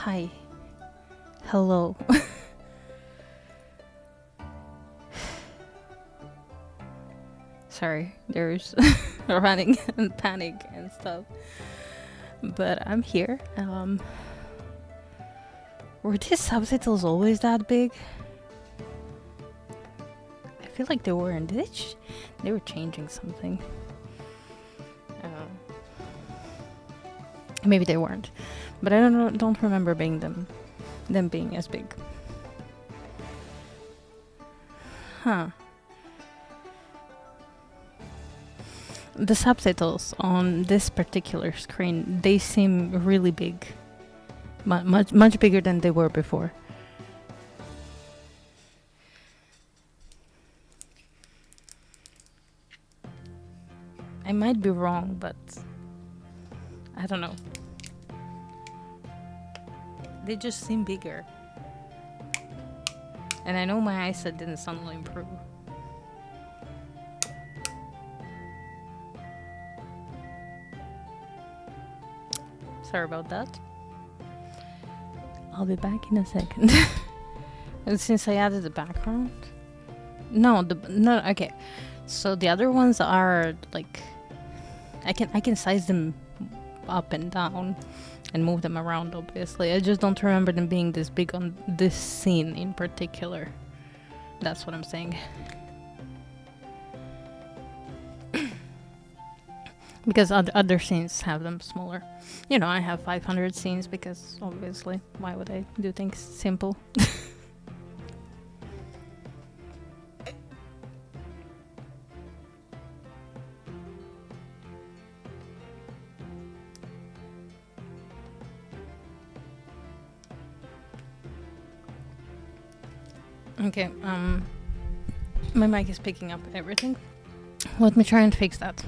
Hi. Hello. Sorry, there's running and panic and stuff. But I'm here. Were these subtitles always that big? I feel like they weren't. They were changing something. Maybe they weren't, but I don't remember them being as big. Huh. The subtitles on this particular screen, they seem really big. Much bigger than they were before. I might be wrong, but I don't know. They just seem bigger. And I know my eyesight didn't suddenly improve. Sorry about that. I'll be back in a second. And since I added the background... No, okay. So the other ones are like... I can size them up and down and move them around, obviously. I just don't remember them being this big on this scene in particular. That's what I'm saying. Because other scenes have them smaller. You know, I have 500 scenes because, obviously, why would I do things simple? Okay, my mic is picking up everything. Let me try and fix that.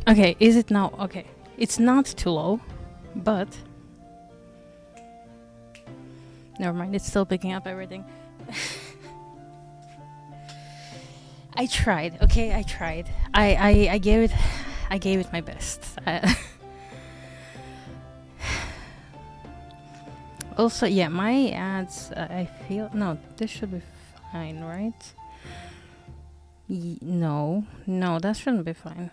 Okay, is it now? Okay, it's not too low, but... Never mind, it's still picking up everything. I tried. Okay, I tried. I gave it my best. Also, yeah, my ads. I feel no. This should be fine, right? No, no, that shouldn't be fine.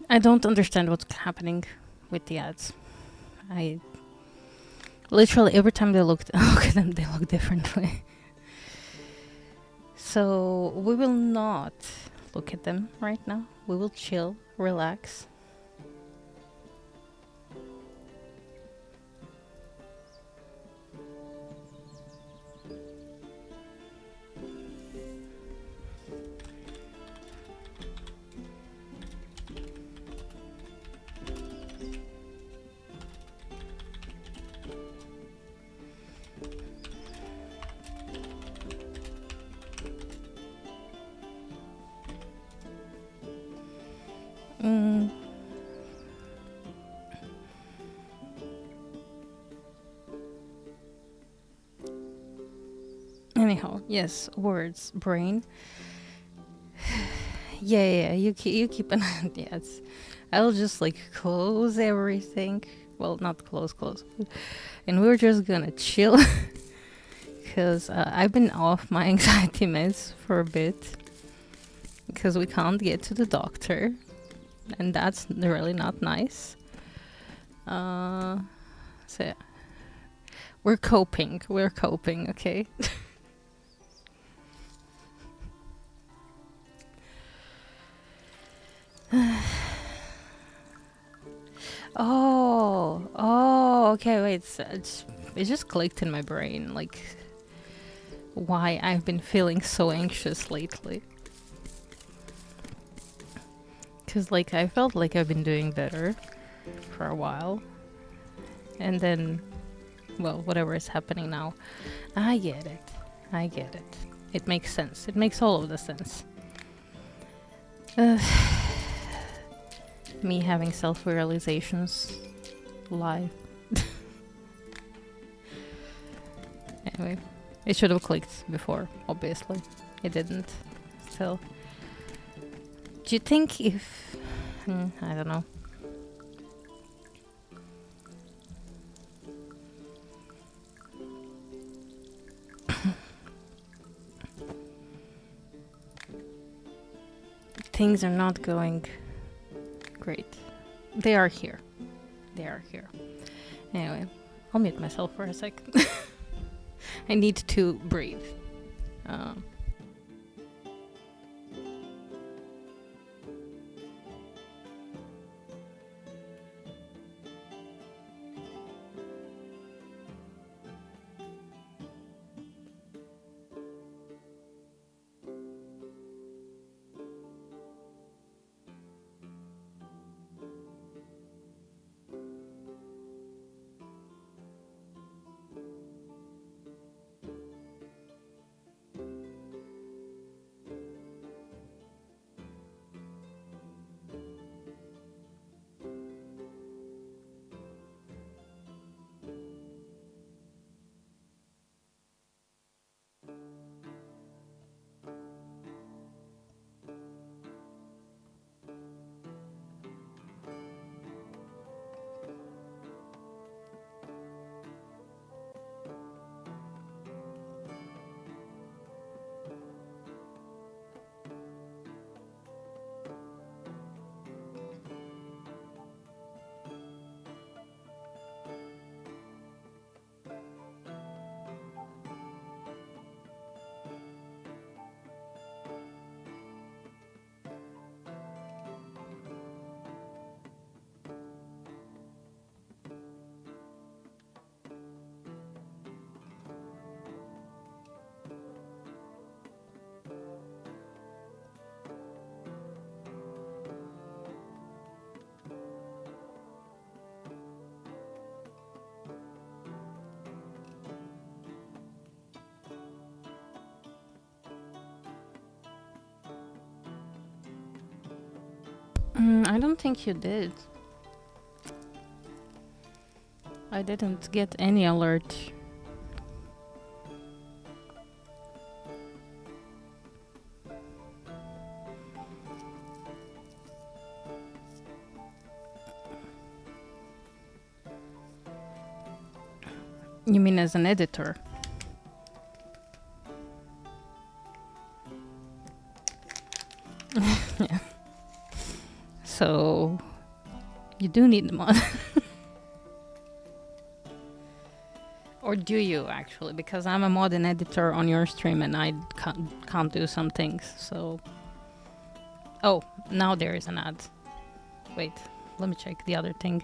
I don't understand what's happening with the ads. I literally every time they look at them, they look differently. So we will not look at them right now. We will chill, relax. Mm. Anyhow, yes, words, brain. Yeah, you keep an eye on the ads. I'll just like close everything. Well, not close, and we're just gonna chill because I've been off my anxiety meds for a bit because we can't get to the doctor, and that's really not nice. So yeah. We're coping, okay? Oh, okay, wait, it just clicked in my brain, like, why I've been feeling so anxious lately. Because, like, I felt like I've been doing better for a while. And then, well, whatever is happening now, I get it. It makes sense. It makes all of the sense. Me having self-realizations live. Anyway, it should have clicked before, obviously. It didn't. Still. Do you think if... I don't know. Things are not going great. They are here. Anyway, I'll mute myself for a sec. I need to breathe. I don't think you did. I didn't get any alert You mean as an editor? Yeah. So you do need the mod. Or do you actually? Because I'm a mod and editor on your stream and I can't do some things, so... Oh, now there is an ad. Wait, let me check the other thing.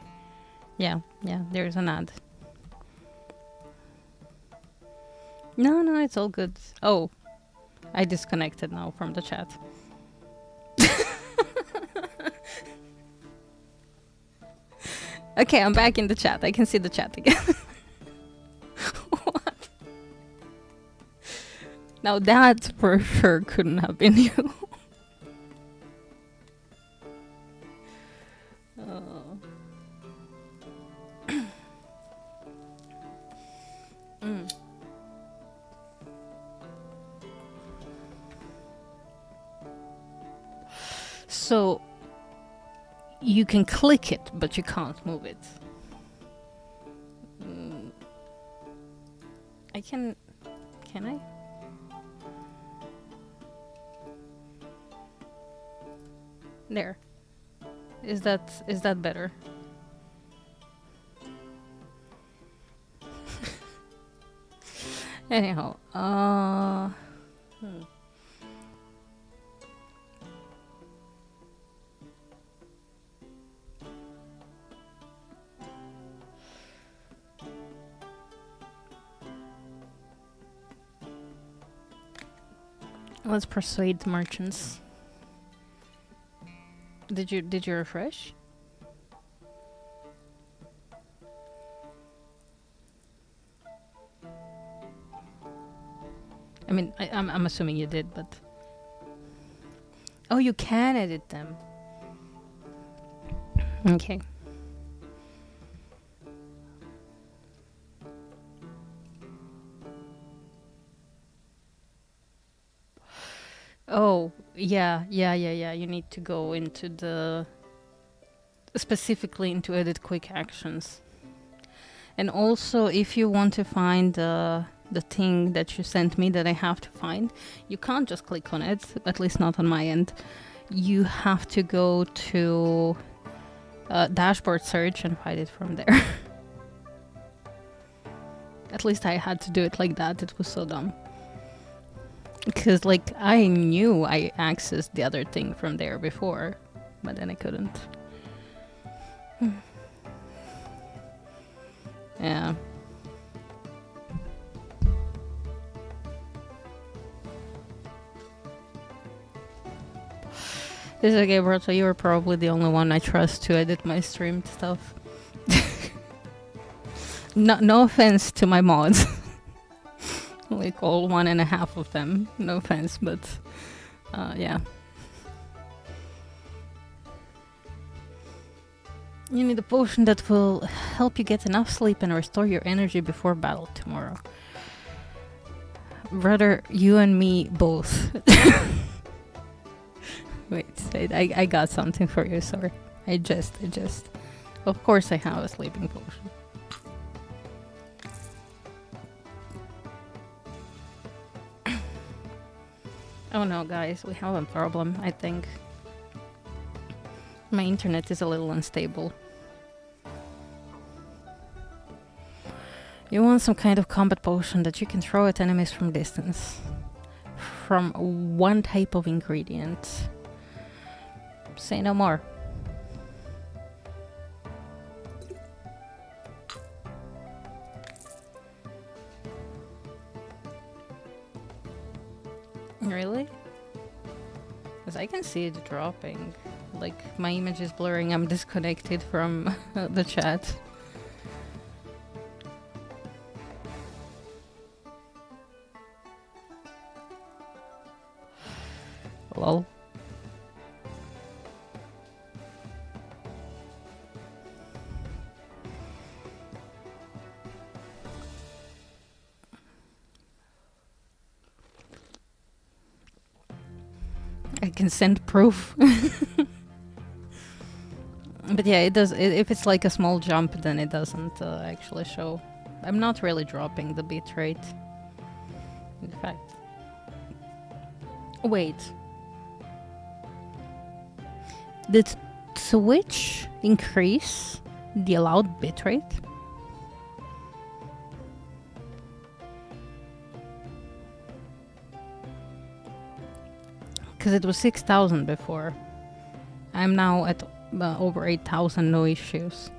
Yeah, there's an ad. No, it's all good. Oh, I disconnected now from the chat. Okay, I'm back in the chat. I can see the chat again. What? Now that for sure couldn't have been you. So you can click it, but you can't move it. I can I? There. Is that better? Anyhow, let's persuade merchants. Did you refresh? I mean, I'm assuming you did, but... Oh, you can edit them. Okay. Oh, yeah. You need to go into the... specifically into edit quick actions. And also, if you want to find the thing that you sent me that I have to find, you can't just click on it, at least not on my end. You have to go to dashboard search and find it from there. At least I had to do it like that. It was so dumb. Because, like, I knew I accessed the other thing from there before, but then I couldn't. Yeah. It's okay, bro. So you're probably the only one I trust to edit my streamed stuff. No offense to my mods. Like all 1.5 of them. No offense, but yeah. You need a potion that will help you get enough sleep and restore your energy before battle tomorrow. Brother, you and me both. Wait, I got something for you, sorry. I just. Of course I have a sleeping potion. Oh no, guys, we have a problem, I think. My internet is a little unstable. You want some kind of combat potion that you can throw at enemies from distance. From one type of ingredient. Say no more. Really? Because I can see it dropping. Like, my image is blurring, I'm disconnected from the chat. Lol. I can send proof. But yeah, it does. If it's like a small jump, then it doesn't actually show. I'm not really dropping the bitrate. In fact, wait. Did Switch increase the allowed bitrate? Because it was 6,000 before. I'm now at over 8,000, no issues.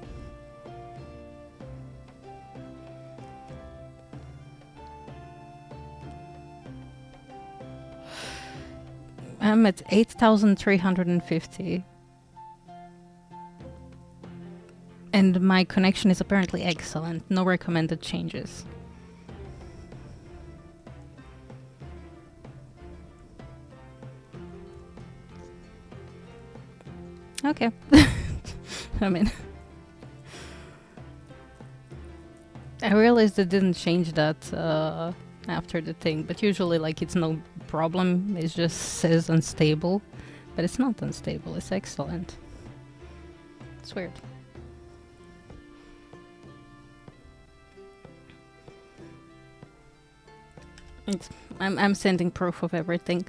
I'm at 8,350. And my connection is apparently excellent. No recommended changes. Okay. I mean, I realized it didn't change that after the thing, but usually like it's no problem. It just says unstable, but it's not unstable. It's excellent. It's weird. I'm sending proof of everything.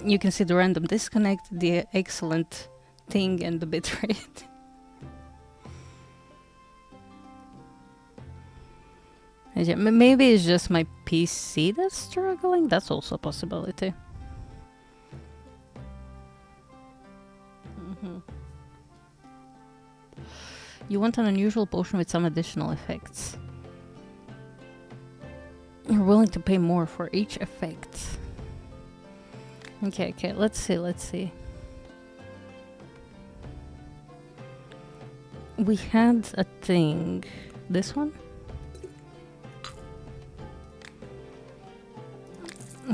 You can see the random disconnect, the excellent thing, and the bitrate. Yeah, maybe it's just my PC that's struggling. That's also a possibility. You want an unusual potion with some additional effects. You're willing to pay more for each effect. Okay, let's see. We had a thing. This one?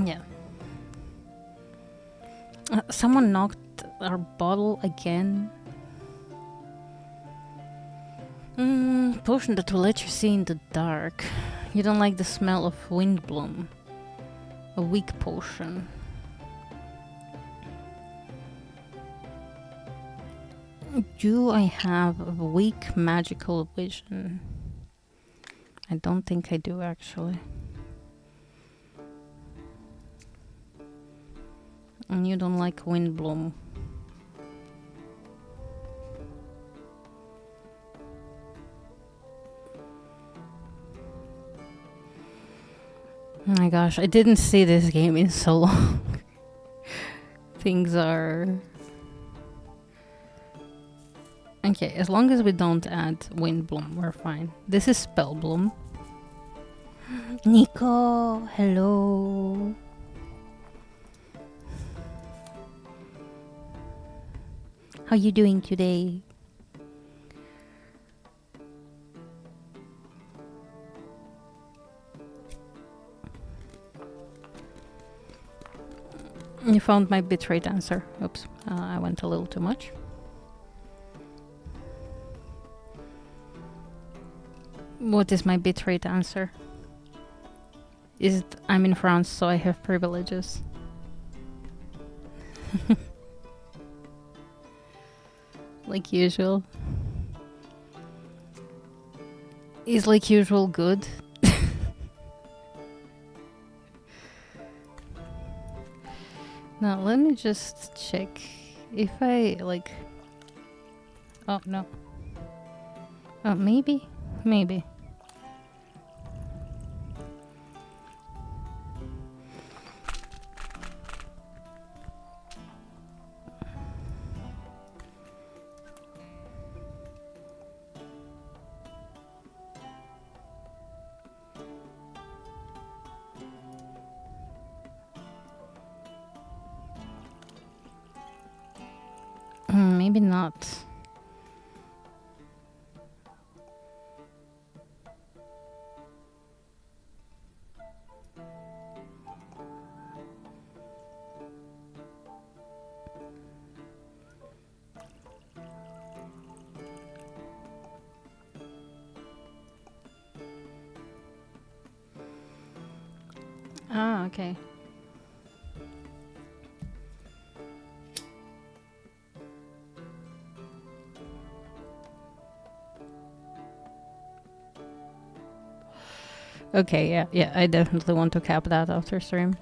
Yeah. Someone knocked our bottle again. Potion that will let you see in the dark. You don't like the smell of wind bloom. A weak potion. Do I have a weak magical vision? I don't think I do, actually. And you don't like wind bloom. Oh my gosh, I didn't see this game in so long. Things are... Okay, as long as we don't add Windbloom, we're fine. This is Spellbloom. Nico, hello. How you doing today? You found my bitrate answer. Oops, I went a little too much. What is my bitrate answer? Is it I'm in France, so I have privileges. Like usual. Is like usual good? Now let me just check if I like... Oh no. Oh, maybe? Maybe. Maybe not. Ah, okay. Okay, yeah, I definitely want to cap that after stream.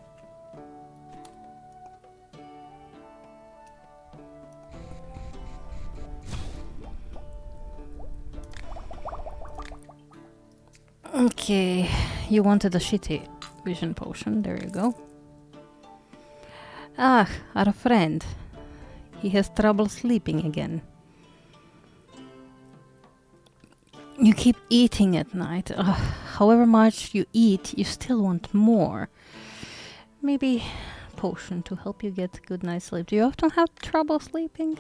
Okay, you wanted a shitty vision potion. There you go. Ah, our friend. He has trouble sleeping again. You keep eating at night. However much you eat, you still want more. Maybe potion to help you get good night's sleep. Do you often have trouble sleeping?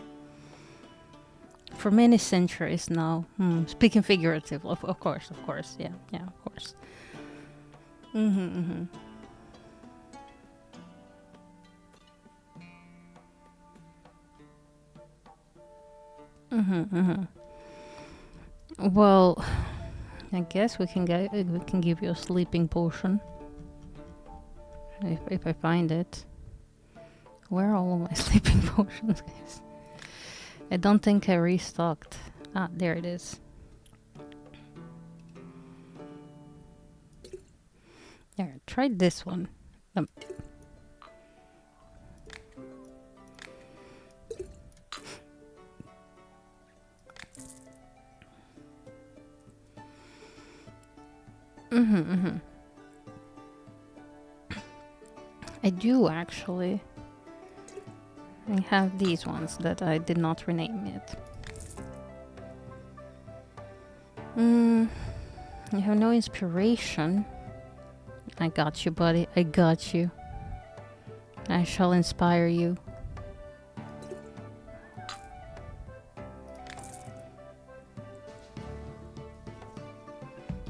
For many centuries now. Speaking figuratively, of course. Yeah, of course. Well, I guess we can give you a sleeping potion if I find it. Where are all of my sleeping potions, guys? I don't think I restocked. Ah, there it is. There, try this one. I do actually. I have these ones that I did not rename yet. You have no inspiration. I got you, buddy. I got you. I shall inspire you.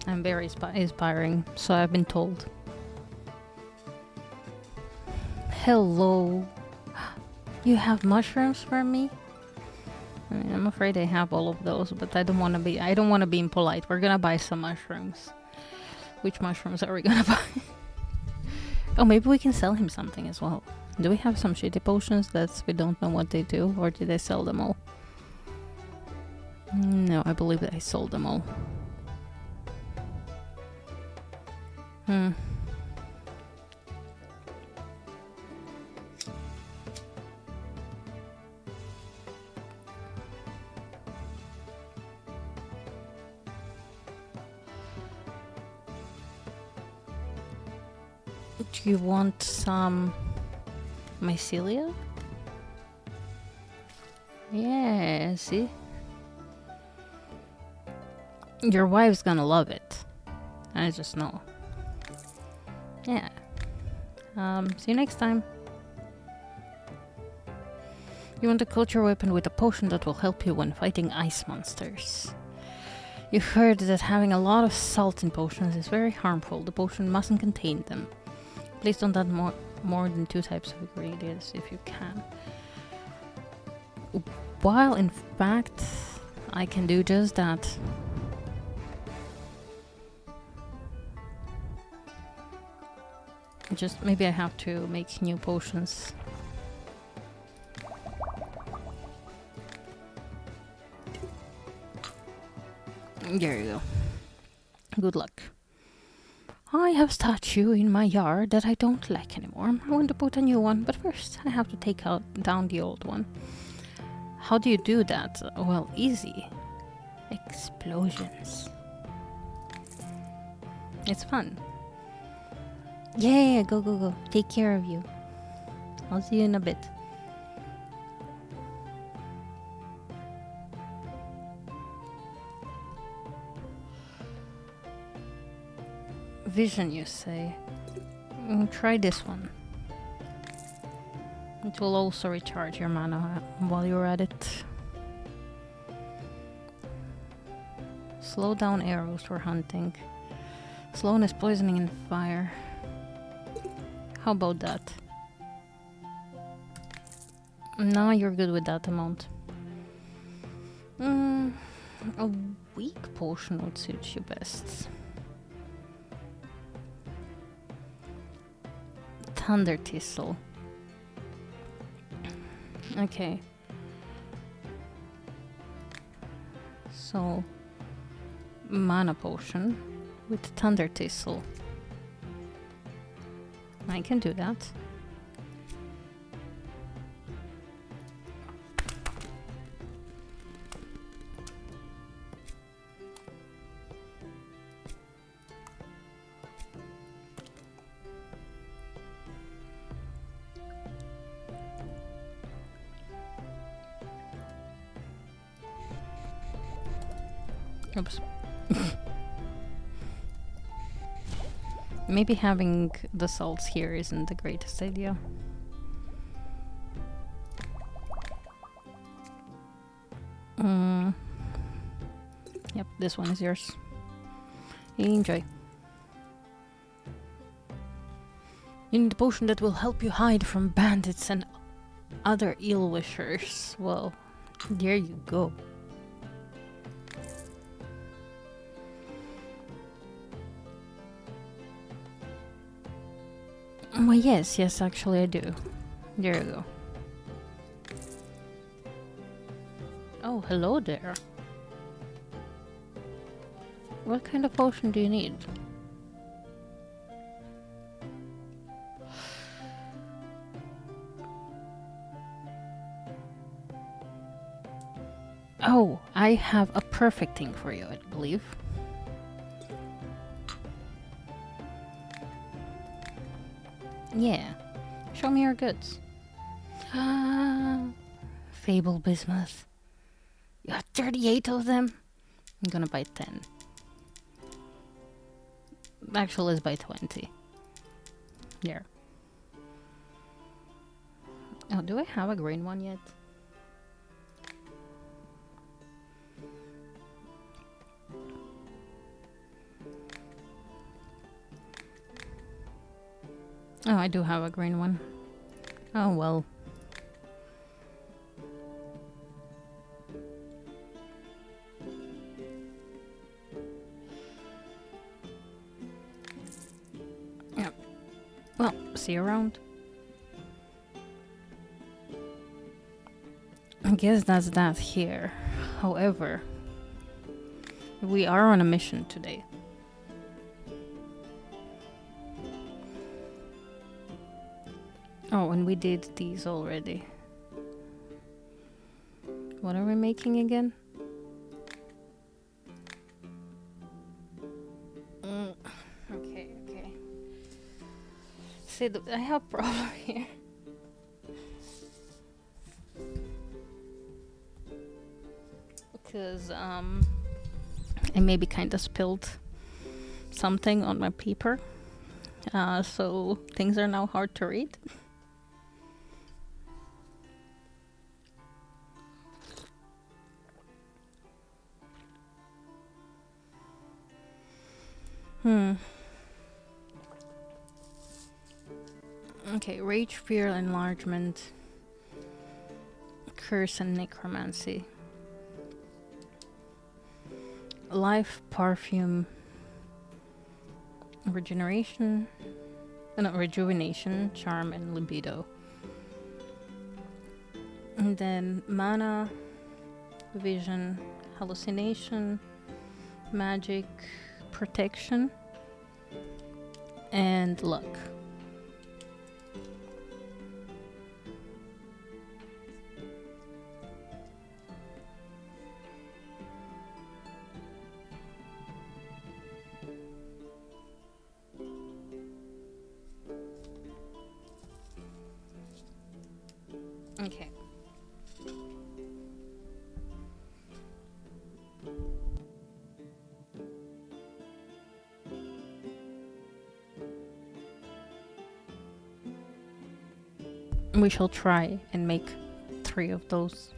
I'm very inspiring, so I've been told. Hello. You have mushrooms for me? I mean, I'm afraid I have all of those, but I don't want to be impolite. We're gonna buy some mushrooms. Which mushrooms are we gonna buy? Oh, maybe we can sell him something as well. Do we have some shitty potions that we don't know what they do, or did I sell them all? No, I believe that I sold them all. Do you want some mycelia? Yeah, see? Your wife's gonna love it. I just know. Yeah. See you next time. You want to coat your weapon with a potion that will help you when fighting ice monsters. You heard that having a lot of salt in potions is very harmful. The potion mustn't contain them. Please don't add more than 2 types of ingredients if you can. While in fact, I can do just that. Just maybe I have to make new potions. There you go. Good luck. I have a statue in my yard that I don't like anymore. I want to put a new one, but first I have to take down the old one. How do you do that? Well, easy. Explosions. It's fun. Yeah, go. Take care of you. I'll see you in a bit. Vision, you say? Try this one. It will also recharge your mana while you're at it. Slow down arrows for hunting. Slowness, poisoning, and fire. How about that? No, you're good with that amount. A weak potion would suit you best. thunder thistle. Okay. So, mana potion with thunder thistle. I can do that. Oops. Maybe having the salts here isn't the greatest idea. Yep, this one is yours. Enjoy. You need a potion that will help you hide from bandits and other ill-wishers. Well, there you go. Well, yes, actually I do. There you go. Oh, hello there. What kind of potion do you need? Oh, I have a perfect thing for you, I believe. Yeah. Show me your goods. Fable bismuth. You have 38 of them? I'm gonna buy 10. Actually, let's buy 20. There. Oh, do I have a green one yet? Oh, I do have a green one. Oh, well. Yeah. Well, see you around. I guess that's that here. However, we are on a mission today. Oh, and we did these already. What are we making again? Okay. See, I have a problem here. Because, I maybe kind of spilled something on my paper. So things are now hard to read. Okay, rage, fear, enlargement, curse, and necromancy. Life, perfume, regeneration, rejuvenation, charm, and libido. And then mana, vision, hallucination, magic, protection, and luck. Okay. We shall try and make 3 of those.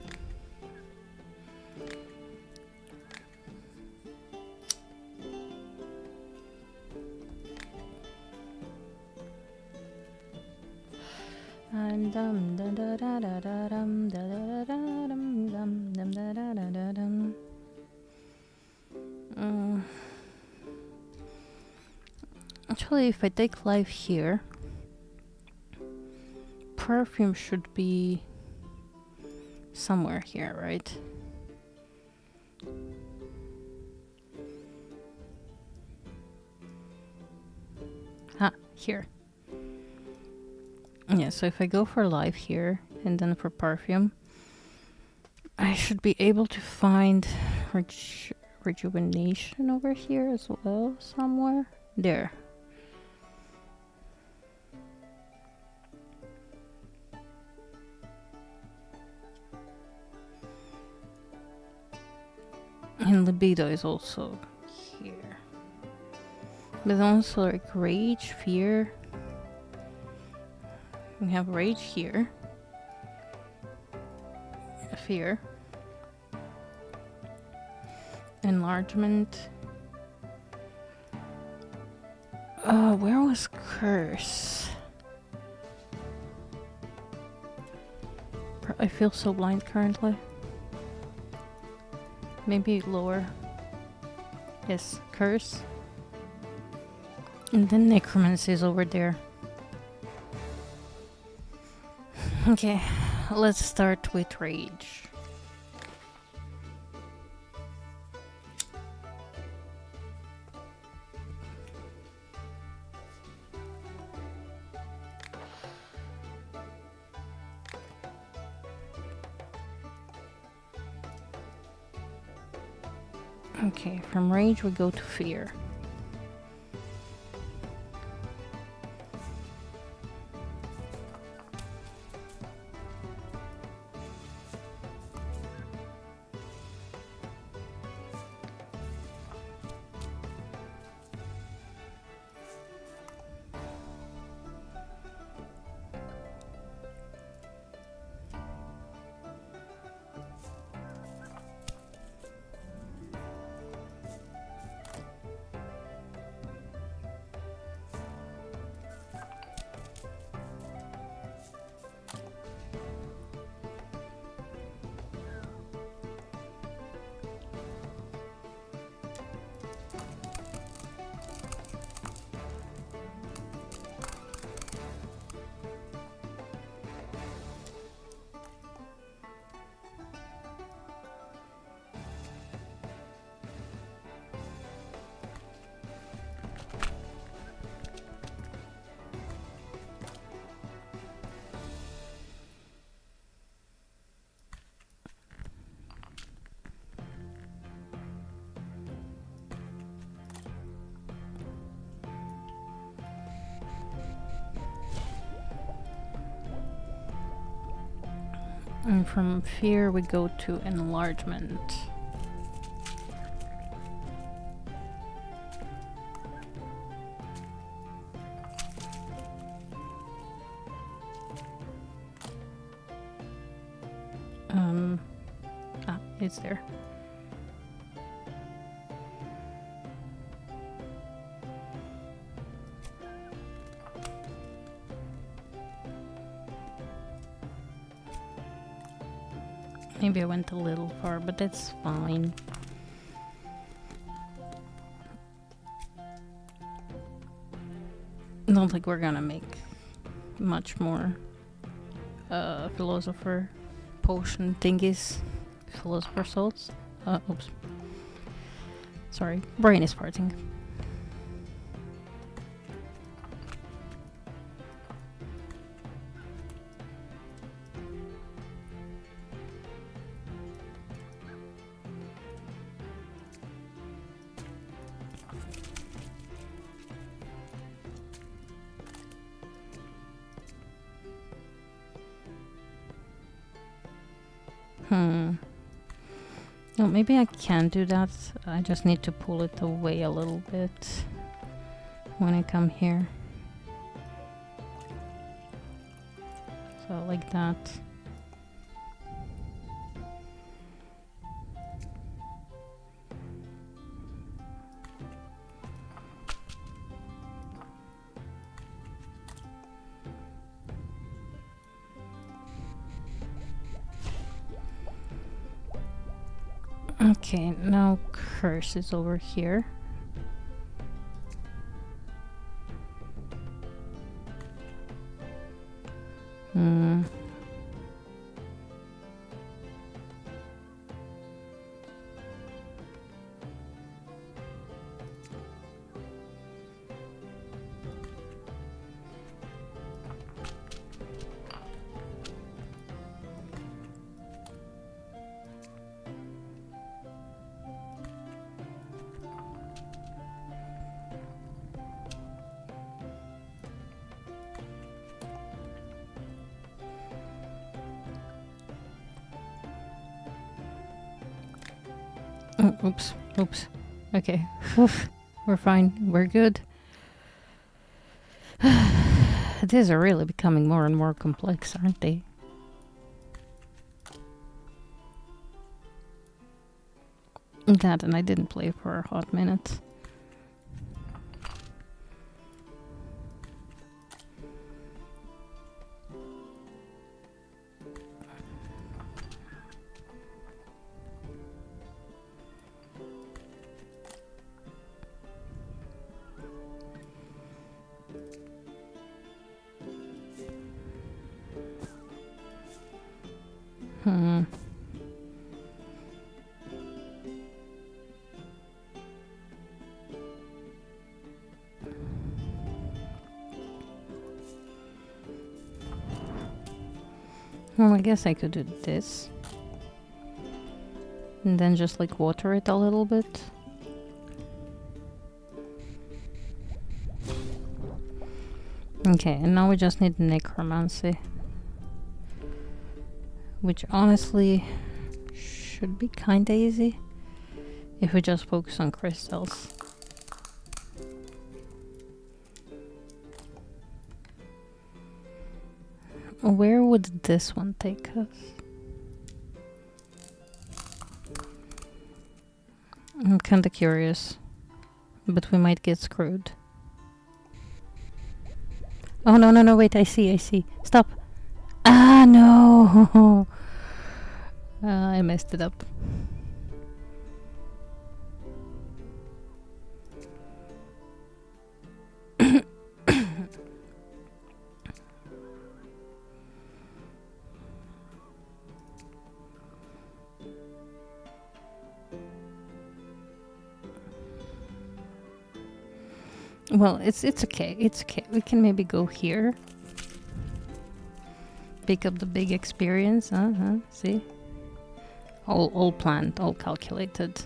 Actually, if I take life here, perfume should be somewhere here, right? Ah, here. Yeah, so if I go for life here and then for perfume, I should be able to find rejuvenation over here as well somewhere. There. And libido is also here. But also like rage, fear. We have rage here. Fear. Enlargement. Oh, where was curse? I feel so blind currently. Maybe lower. Yes, curse. And then necromancy is over there. Okay, let's start with rage. Okay, from rage we go to fear. And from fear we go to enlargement. It's there. Maybe I went a little far, but that's fine. I don't think we're gonna make much more philosopher potion thingies. Philosopher souls. Oops. Sorry, brain is farting. No, maybe I can do that. I just need to pull it away a little bit when I come here. So like that. Okay, now curse is over here. Hmm. Oh, oops. Oops. Okay. Oof. We're fine. We're good. These are really becoming more and more complex, aren't they? That, and I didn't play for a hot minute. Hmm. Well, I guess I could do this. And then just like water it a little bit. Okay, and now we just need necromancy. Which honestly should be kinda easy if we just focus on crystals. Where would this one take us? I'm kinda curious, but we might get screwed. Oh, no, no, no, wait, I see. Stop. Ah, no! I messed it up. Well, it's okay. It's okay. We can maybe go here. Pick up the big experience. See? All planned, all calculated.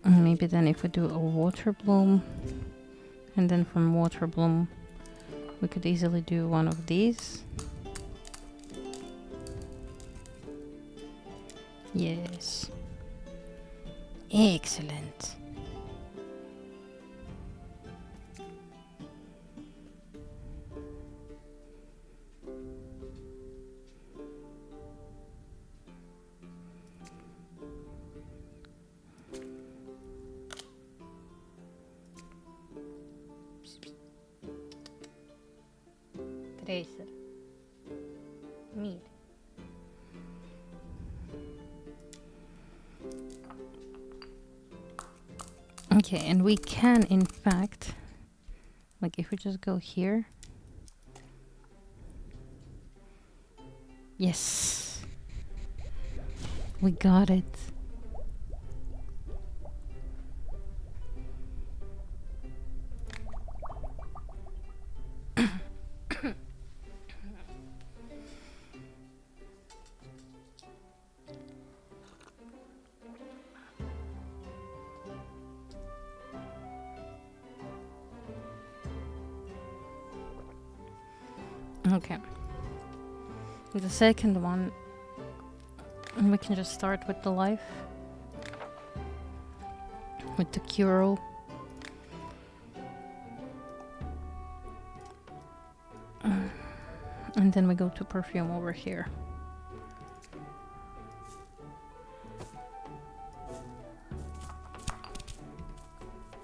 Maybe then if we do a water bloom, and then from water bloom, we could easily do one of these. Yes. Excellent. Tracer. Meat. Okay, and we can, in fact, like if we just go here. Yes. We got it. Okay. The second one, we can just start with the life. With the cure. And then we go to perfume over here.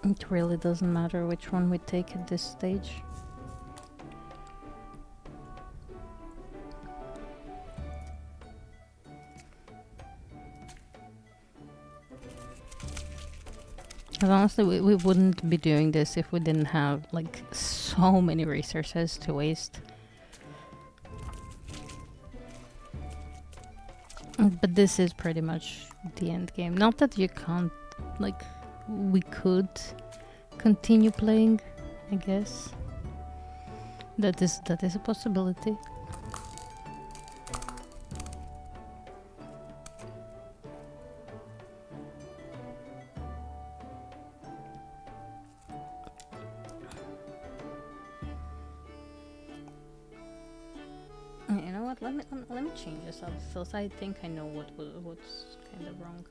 It really doesn't matter which one we take at this stage. Because honestly, we wouldn't be doing this if we didn't have like so many resources to waste. But this is pretty much the end game. Not that you can't, like, we could continue playing, I guess. That is a possibility. You know what? Let me change this up, since I think I know what's kind of wrong.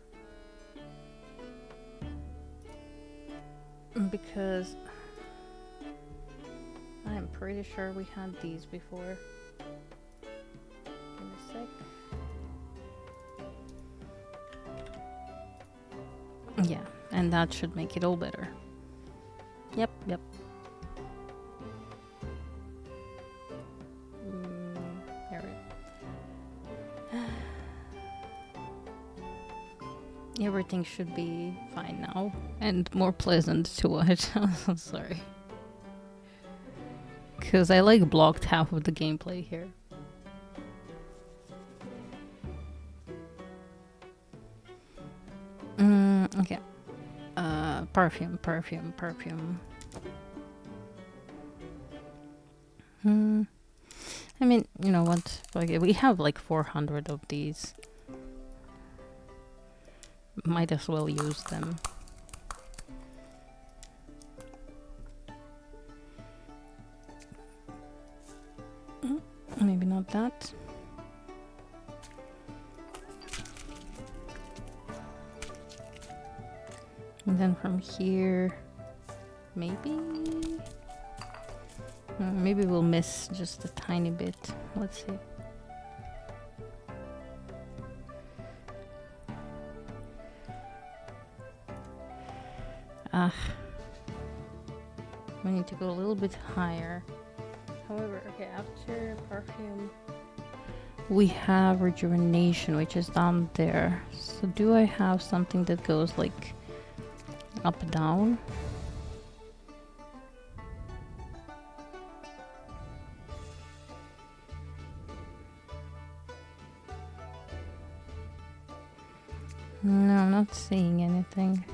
Because I'm pretty sure we had these before. Give me a sec. Yeah, and that should make it all better. Yep. Everything should be fine now and more pleasant to watch. I'm sorry. Because I like blocked half of the gameplay here. Okay. Perfume. I mean, you know what? Okay, we have like 400 of these. Might as well use them. Maybe not that. And then from here, maybe? Maybe we'll miss just a tiny bit. Let's see. We need to go a little bit higher. However, okay, after perfume, we have rejuvenation, which is down there. So do I have something that goes like up down? No, I'm not seeing anything.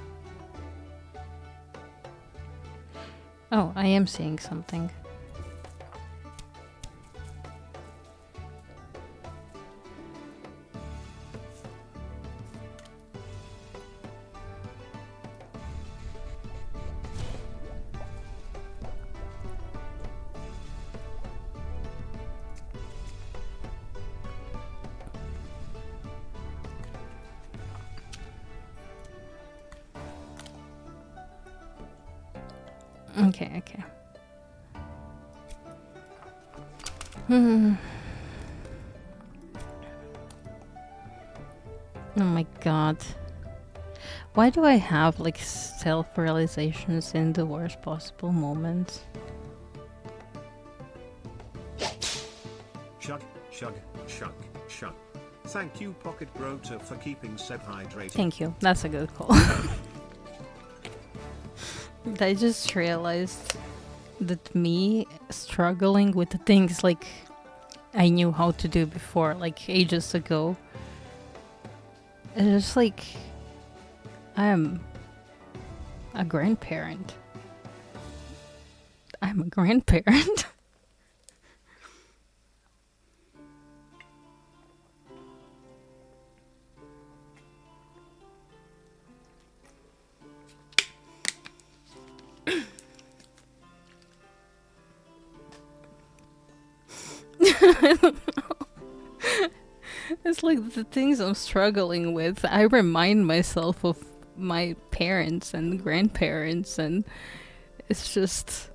Oh, I am seeing something. Okay. Oh my god. Why do I have like self-realizations in the worst possible moments? Chug. Thank you, Pocket Grota, for keeping Seb hydrated. Thank you. That's a good call. I just realized that me struggling with the things like I knew how to do before, like ages ago. It's just like I'm a grandparent. I'm a grandparent. I don't know. It's like the things I'm struggling with. I remind myself of my parents and grandparents, and it's just,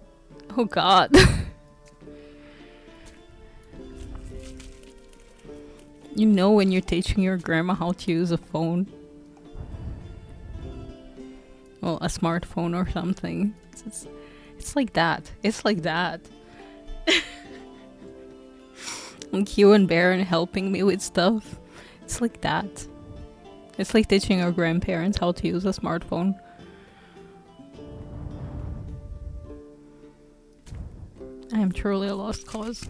oh god. You know when you're teaching your grandma how to use a phone? Well, a smartphone or something. It's like that. It's like that. Like you and Baron helping me with stuff. It's like that. It's like teaching our grandparents how to use a smartphone. I am truly a lost cause.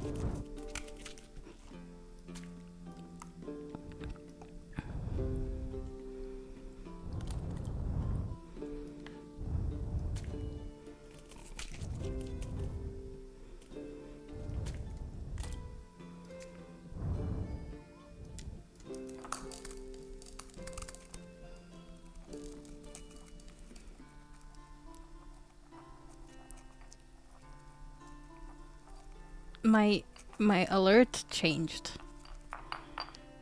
My alert changed.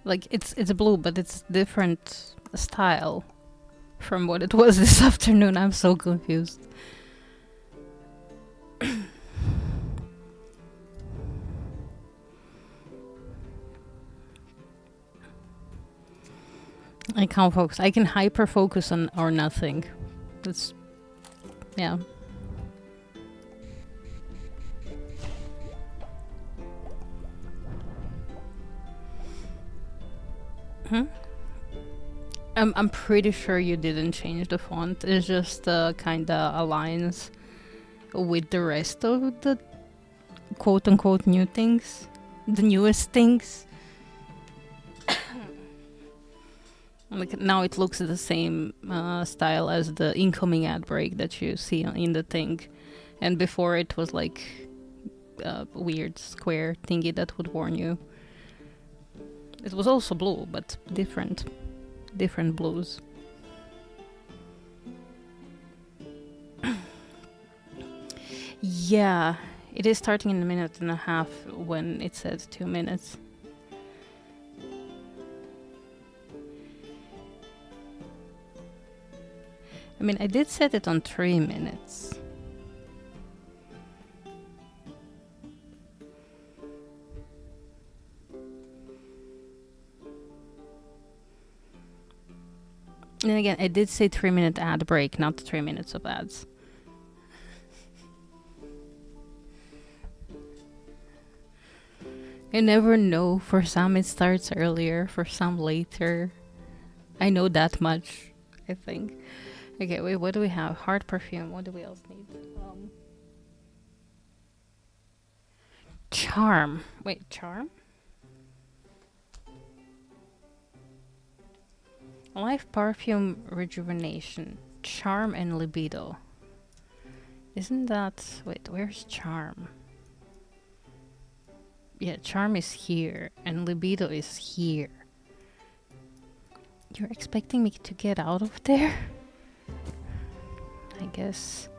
Like it's blue, but it's different style from what it was this afternoon. I'm so confused. I can't focus. I can hyper focus on or nothing. That's yeah. I'm pretty sure you didn't change the font. It's just kinda aligns with the rest of the quote unquote new things, the newest things. Like now it looks the same style as the incoming ad break that you see in the thing, and before it was like a weird square thingy that would warn you. It was also blue, but different blues. Yeah, it is starting in a minute and a half when it says 2 minutes. I mean, I did set it on 3 minutes. And again, I did say 3-minute ad break, not 3 minutes of ads. You never know. For some, it starts earlier, for some, later. I know that much, I think. Okay, wait, what do we have? Heart perfume. What do we else need? Charm. Wait, charm? Life perfume rejuvenation. Charm and libido. Isn't that... Wait, where's charm? Yeah, charm is here, and libido is here. You're expecting me to get out of there? I guess.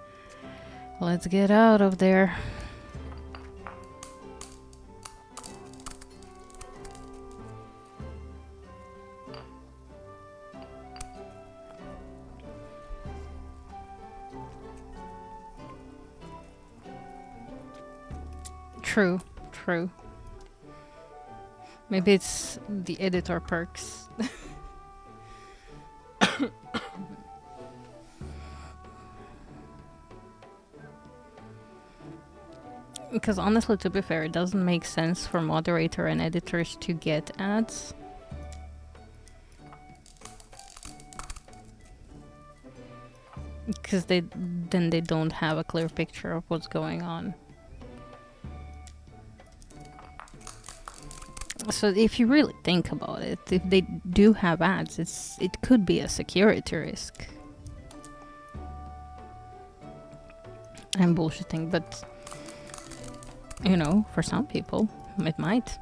Let's get out of there. True, true. Maybe it's the editor perks. Because honestly, to be fair, it doesn't make sense for moderator and editors to get ads. Because they don't have a clear picture of what's going on. So if you really think about it, if they do have ads, it could be a security risk. I'm bullshitting, but you know, for some people, it might.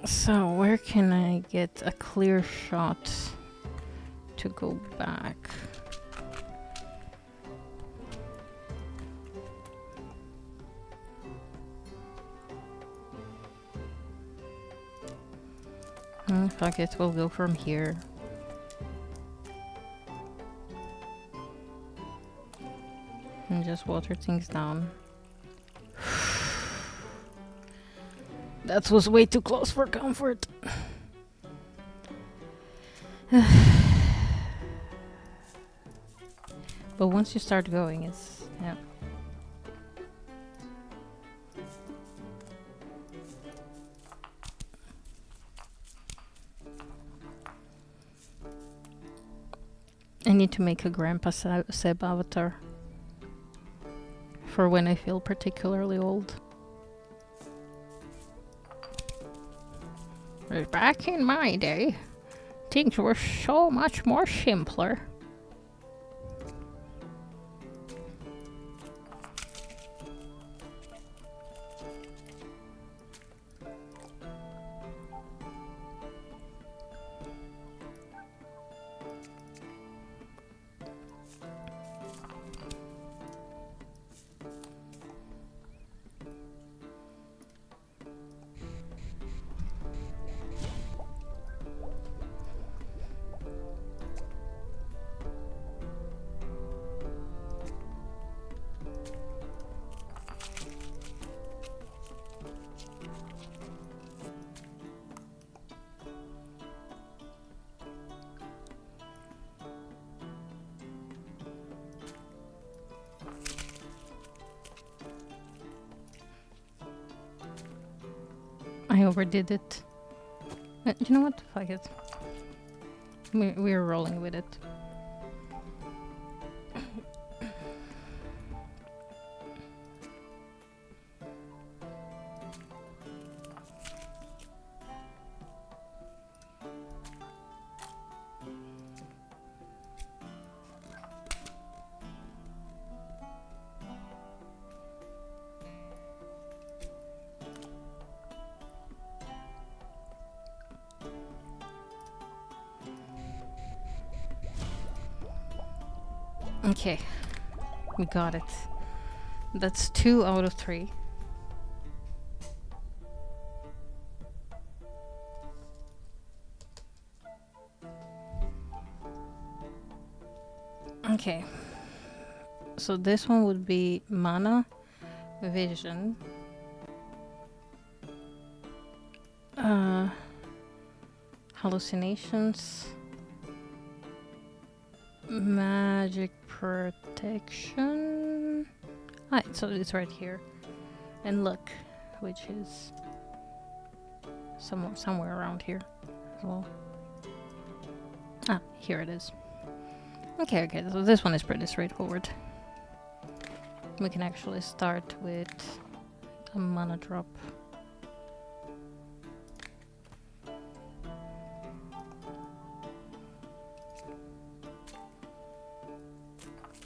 So where can I get a clear shot to go back? Fuck it, we'll go from here. And just water things down. That was way too close for comfort. But once you start going, it's... yeah. I need to make a Grandpa Seb avatar. For when I feel particularly old. Back in my day, things were so much more simpler. I overdid it. You know what? Fuck it. We're rolling with it. Okay, we got it. That's 2 out of 3. Okay, so this one would be mana, vision, hallucinations, magic protection. So it's right here, and luck, which is somewhere around here as well. Here it is. Okay, so this one is pretty straightforward. We can actually start with a mana drop.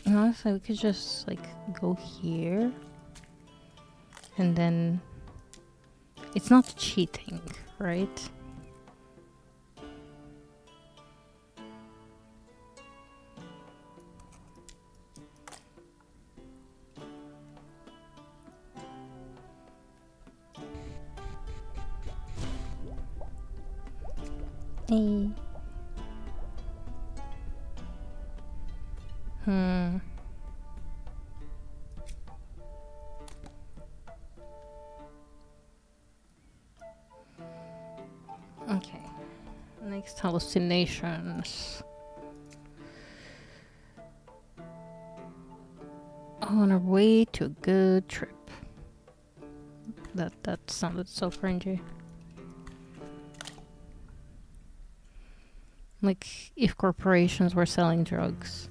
And honestly, we could just like go here, and then it's not cheating, right? Hey. Okay. Next, hallucinations. On our way to a good trip. That sounded so cringy. Like if corporations were selling drugs.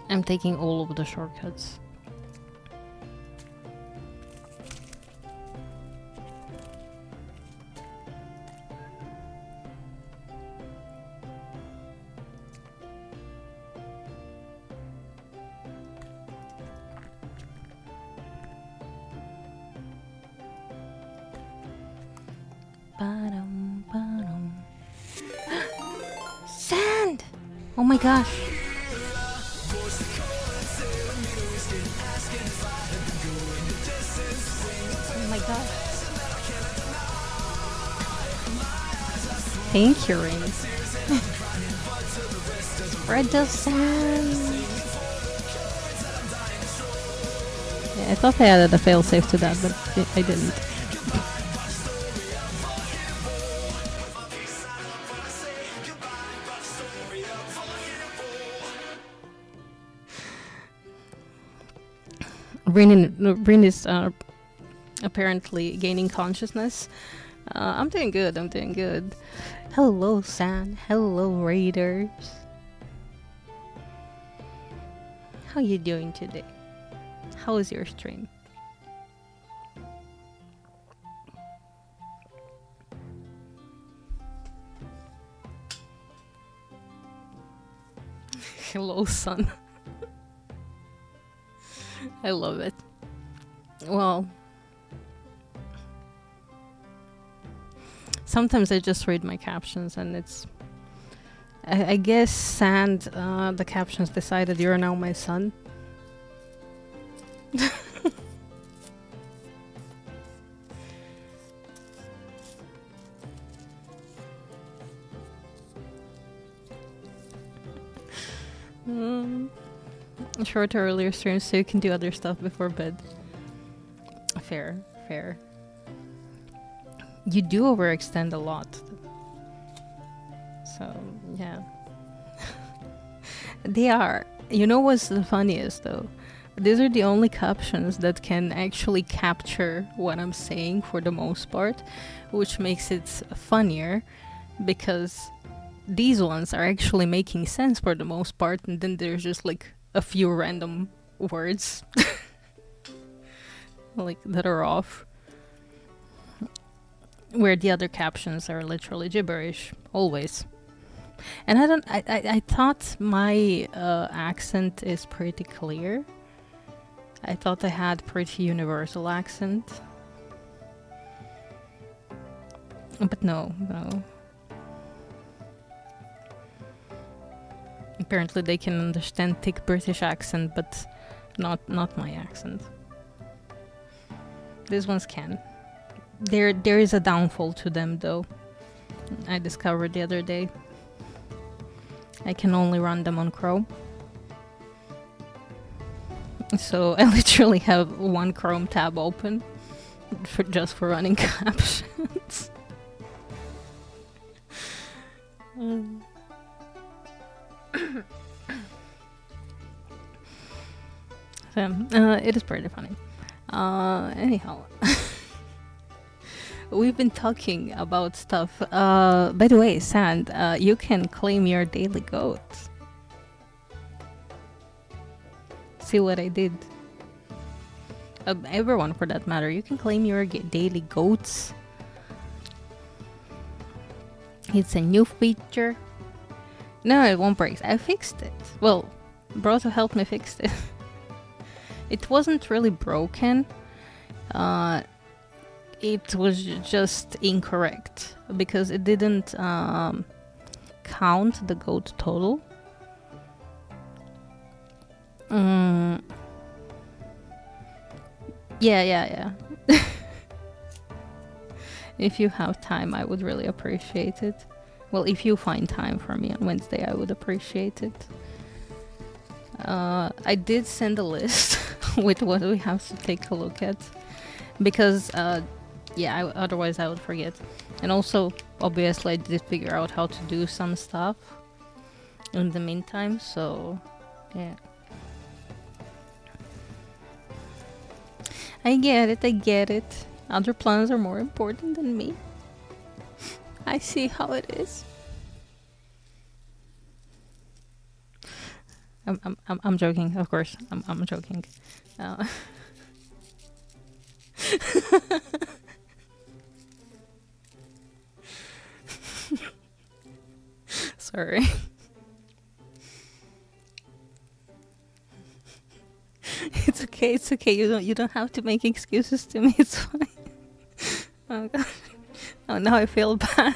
I'm taking all of the shortcuts. Ba-dum, ba-dum. Sand! Oh my gosh. Oh my gosh. Thank you, Rain. Spread the sand. Yeah, I thought I added a failsafe to that, but I didn't. Rin is apparently gaining consciousness. I'm doing good. I'm doing good. Hello, San. Hello, Raiders. How you doing today? How is your stream? Hello, sun. I love it. Well, sometimes I just read my captions and it's... I guess Sand, the captions decided you're now my son. Shorter, earlier streams so you can do other stuff before bed. Fair, fair. You do overextend a lot. So, yeah. They are. You know what's the funniest though? These are the only captions that can actually capture what I'm saying for the most part, which makes it funnier because these ones are actually making sense for the most part, and then there's just like a few random words like that are off, where the other captions are literally gibberish always. And I thought my accent is pretty clear. I thought I had pretty universal accent, but no. Apparently they can understand thick British accent, but not my accent. These ones can. There is a downfall to them though. I discovered the other day. I can only run them on Chrome. So I literally have one Chrome tab open just for running captions. So, it is pretty funny. Anyhow, we've been talking about stuff. By the way, Sand, you can claim your daily goat. See what I did? Everyone, for that matter, you can claim your daily goats. It's a new feature. No, it won't break. I fixed it. Well, Broto helped me fix it. It wasn't really broken. It was just incorrect because it didn't count the goat total. Yeah. If you have time, I would really appreciate it. Well, if you find time for me on Wednesday, I would appreciate it. I did send a list with what we have to take a look at because otherwise I would forget. And also, obviously, I did figure out how to do some stuff in the meantime, so yeah. I get it. Other plans are more important than me. I see how it is. I'm joking, of course. I'm joking. Sorry. It's okay. You don't have to make excuses to me. It's fine. Oh god. Oh, now I feel bad.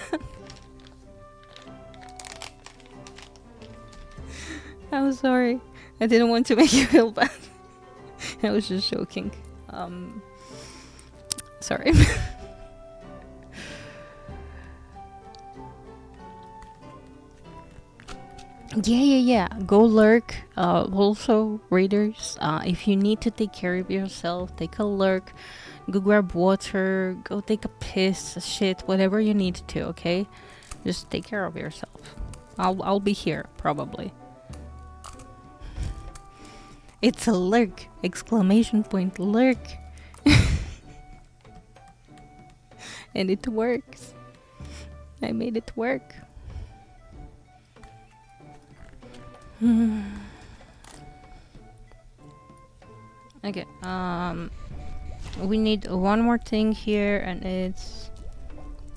I'm sorry. I didn't want to make you feel bad. I was just joking. Sorry. Yeah. Go lurk. Also, raiders, if you need to take care of yourself, take a lurk. Go grab water. Go take a piss, a shit, whatever you need to. Okay, just take care of yourself. I'll be here probably. It's a lurk! Exclamation point lurk! And it works. I made it work. Okay, we need one more thing here, and it's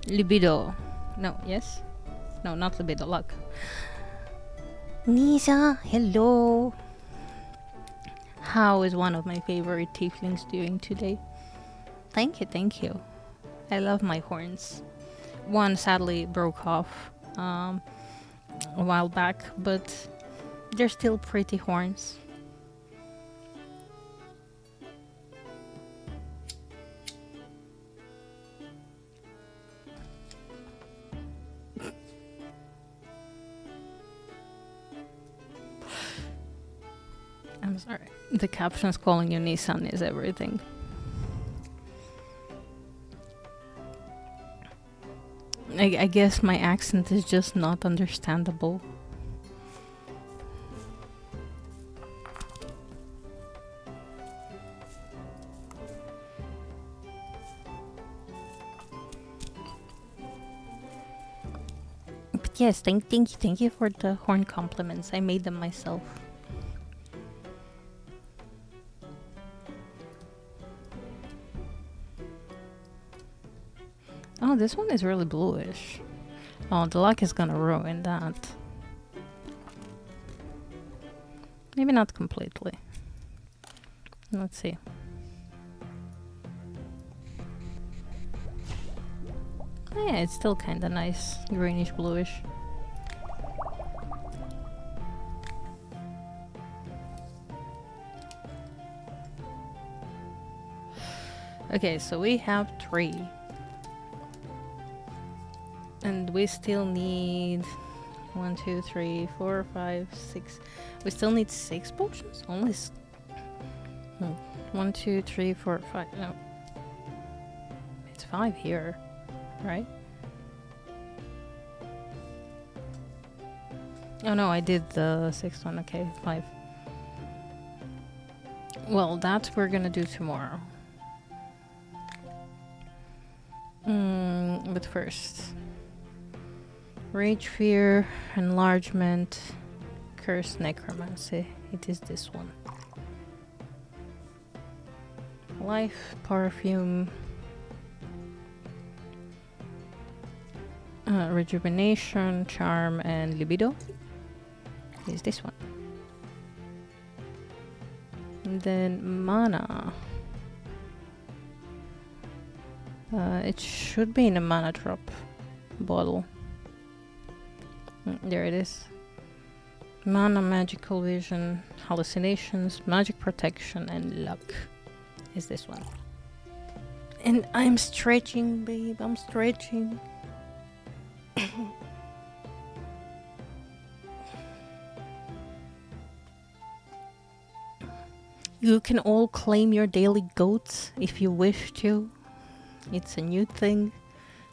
libido. No, yes? No, not libido, luck. Nisa, hello! How is one of my favorite tieflings doing today? Thank you. I love my horns. One sadly broke off a while back, but they're still pretty horns. I'm sorry. The captions calling you Nissan is everything. I guess my accent is just not understandable. But yes, thank you for the horn compliments. I made them myself. Oh, this one is really bluish. Oh, the luck is gonna ruin that. Maybe not completely. Let's see. Oh, yeah, it's still kinda nice. Greenish bluish. Okay, so we have 3. And we still need 1, 2, 3, 4, 5, 6. We still need 6 potions? Only 1, 2, 3, 4, 5. No. It's 5 here, right? Oh no, I did the 6th one. Okay, 5. Well, that we're gonna do tomorrow. But first, Rage, Fear, Enlargement, Curse, Necromancy. It is this one. Life, Perfume, Rejuvenation, Charm, and Libido. Is this one. And then Mana. It should be in a mana drop bottle. There it is. Mana, Magical Vision, Hallucinations, Magic Protection, and Luck is this one. And I'm stretching, babe. I'm stretching. You can all claim your daily goats if you wish to. It's a new thing.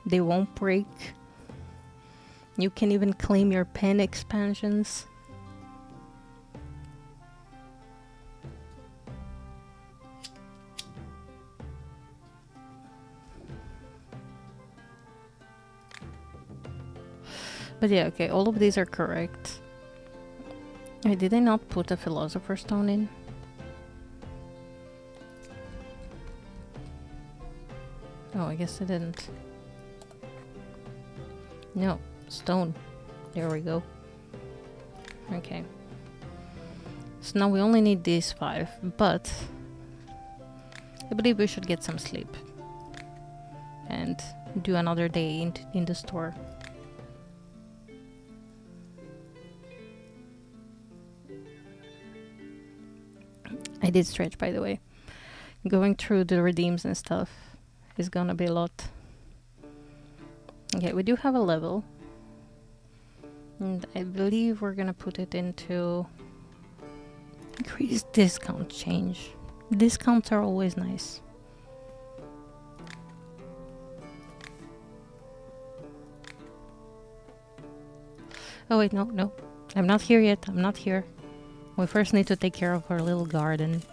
They won't break. You can even claim your pen expansions. But yeah, okay, all of these are correct. Wait, did I not put a Philosopher's Stone in? Oh, I guess I didn't. No, stone. There we go. Okay. So now we only need these 5, but I believe we should get some sleep. And do another day in the store. I did stretch, by the way. Going through the redeems and stuff is gonna be a lot. Okay, we do have a level. And I believe we're gonna put it into increase discount change. Discounts are always nice. Oh wait, no. I'm not here yet. I'm not here. We first need to take care of our little garden.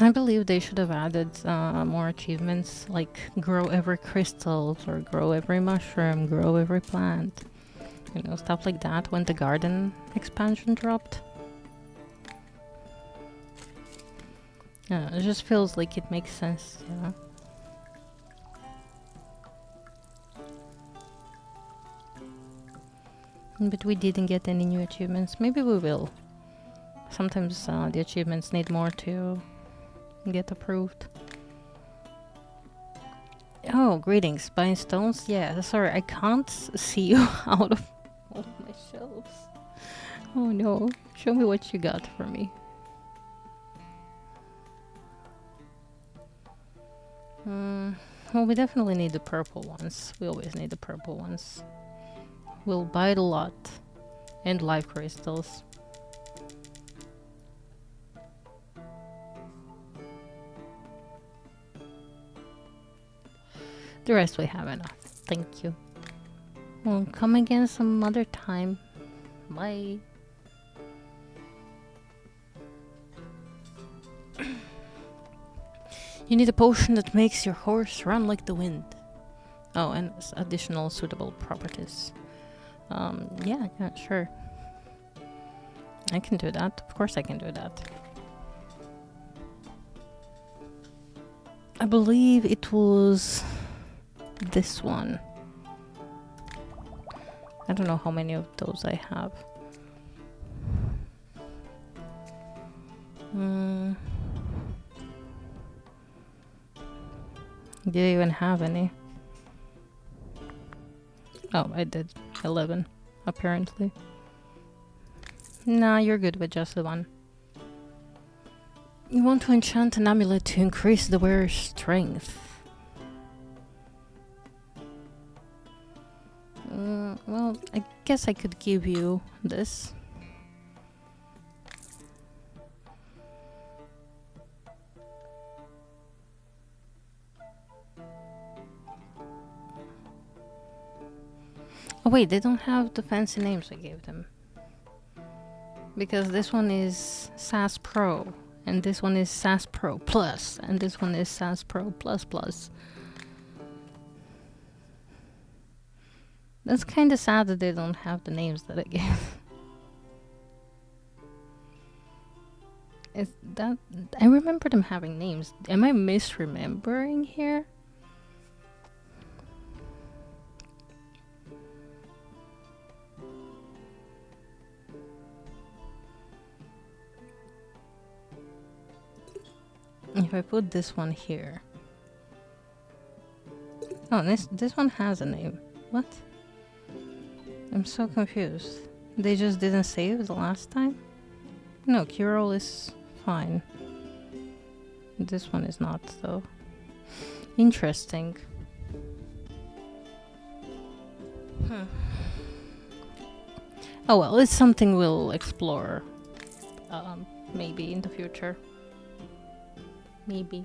I believe they should have added more achievements, like grow every crystals or grow every mushroom, grow every plant. You know, stuff like that when the garden expansion dropped. It just feels like it makes sense, you know? But we didn't get any new achievements. Maybe we will. Sometimes the achievements need more to get approved. Oh, greetings. Buying stones? Yeah, sorry, I can't see you out of all of my shelves. Oh no. Show me what you got for me. Well, we definitely need the purple ones. We always need the purple ones. We'll buy it a lot. And life crystals. The rest we have enough. Thank you. Well, come again some other time. Bye. You need a potion that makes your horse run like the wind. Oh, and additional suitable properties. Yeah, sure. I can do that. Of course I can do that. I believe it was this one. I don't know how many of those I have. Did I even have any? Oh, I did. 11, apparently. Nah, you're good with just the one. You want to enchant an amulet to increase the wearer's strength. Well, I guess I could give you this. Oh wait, they don't have the fancy names I gave them. Because this one is SAS Pro, and this one is SAS Pro Plus, and this one is SAS Pro Plus Plus. That's kind of sad that they don't have the names that I gave. Is that... I remember them having names. Am I misremembering here? If I put this one here... Oh, this one has a name. What? I'm so confused. They just didn't save the last time? No, Curol is fine. This one is not, though. Interesting. Oh well, it's something we'll explore. Maybe in the future. Maybe.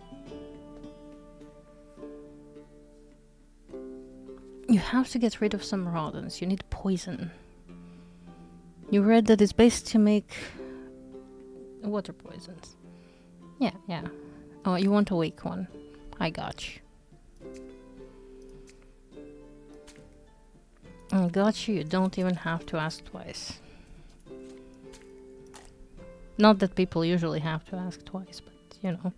You have to get rid of some rodents. You need poison. You read that it's based to make water poisons. Yeah. Oh, you want a weak one. I got you. I got you. You don't even have to ask twice. Not that people usually have to ask twice, but you know.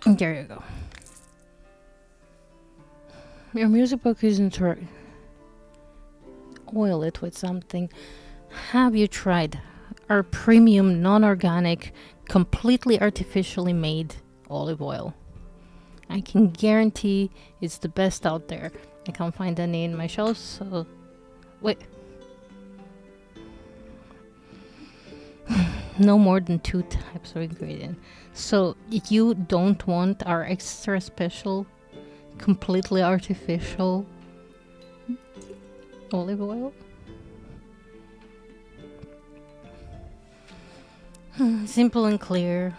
There you go. Your music book isn't right. Oil it with something. Have you tried our premium, non-organic, completely artificially made olive oil? I can guarantee it's the best out there. I can't find any in my shelves, so... Wait. No more than 2 types of ingredient. So you don't want our extra special, completely artificial olive oil? Simple and clear.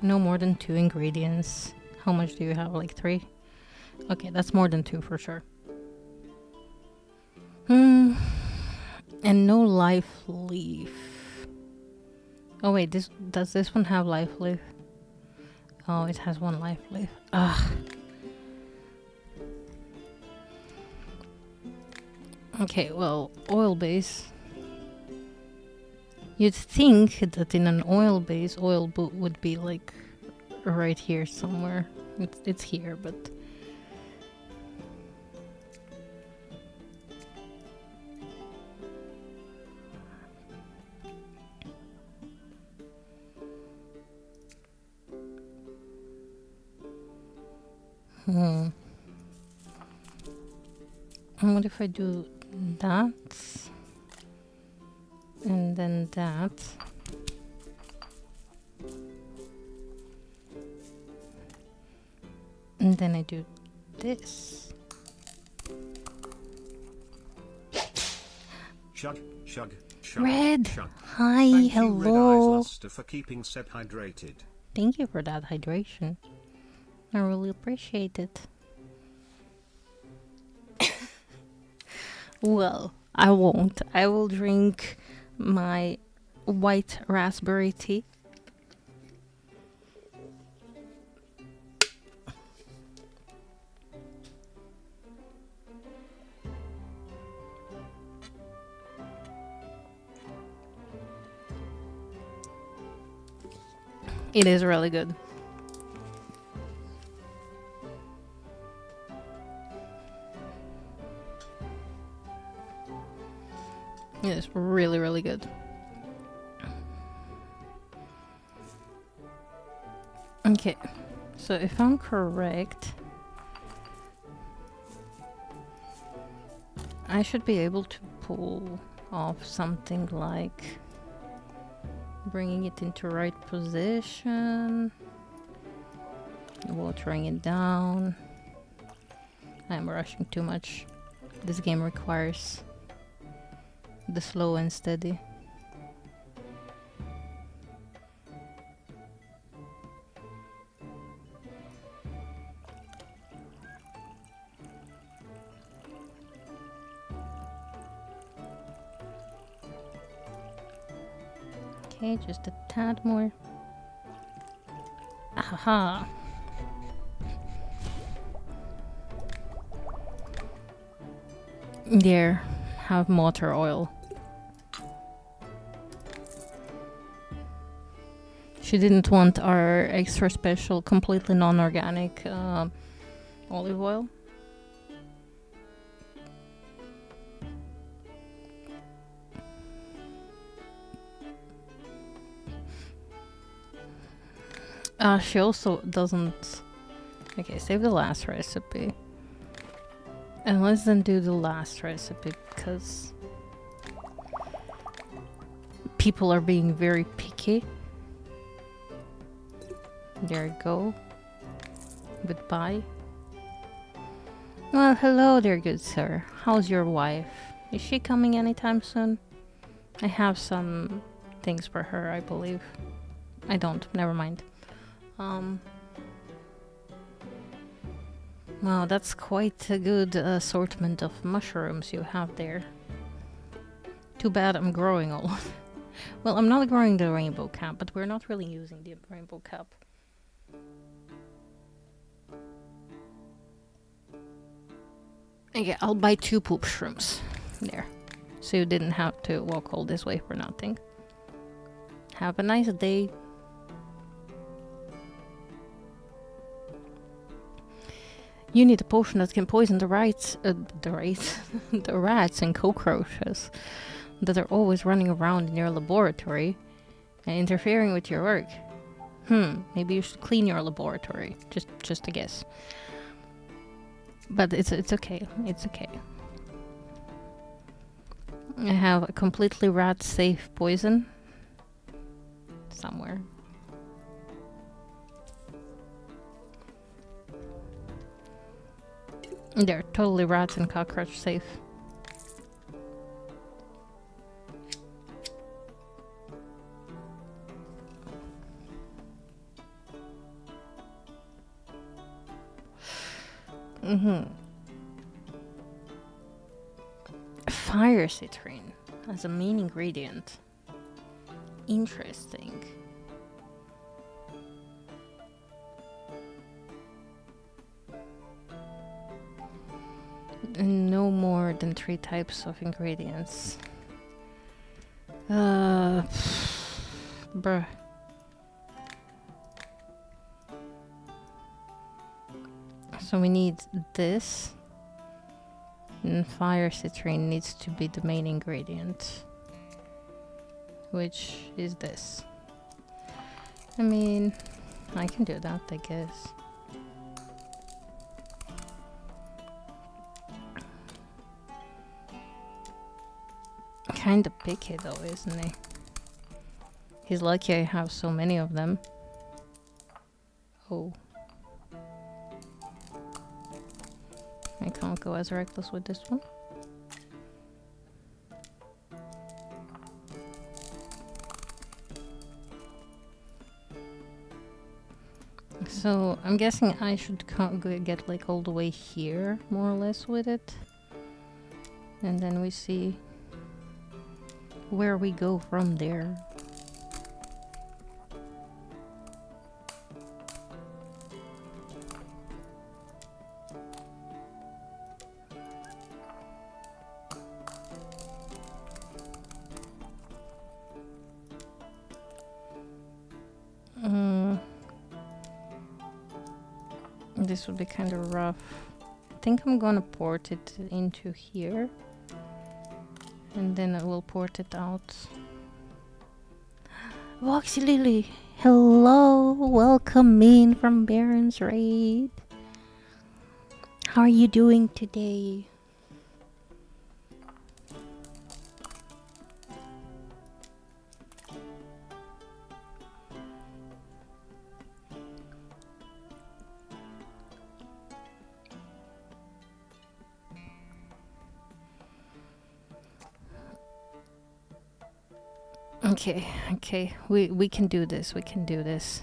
No more than 2 ingredients. How much do you have? Like 3? Okay, that's more than 2 for sure. And no life leaf. Oh wait, does this one have life leaf? Oh, it has 1 life leaf. Ugh. Okay, well, oil base. You'd think that in an oil base, would be like right here somewhere. It's here, but... And what if I do that? And then that. And then I do this. Chug, chug, chug. Red! Chug. Hi, Thank hello! you, Red Eyes Luster, for keeping Seb hydrated. Thank you for that hydration. I really appreciate it. Well, I won't. I will drink my white raspberry tea. It is really good. It is really, really good. Okay, so if I'm correct, I should be able to pull off something like bringing it into right position, watering it down. I'm rushing too much. This game requires the slow and steady. Okay, just a tad more. Aha! There, have motor oil. She didn't want our extra special, completely non-organic olive oil. She also doesn't... Okay, save the last recipe. And let's then do the last recipe, because people are being very picky. There you go. Goodbye. Well, hello there, good sir. How's your wife? Is she coming anytime soon? I have some things for her, I believe. I don't. Never mind. Wow, that's quite a good assortment of mushrooms you have there. Too bad I'm growing all of them. Well, I'm not growing the rainbow cap, but we're not really using the rainbow cap. Okay, I'll buy 2 poop shrooms. There. So you didn't have to walk all this way for nothing. Have a nice day. You need a potion that can poison the rats, the rats and cockroaches that are always running around in your laboratory and interfering with your work. Maybe you should clean your laboratory. Just a guess. But it's okay. It's okay. I have a completely rat-safe poison somewhere. They're totally rat and cockroach safe. Fire citrine as a main ingredient. Interesting. No more than 3 types of ingredients. Bruh. So we need this. And fire citrine needs to be the main ingredient. Which is this. I mean, I can do that, I guess. Kinda picky though, isn't he? He's lucky I have so many of them. Oh. I can't go as reckless with this one. So I'm guessing I should get like all the way here, more or less, with it. And then we see where we go from there. This would be kind of rough. I think I'm gonna port it into here. And then I will port it out. Voxy Lily, hello, welcome in from Baron's Raid. How are you doing today? Okay, we can do this, we can do this.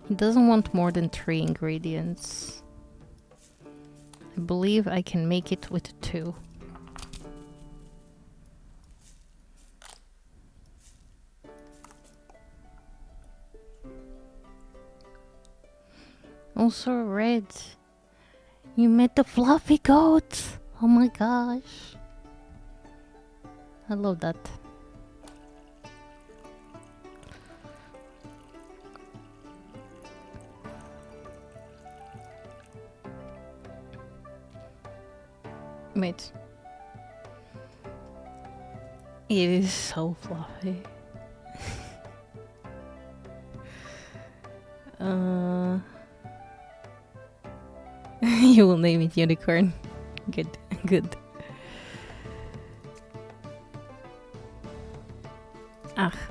He doesn't want more than 3 ingredients. I believe I can make it with 2. Also red. You met the fluffy goat! Oh my gosh. I love that. Wait. It is so fluffy. You will name it unicorn. Good, good.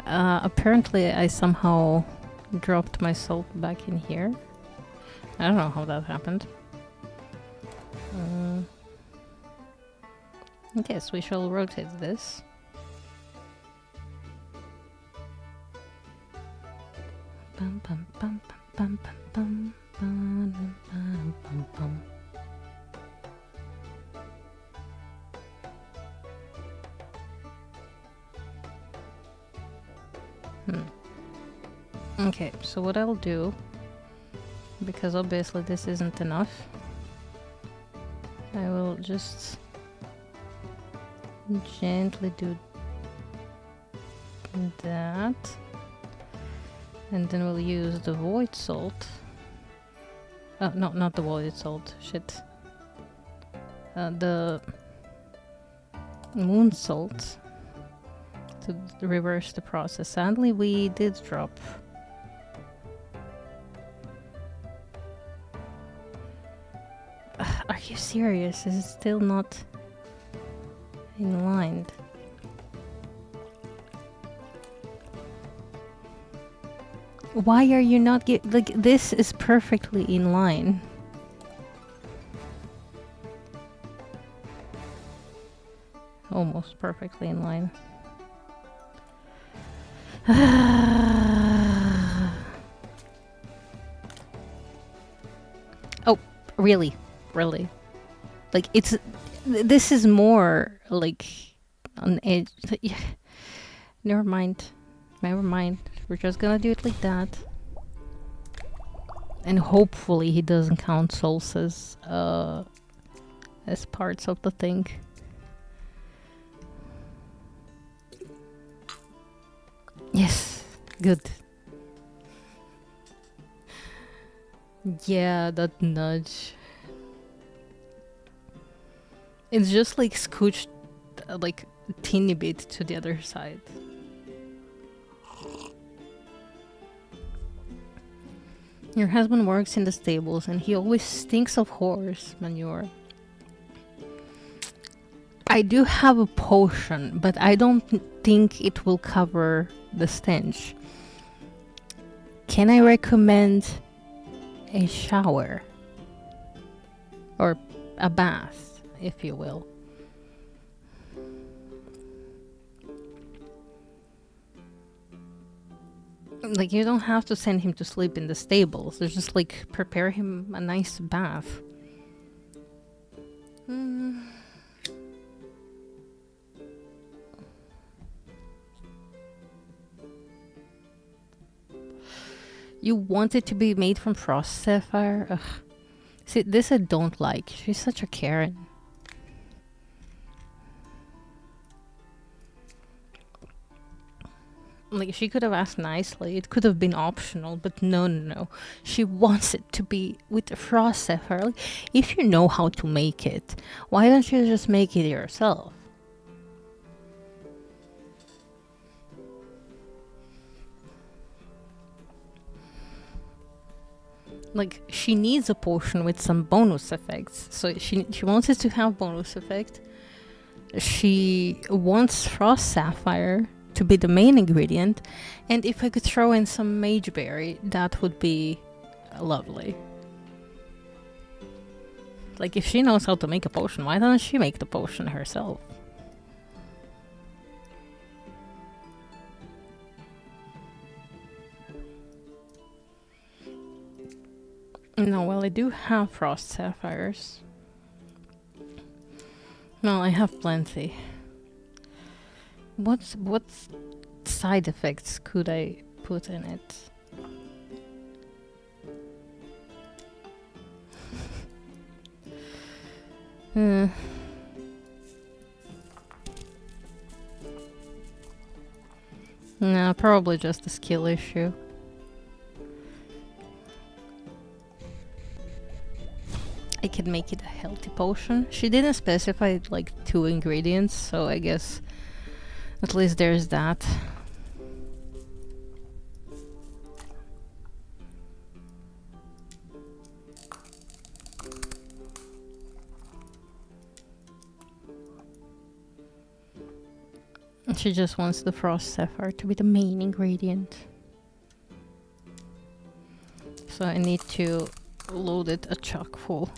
Apparently I somehow dropped my salt back in here. I don't know how that happened. I guess we shall rotate this. Bum, bum, bum, bum, bum, bum, bum, bum, bum, bum. Okay, so what I'll do, because obviously this isn't enough, I will just gently do that, and then we'll use the void salt. No, not the void salt, shit. The moon salt to reverse the process. Sadly, we did drop. Are you serious? Is it still not in line? Why are you not like, this is perfectly in line. Almost perfectly in line. Oh, really? Really? Like, this is more like on edge. Never mind. Never mind. We're just gonna do it like that. And hopefully he doesn't count souls as parts of the thing. Yes, good. Yeah, that nudge. It's just like scooched like a teeny bit to the other side. Your husband works in the stables and he always stinks of horse manure. I do have a potion, but I don't think it will cover the stench. Can I recommend a shower? Or a bath, if you will. Like, you don't have to send him to sleep in the stables. Just like prepare him a nice bath. You want it to be made from frost sapphire? Ugh. See, this I don't like. She's such a Karen. Like, she could have asked nicely. It could have been optional, but no. She wants it to be with the frost sapphire. Like, if you know how to make it, why don't you just make it yourself? Like, she needs a potion with some bonus effects. So she wants it to have bonus effect. She wants frost sapphire to be the main ingredient, and if I could throw in some mage berry, that would be lovely. Like, if she knows how to make a potion, why doesn't she make the potion herself? No, well, I do have frost sapphires. No, I have plenty. What side effects could I put in it? No, probably just a skill issue. I could make it a healthy potion. She didn't specify like 2 ingredients, so I guess at least there's that. She just wants the frost sapphire to be the main ingredient. So I need to load it a chock full.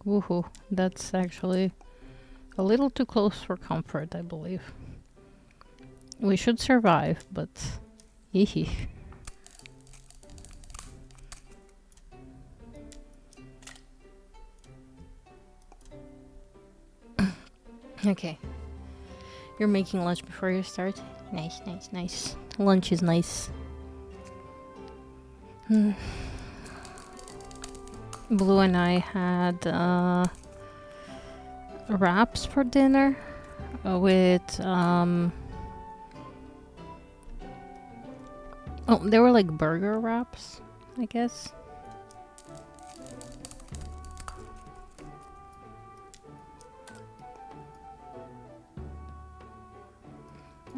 Woohoo. That's actually a little too close for comfort, I believe. We should survive, but... Hee. Okay. You're making lunch before you start? Nice, nice, nice. Lunch is nice. Blue and I had wraps for dinner with oh, they were like burger wraps, I guess.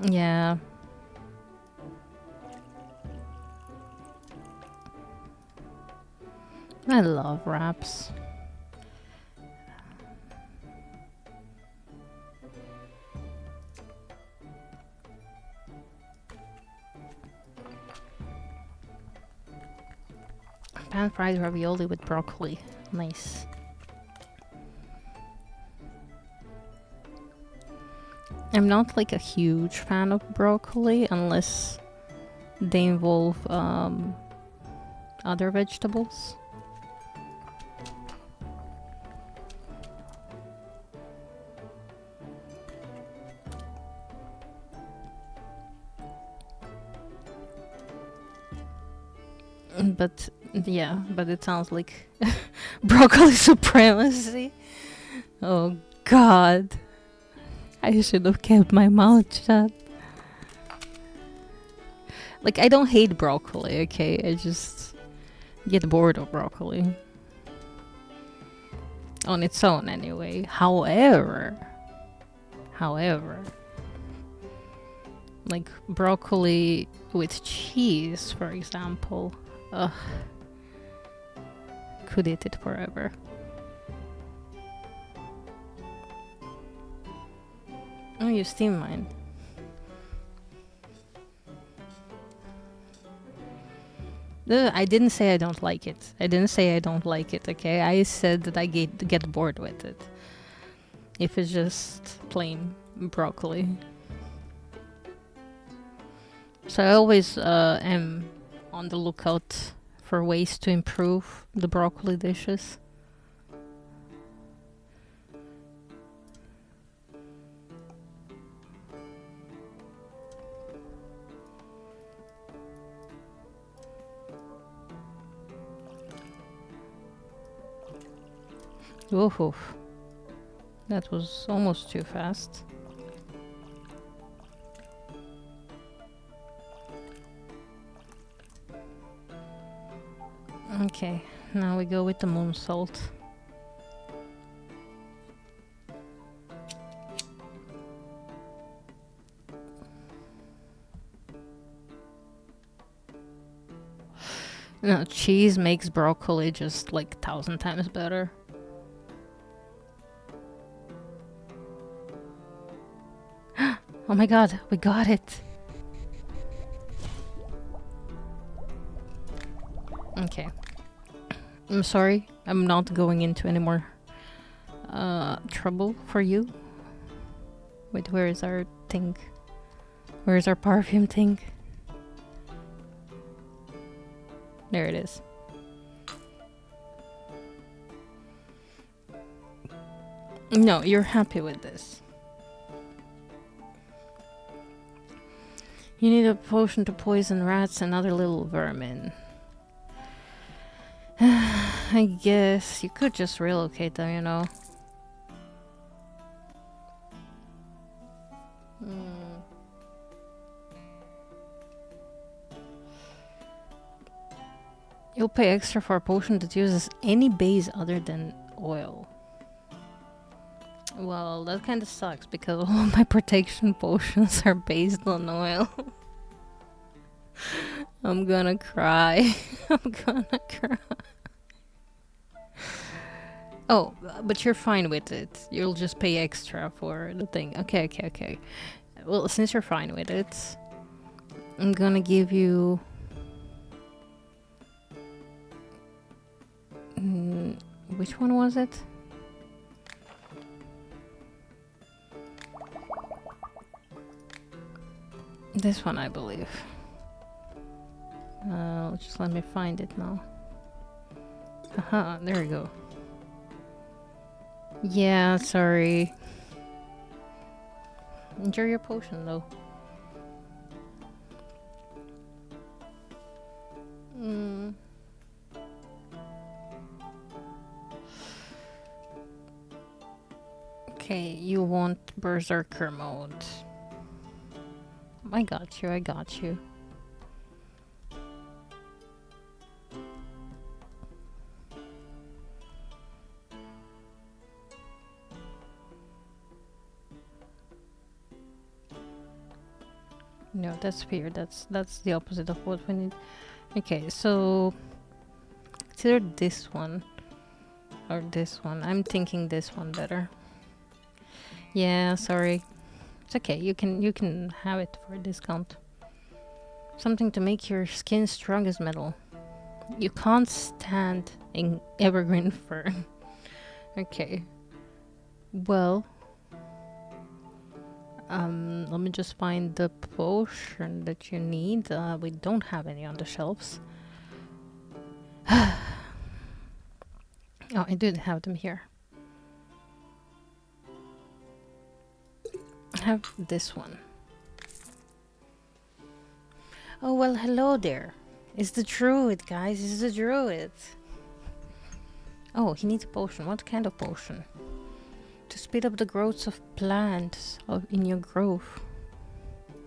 Yeah. I love wraps. Pan-fried ravioli with broccoli. Nice. I'm not like a huge fan of broccoli unless they involve other vegetables. But yeah, but it sounds like broccoli supremacy. Oh god. I should have kept my mouth shut. Like, I don't hate broccoli, okay? I just get bored of broccoli. On its own, anyway. However, like broccoli with cheese, for example. Ugh. Could eat it forever. Oh, you steam mine. I didn't say I don't like it. I didn't say I don't like it, okay? I said that I get bored with it. If it's just plain broccoli. So I always am on the lookout for ways to improve the broccoli dishes. Woohoo. That was almost too fast. Okay, now we go with the moon salt. No, cheese makes broccoli just like 1,000 times better. Oh my god, we got it. Okay. I'm sorry, I'm not going into any more trouble for you. Wait, where is our thing? Where is our perfume thing? There it is. No, you're happy with this. You need a potion to poison rats and other little vermin. I guess you could just relocate them, you know. You'll pay extra for a potion that uses any base other than oil. Well, that kind of sucks because all of my protection potions are based on oil. I'm gonna cry. I'm gonna cry. Oh, but you're fine with it. You'll just pay extra for the thing. Okay. Well, since you're fine with it, I'm gonna give you... which one was it? This one, I believe. Just let me find it now. Haha, there we go. Yeah, sorry. Enjoy your potion, though. Okay, you want Berserker mode. I got you, I got you. No, that's weird. That's the opposite of what we need. Okay, so it's either this one or this one. I'm thinking this one better. Yeah, sorry. It's okay. You can have it for a discount. Something to make your skin strong as metal. You can't stand in evergreen fur. Okay. Well, let me just find the potion that you need. We don't have any on the shelves. Oh, I did have them here. I have this one. Oh, well, hello there. It's the druid, guys. It's the druid. Oh, he needs a potion. What kind of potion? To speed up the growth of plants in your grove.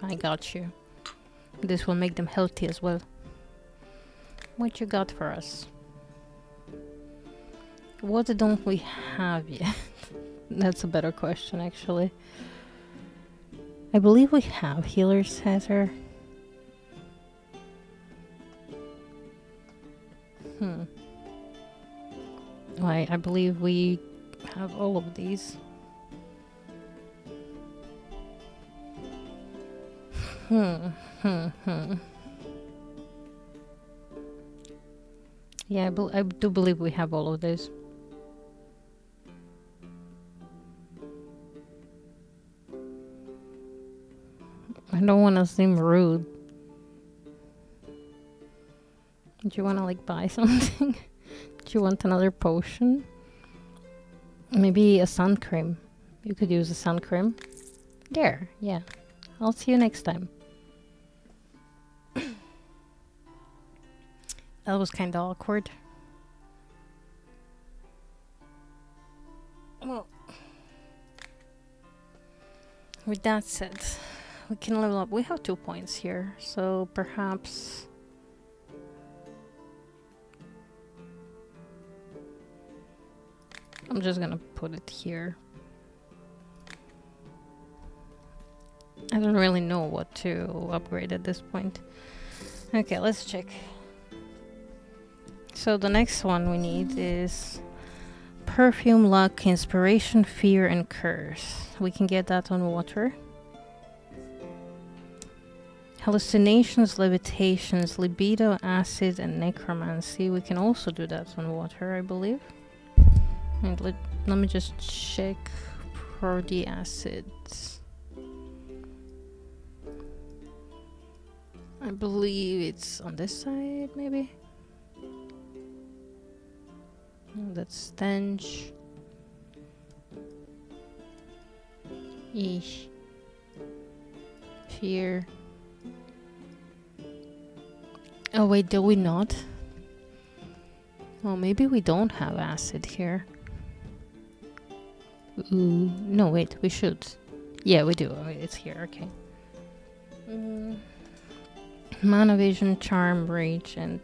I got you. This will make them healthy as well. What you got for us? What don't we have yet? That's a better question, actually. I believe we have Healer's Heather. I believe we have all of these. Yeah, I do believe we have all of this. I don't want to seem rude. Do you want to like buy something? Do you want another potion? Maybe a sun cream. You could use a sun cream. There, yeah. I'll see you next time. That was kind of awkward. Well, with that said, we can level up. We have 2 points here, so perhaps... I'm just gonna put it here. I don't really know what to upgrade at this point. Okay, let's check. So the next one we need is Perfume, Luck, Inspiration, Fear, and Curse. We can get that on water. Hallucinations, Levitations, Libido, Acid, and Necromancy. We can also do that on water, I believe. And let me just check for the acids. I believe it's on this side, maybe? No, that's Stench. Eesh. Fear. Oh wait, do we not? Oh, maybe we don't have acid here. Ooh, no, wait, we should. Yeah, we do. Oh, it's here, okay. Mana Vision, Charm, Rage, and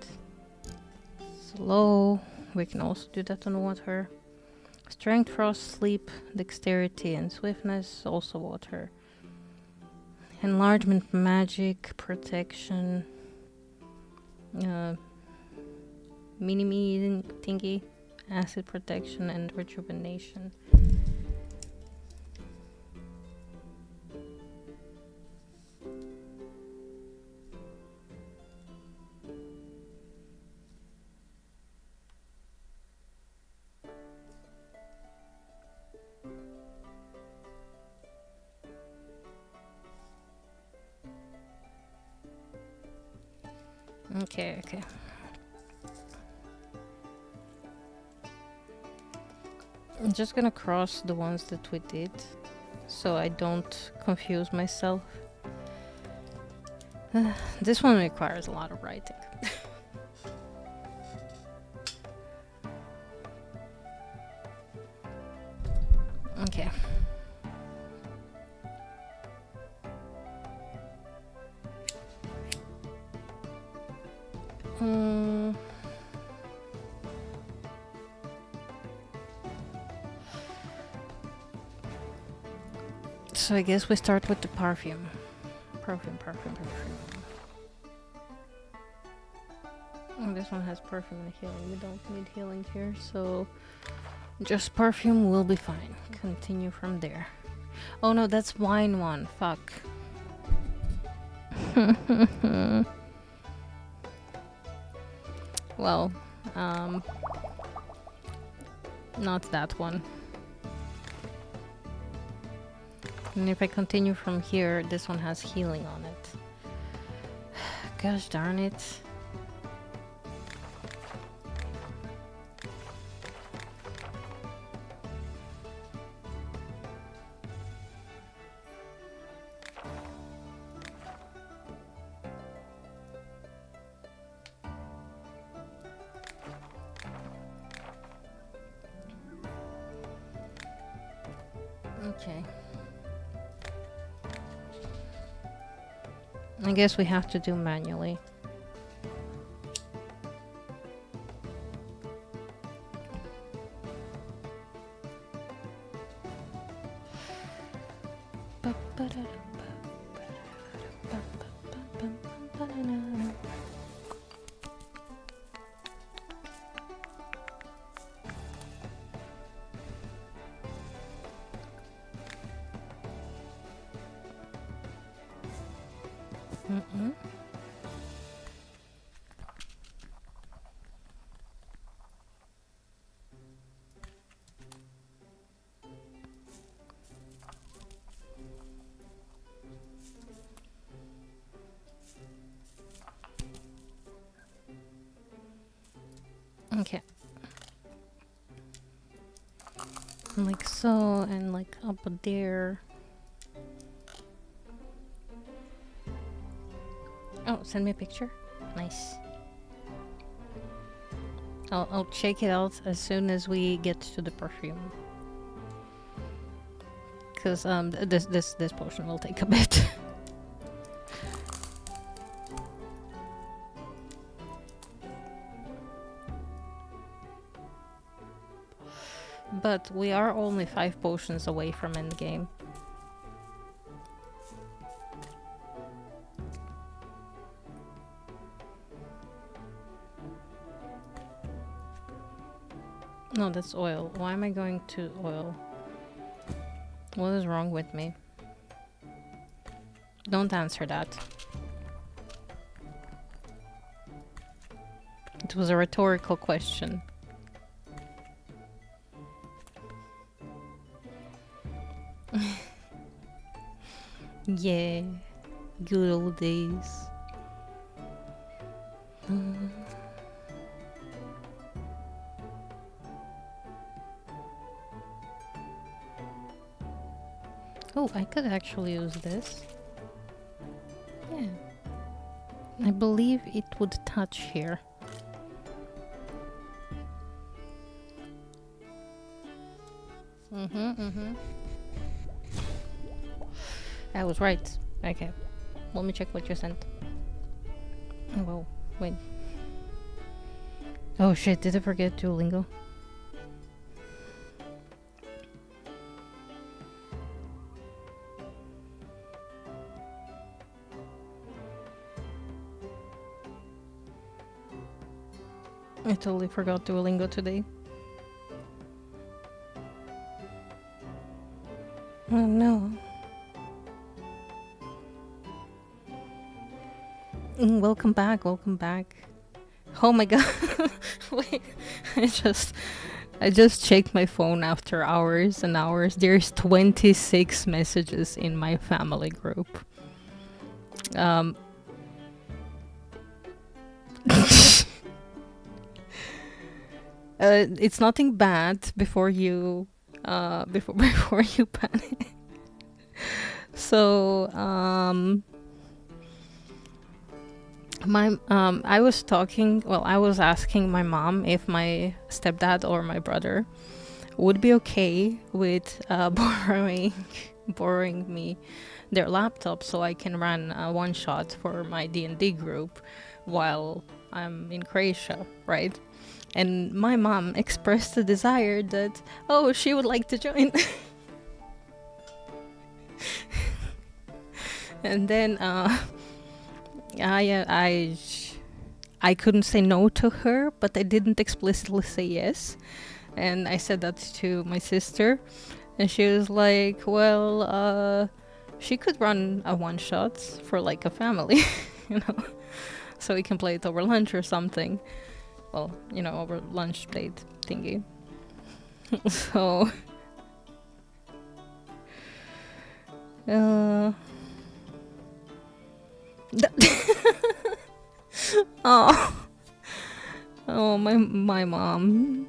Slow. We can also do that on water. Strength, Frost, Sleep, Dexterity, and Swiftness, also water. Enlargement, Magic, Protection. Mini-me thingy, Acid Protection, and Rejuvenation. Okay, okay. I'm just gonna cross the ones that we did so I don't confuse myself. This one requires a lot of writing. Okay. So I guess we start with the perfume. Perfume. Oh, this one has perfume and healing. We don't need healing here, so just perfume will be fine. Continue from there. Oh no, that's wine one. Fuck. Well, not that one. And if I continue from here, this one has healing on it. Gosh darn it. Okay. I guess we have to do manually. Okay. Like so, and like up there. Oh, send me a picture. Nice. I'll check it out as soon as we get to the perfume. Cause this potion will take a bit. But we are only 5 potions away from endgame. No, that's oil. Why am I going to oil? What is wrong with me? Don't answer that. It was a rhetorical question. Yeah, good old days. Oh, I could actually use this. Yeah. I believe it would touch here. I was right. Okay. Let me check what you sent. Oh, whoa. Wait. Oh shit, did I forget Duolingo? I totally forgot Duolingo today. Oh no. Welcome back, welcome back. Oh my god. Wait, I just checked my phone after hours and hours. There's 26 messages in my family group. It's nothing bad before you before you panic. So I was asking my mom if my stepdad or my brother would be okay with borrowing me their laptop so I can run a one shot for my D&D group while I'm in Croatia, right? And my mom expressed a desire that, oh, she would like to join. And then I couldn't say no to her, but I didn't explicitly say yes. And I said that to my sister, and she was like, well, she could run a one shot for like a family, you know, so we can play it over lunch or something. Well, you know, over lunch date thingy. So my mom.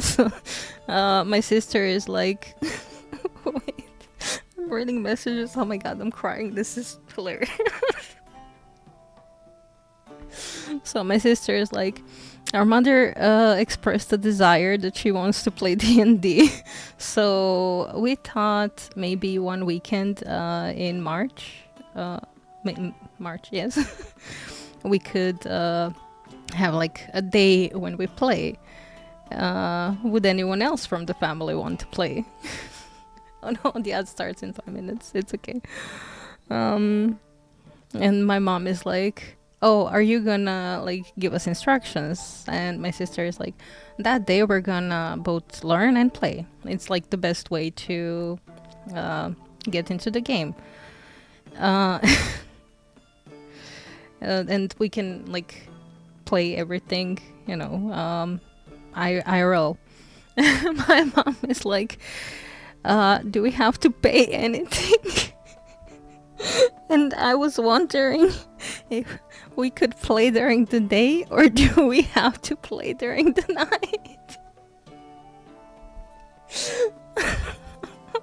So, my sister is like, wait, I'm reading messages. Oh my god, I'm crying. This is hilarious. So my sister is like, our mother expressed a desire that she wants to play D&D. So we thought maybe one weekend in March, yes, we could have like a day when we play. Would anyone else from the family want to play? Oh no, the ad starts in 5 minutes. It's okay. And my mom is like, oh, are you gonna like give us instructions? And my sister is like, that day we're gonna both learn and play. It's like the best way to get into the game. And we can like play everything, you know, IRL. My mom is like, do we have to pay anything? And I was wondering if we could play during the day or do we have to play during the night?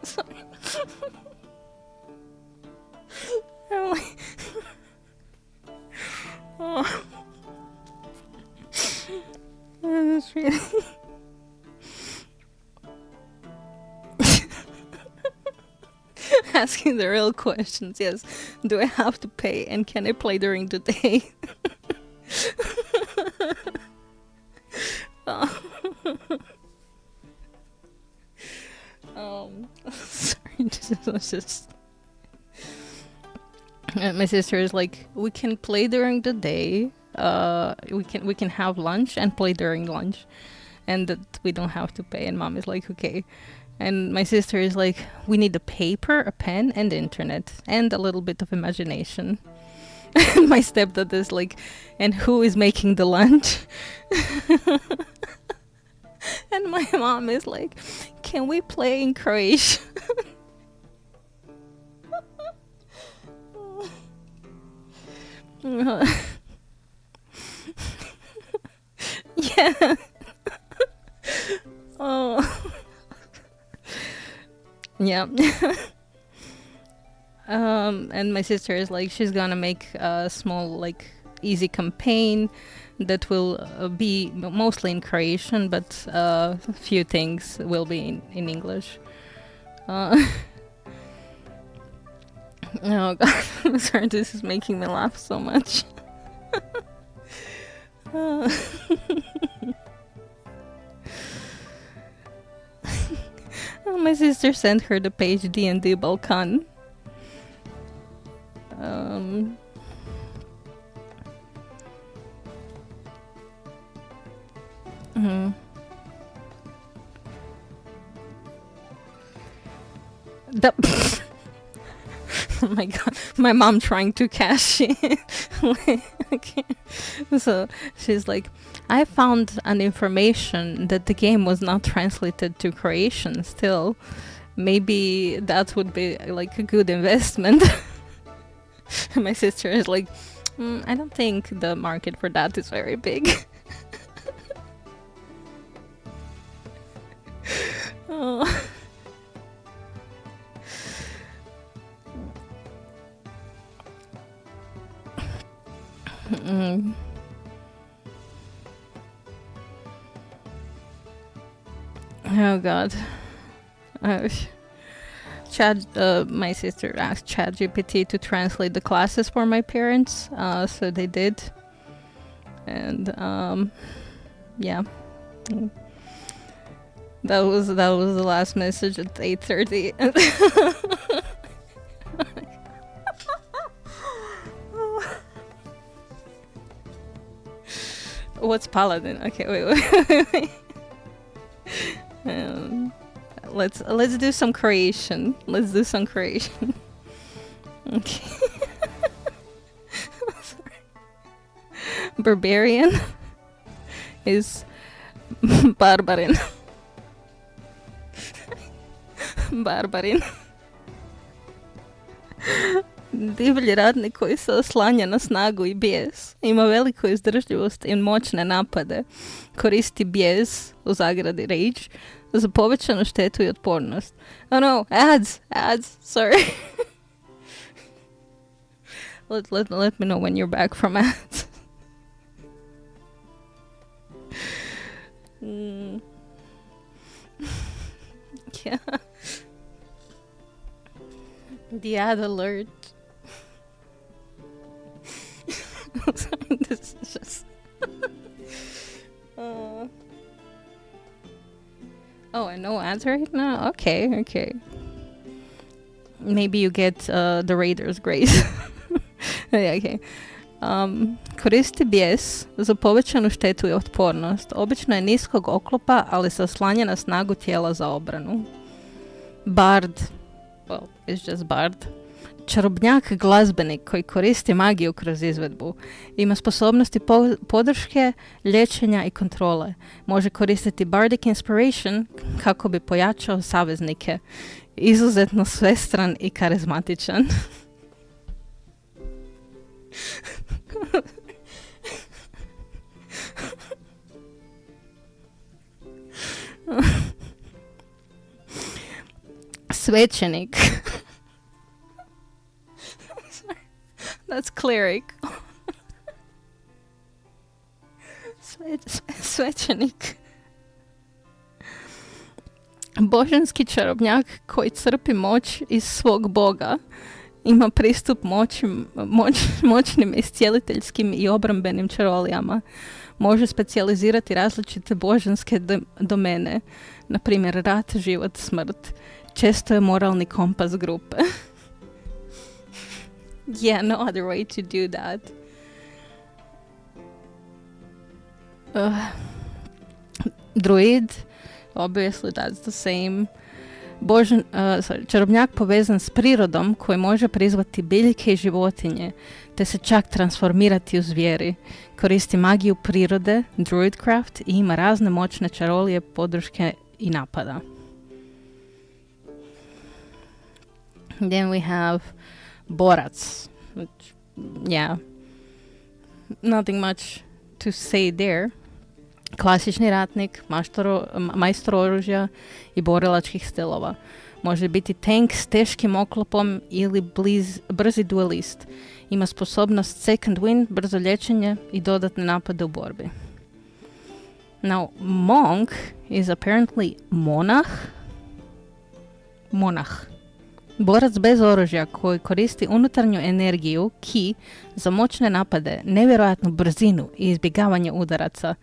Sorry. I'm like, oh. That's really asking the real questions. Yes, do I have to pay and can I play during the day? Sorry, this was just. My sister is like, we can play during the day. We can have lunch and play during lunch, and that we don't have to pay. And mom is like, okay. And my sister is like, we need a paper, a pen, and the internet, and a little bit of imagination. And my stepdad is like, and who is making the lunch? And my mom is like, can we play in Croatian? Yeah. Oh. Yeah. And my sister is like, she's gonna make a small, like, easy campaign that will be mostly in Croatian, but a few things will be in English. Oh god, I'm sorry, this is making me laugh so much. My sister sent her the page D&D Balkan. Oh my god, my mom trying to cash in. Okay. So she's like, I found an information that the game was not translated to Croatian still. maybe that would be like a good investment. My sister is like, I don't think the market for that is very big. Oh. Oh god. My sister asked ChatGPT to translate the classes for my parents, so they did, and yeah, that was the last message at 8:30. What's paladin? Okay, wait. Let's do some creation. Okay. Barbarian is barbarin. Divlji radnik koji se oslanja na snagu i bijes, ima veliku izdržljivost i moćne napade, koristi bijes, u zagradi rage, za povećanu štetu i otpornost. Oh no, ads, sorry. let me know when you're back from ads. Yeah. The ad alert. This is just... Oh, and no ads right now? Okay. Maybe you get the Raiders grace. Okay. Koristi bijes za povećanu štetu i otpornost. Obično je niskog oklopa, ali se oslanja na snagu tijela za obranu. Bard. Well, it's just bard. Čarobnjak glazbenik koji koristi magiju kroz izvedbu. Ima sposobnosti podrške, liječenja i kontrole. Može koristiti Bardic Inspiration kako bi pojačao saveznike. Izuzetno svestran i karizmatičan. Svećenik. That's cleric. Svećenik. Božanski čarobnjak koji crpi moć iz svog boga. Ima pristup moćnim iscijeliteljskim i obrambenim čarolijama. Može specijalizirati različite božanske domene. Na primjer, rat, život, smrt. Često je moralni kompas grupe. Yeah, no other way to do that. Druid, obviously that's the same. Čarobnjak povezan s prirodom koji može prizvati biljke i životinje, te se čak transformirati u zvijeri. Koristi magiju prirode, druidcraft, i ima razne moćne čarolije, podrške i napada. Then we have borac, which, yeah, nothing much to say there. Klasični ratnik, majstor oružja i borilačkih stilova. Može biti tank s teškim oklopom ili brzi duelist. Ima sposobnost second wind, brzo liječenje i dodatne napade u borbi. Now, monk is apparently monah. Borac bez oružja koji koristi unutarnju energiju, ki, za moćne napade, nevjerojatnu brzinu i izbjegavanje udaraca.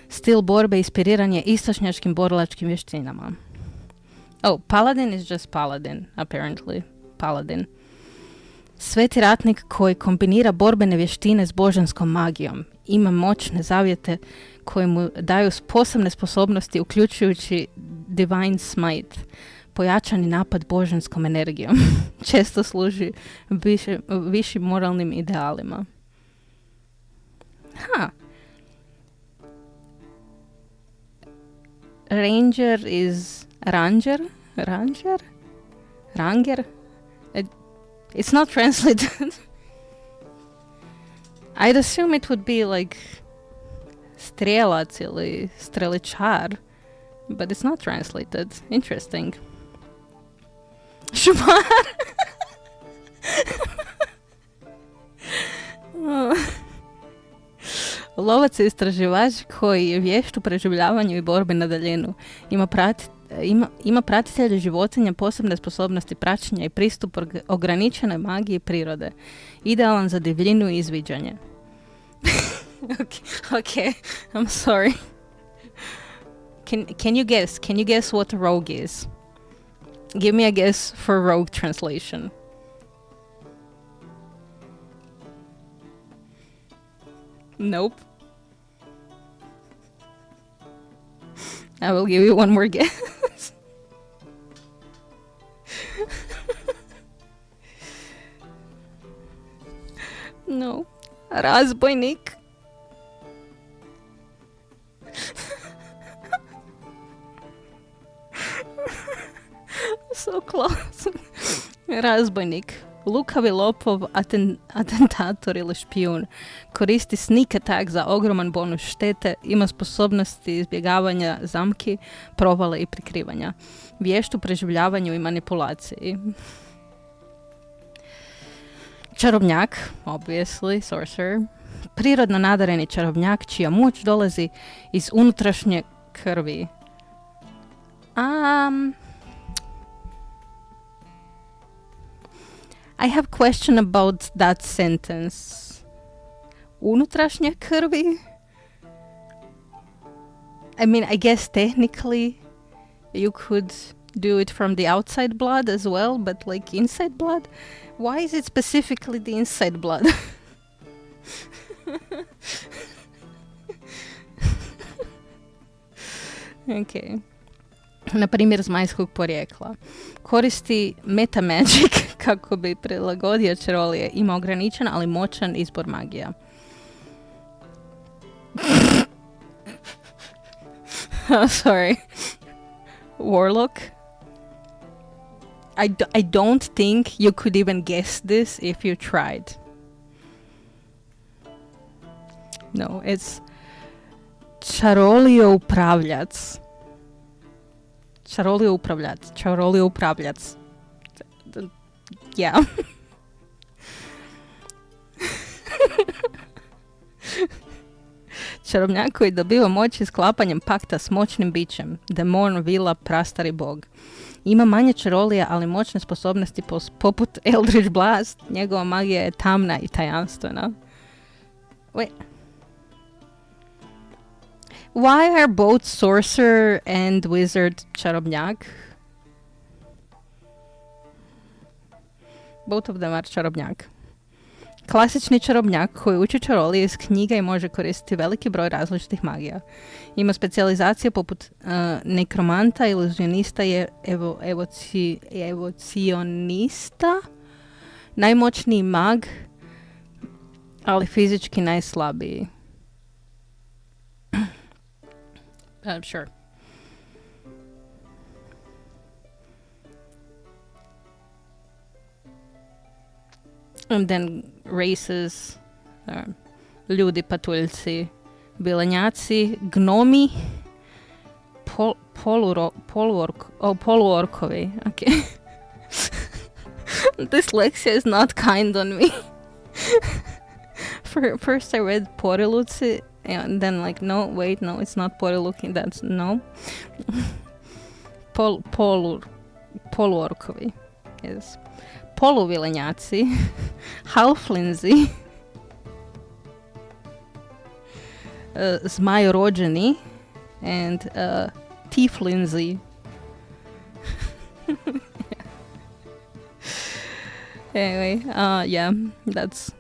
Stil borbe inspiriran je istočnjačkim borilačkim vještinama. Oh, paladin is just paladin, apparently. Paladin. Sveti ratnik koji kombinira borbene vještine s božanskom magijom. Ima moćne zavjete koje mu daju posebne sposobnosti, uključujući divine smite. Pojačani napad božanskom energijom. Često služi višim moralnim idealima. Ranger is ranger? Ranger? It's not translated. I'd assume it would be like strelac ili streličar, but it's not translated. Interesting. Šumar. Lovac je istraživač koji je vješt u preživljavanju i borbi na daljinu. Ima pratitelje životinja, posebne sposobnosti praćenja i pristup ograničenoj magiji prirode. Idealan za divljinu i izviđanje. Okay, I'm sorry. Can you guess? Can you guess what rogue is? Give me a guess for rogue translation. Nope. I will give you one more guess. No. Razbojnik. So close. Razbojnik. Lukavi lopov, atentator ili špijun. Koristi sneak attack za ogroman bonus štete, ima sposobnosti izbjegavanja zamki, provale i prikrivanja. Vješt u preživljavanju i manipulaciji. Čarobnjak, obviously, sorcerer. Prirodno nadareni čarobnjak čija moć dolazi iz unutrašnje krvi. I have question about that sentence. Unutrašnje krvi? I mean, I guess technically you could do it from the outside blood as well, but like inside blood? Why is it specifically the inside blood? Okay. Na primjer zmajskog porijekla. Koristi meta magic kako bi prilagodio čarolije. Ima ograničen, ali moćan izbor magija. Oh, sorry. Warlock. I don't think you could even guess this if you tried. No, it's čarolio upravljac. Čarolio upravljac. Yeah. Čarobnjak koji dobiva moć sklapanjem pakta s moćnim bićem. Demon, vila, prastari bog. Ima manje čarolija, ali moćne sposobnosti poput Eldritch Blast. Njegova magija je tamna i tajanstvena. Wait. Why are both sorcerer and wizard čarobnjak? Both of them are čarobnjak. Klasični čarobnjak koji uči čarolije iz knjiga i može koristiti veliki broj različitih magija. Ima specijalizacije poput nekromanta, iluzionista i evocionista. Najmoćniji mag, ali fizički najslabiji. Sure. And then races, ljudi patuljci, bilenjaci, gnomi, poluorkovi. Okay. Dyslexia is not kind on me. First I read poriluci, and then like, no, wait, no, it's not poriluki, that's, no. Poluorkovi, yes. Poluvilenjaci, halflinzi, zmajorođeni, and tieflinzi. Anyway, yeah, that's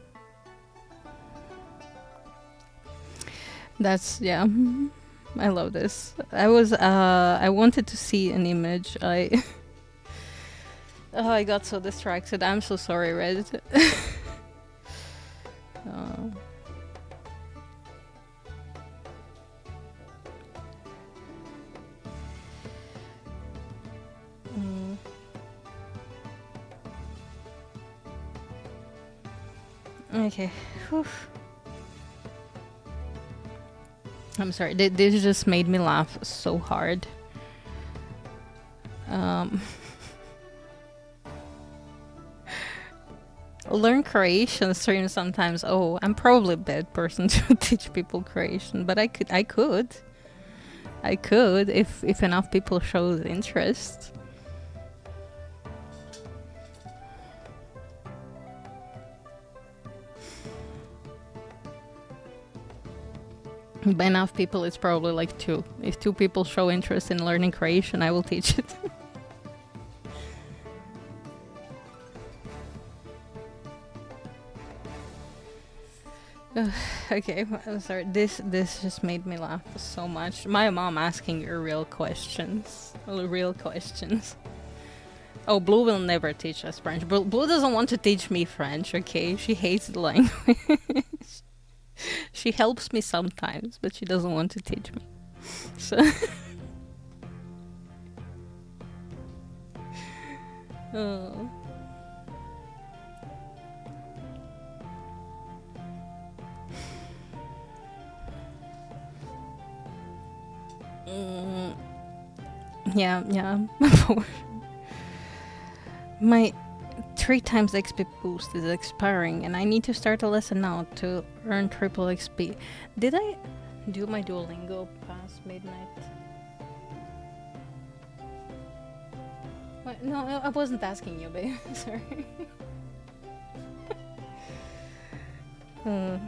yeah, I love this. I wanted to see an image. I got so distracted. I'm so sorry, Reddit. Okay. Whew. I'm sorry. This just made me laugh so hard. Learn Croatian stream sometimes. Oh, I'm probably a bad person to teach people Croatian, but I could if enough people show interest. By enough people, it's probably like 2. If 2 people show interest in learning Croatian, I will teach it. Okay, I'm sorry. This just made me laugh so much. My mom asking her real questions. Real questions. Oh, Blue will never teach us French. Blue doesn't want to teach me French, okay? She hates the language. She helps me sometimes, but she doesn't want to teach me. So oh. Yeah. My 3 times XP boost is expiring, and I need to start a lesson now to earn triple XP. Did I do my Duolingo past midnight? What? No, I wasn't asking you, babe. Sorry. Oh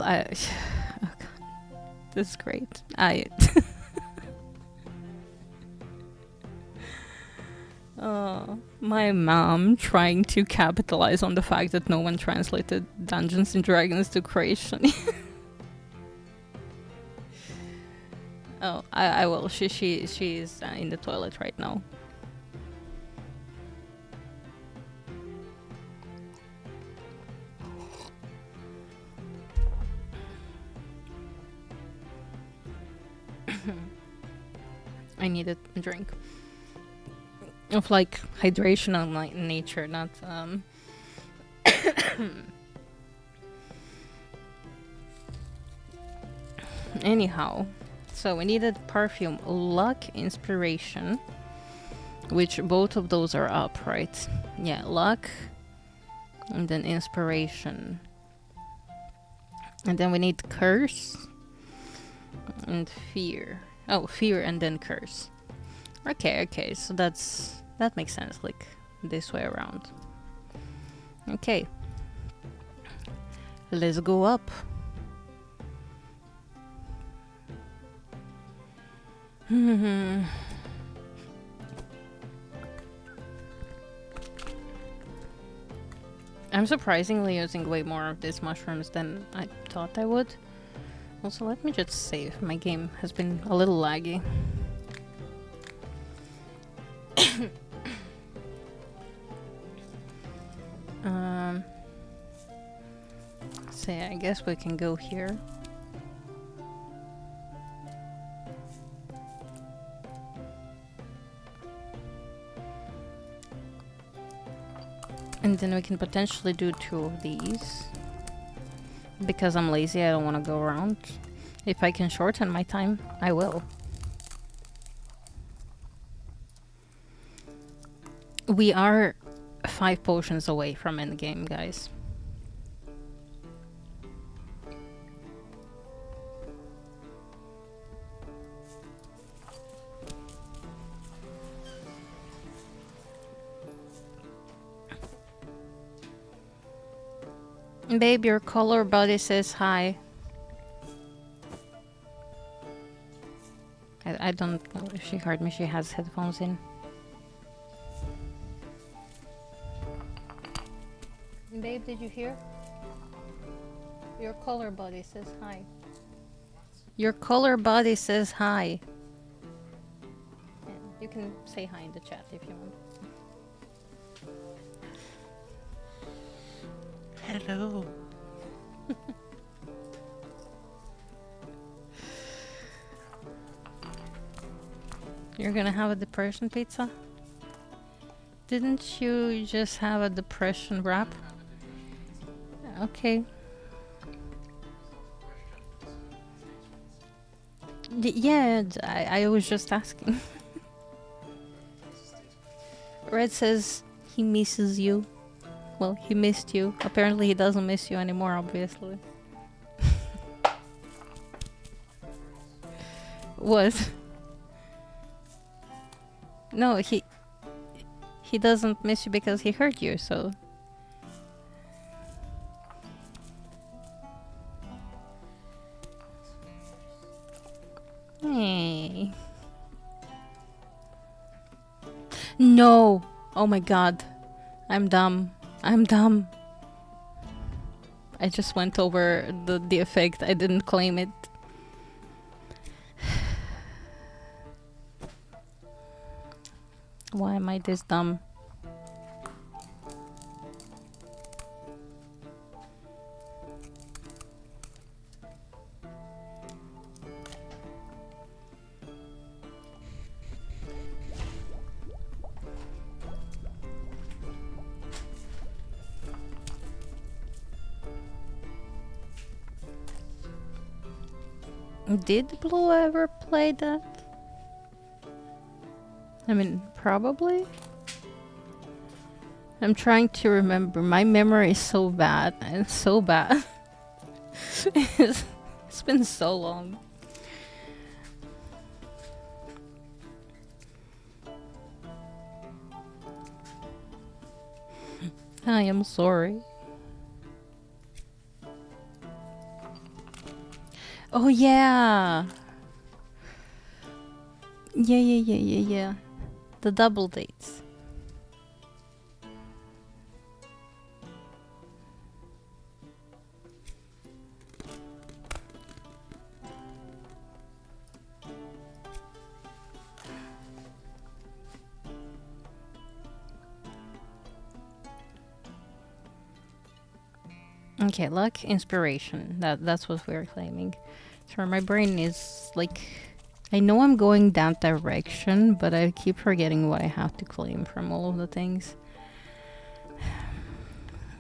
God. This is great. My mom trying to capitalize on the fact that no one translated Dungeons and Dragons to Croatian. Oh, I will. She's in the toilet right now. I needed a drink of like hydration on like nature, not anyhow. So we needed perfume, luck, inspiration, which both of those are up, right? Yeah, luck and then inspiration. And then we need curse and fear. Oh, fear and then curse. Okay, so that makes sense, like this way around. Okay. Let's go up. I'm surprisingly using way more of these mushrooms than I thought I would. Also, let me just save. My game has been a little laggy. So yeah, I guess we can go here. And then we can potentially do 2 of these. Because I'm lazy, I don't want to go around. If I can shorten my time, I will. We are 5 potions away from endgame, guys. Babe, your color body says hi. I don't know if she heard me. She has headphones in. Babe, did you hear? Your color body says hi. Your color body says hi. Yeah, you can say hi in the chat if you want. Hello. You're gonna have a depression pizza? Didn't you just have a depression rap? Okay. Yeah, I was just asking. Red says he misses you. Well, he missed you. Apparently, he doesn't miss you anymore, obviously. What? No, he doesn't miss you because he hurt you, so. Hey. No! Oh my god. I'm dumb. I'm dumb. I just went over the effect. I didn't claim it. Why am I this dumb? Did Blue ever play that? I mean, probably. I'm trying to remember. My memory is so bad. It's so bad. It's been so long. I am sorry. Oh yeah. Yeah. The double dates. Okay, luck, inspiration. That's what we're claiming. So my brain is like, I know I'm going that direction, but I keep forgetting what I have to claim from all of the things.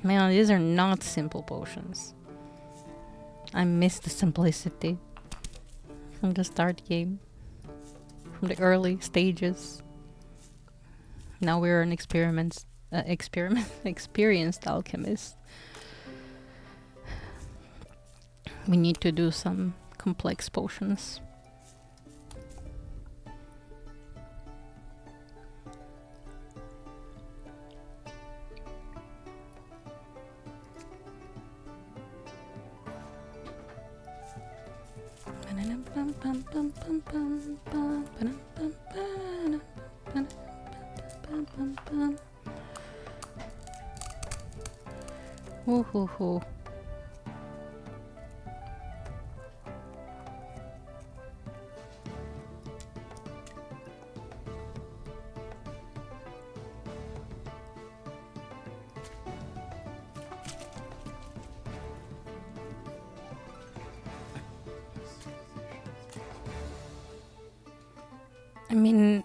Man, these are not simple potions. I miss the simplicity from the start game, from the early stages. Now we're an experienced alchemist. We need to do some complex potions. Ooh. I mean,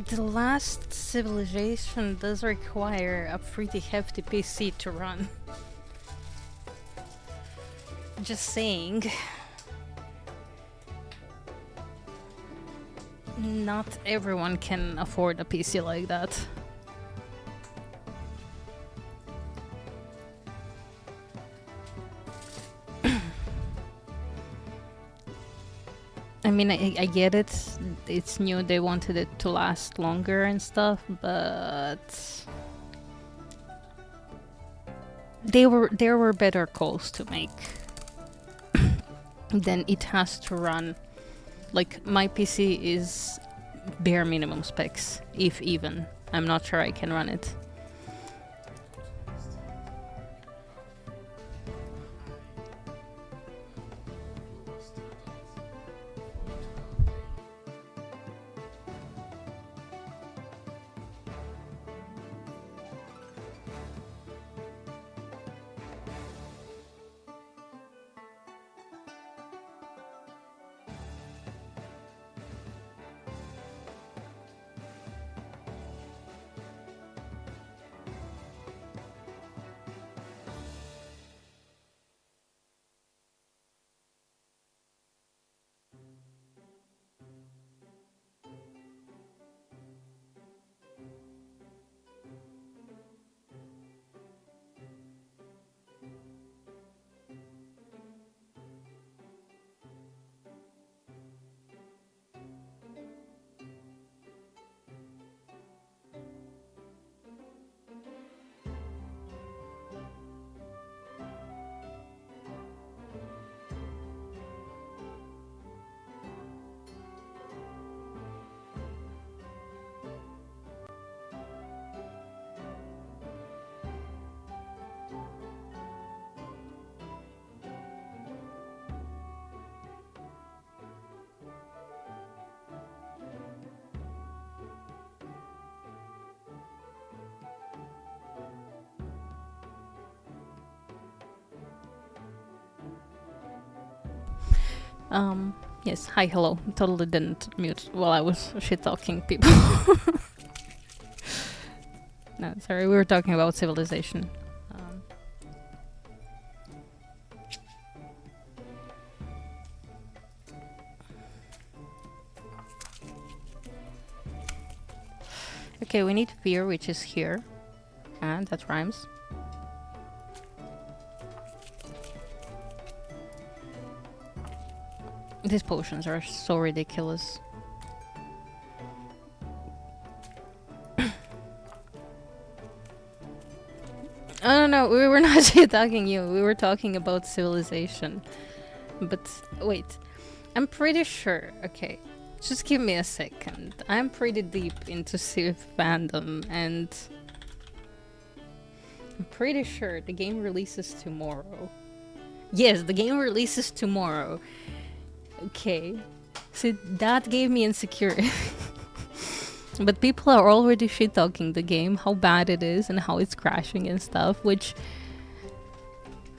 the last civilization does require a pretty hefty PC to run. Just saying. Not everyone can afford a PC like that. I mean, I get it. It's new. They wanted it to last longer and stuff, but there were better calls to make. Then it has to run. Like, my PC is bare minimum specs, if even. I'm not sure I can run it. Yes, hi, hello. Totally didn't mute while I was shit talking people. No, sorry, we were talking about civilization. Okay, we need fear, which is here. And that rhymes. These potions are so ridiculous. Oh no, we were not talking you. We were talking about civilization. But wait, I'm pretty sure. Okay, just give me a second. I'm pretty deep into Civ fandom, and I'm pretty sure the game releases tomorrow. Yes, the game releases tomorrow. Okay, so that gave me insecurity. But people are already shit talking the game, how bad it is and how it's crashing and stuff, which,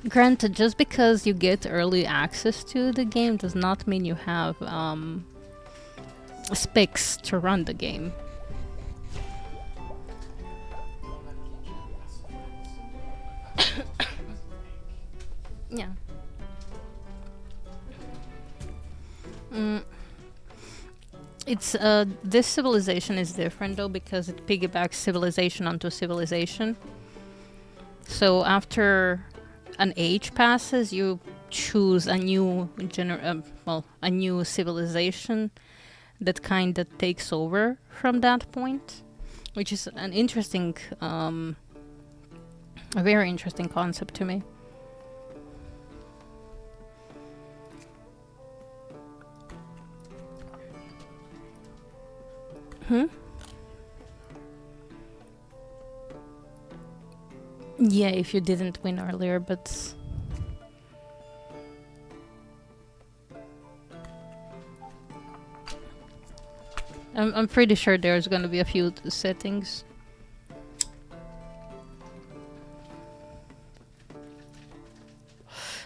granted, just because you get early access to the game does not mean you have specs to run the game. Yeah. It's this civilization is different though because it piggybacks civilization onto civilization. So after an age passes, you choose a new a new civilization that kind of takes over from that point, which is an interesting, a very interesting concept to me. Yeah, if you didn't win earlier, but I'm pretty sure there's gonna be a few settings.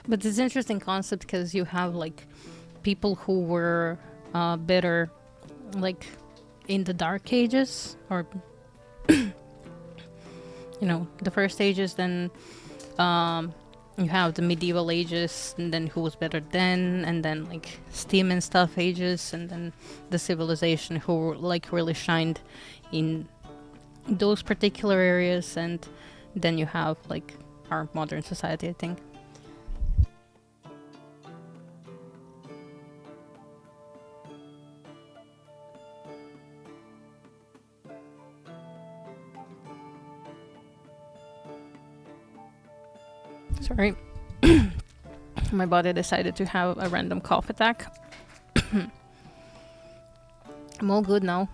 But it's interesting concept because you have like people who were better like in the dark ages or you know the first ages, then you have the medieval ages, and then who was better then, and then like steam and stuff ages, and then the civilization who like really shined in those particular areas, and then you have like our modern society, I think. Sorry. My body decided to have a random cough attack. I'm all good now.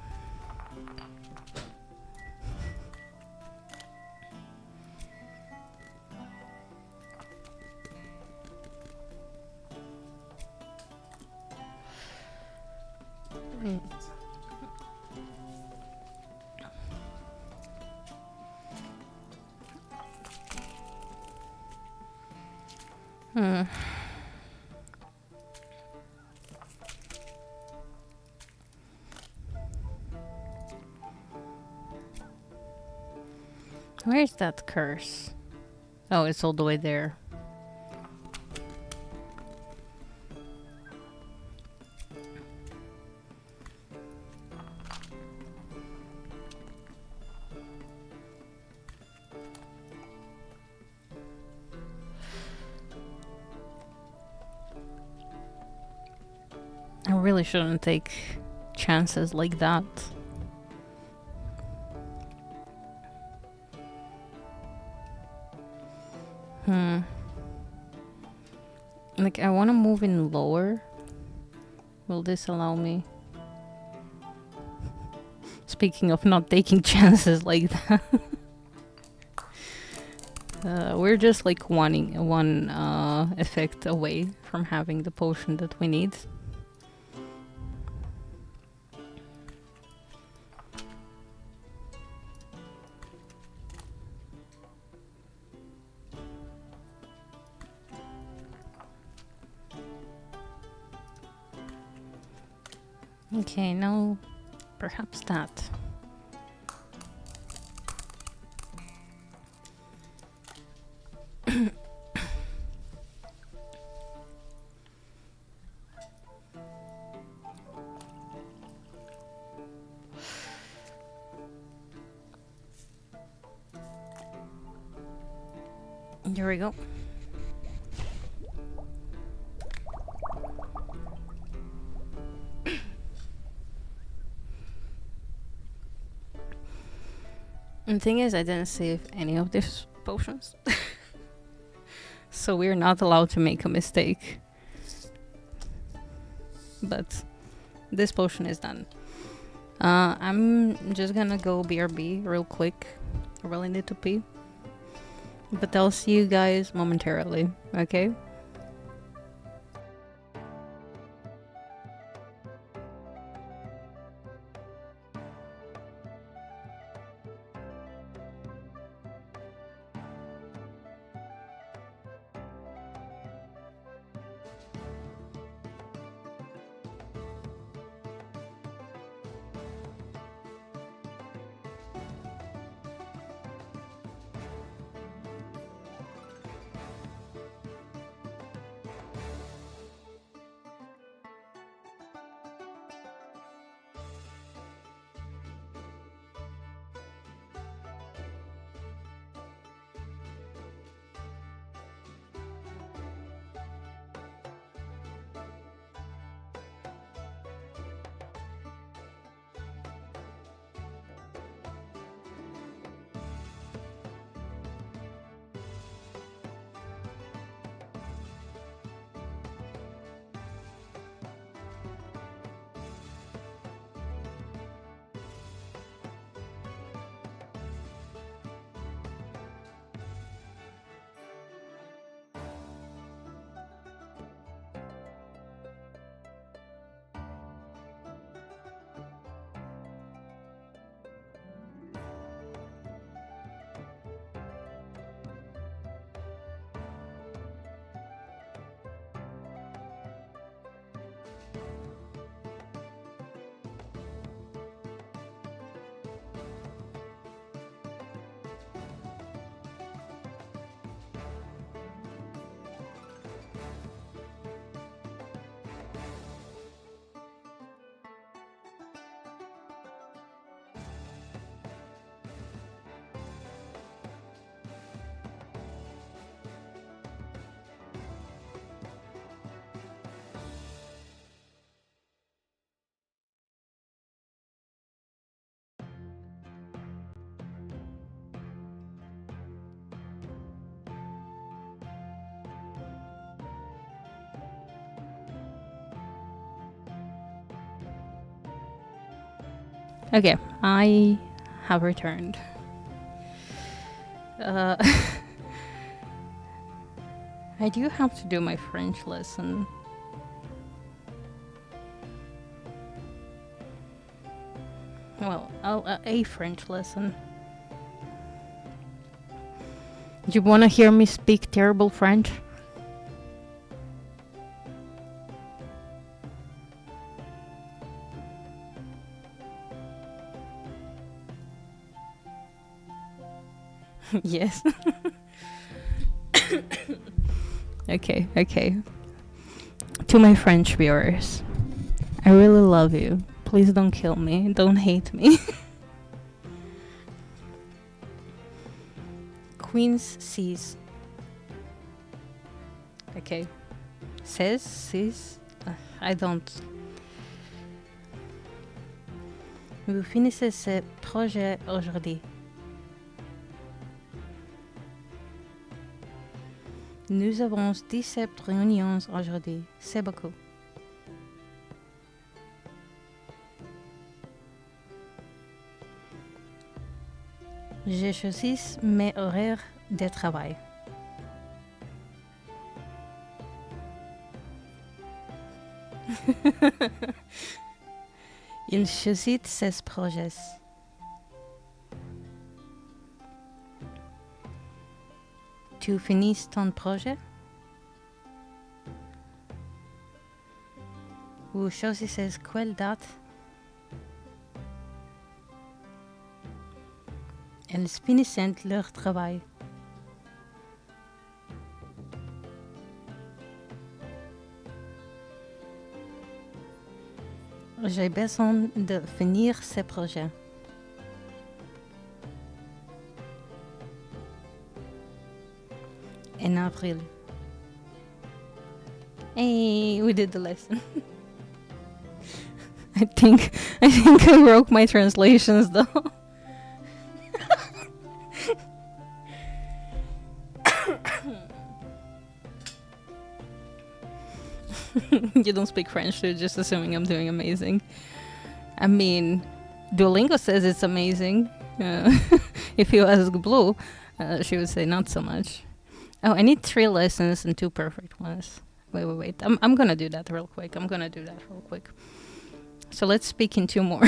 Where's that curse? Oh, it's all the way there. I really shouldn't take chances like that. Like, I want to move in lower. Will this allow me? Speaking of not taking chances like that. We're just like one effect away from having the potion that we need. Okay, no, perhaps that. Here we go. And the thing is, I didn't save any of these potions. So we're not allowed to make a mistake. But this potion is done. I'm just gonna go BRB real quick. I really need to pee. But I'll see you guys momentarily, okay? Okay, I have returned. I do have to do my French lesson. Well, a French lesson. Do you want to hear me speak terrible French? Yes. Okay. To my French viewers, I really love you. Please don't kill me. Don't hate me. Queen's sees. Okay. Sees. I don't. Vous finissez ce projet aujourd'hui. Nous avons 17 réunions aujourd'hui. C'est beaucoup. J'ai choisi mes horaires de travail. Il choisit ses projets. Tu finis ton projet? Vous choisissez quelle date Elles finissent leur travail. J'ai besoin de finir ce projet. En avril. Hey, we did the lesson. I think I broke my translations though. You don't speak French, so you're just assuming I'm doing amazing. I mean, Duolingo says it's amazing. If you ask Blue, she would say not so much. Oh, I need 3 lessons and 2 perfect ones. Wait. I'm gonna do that real quick. So let's speak in 2 more.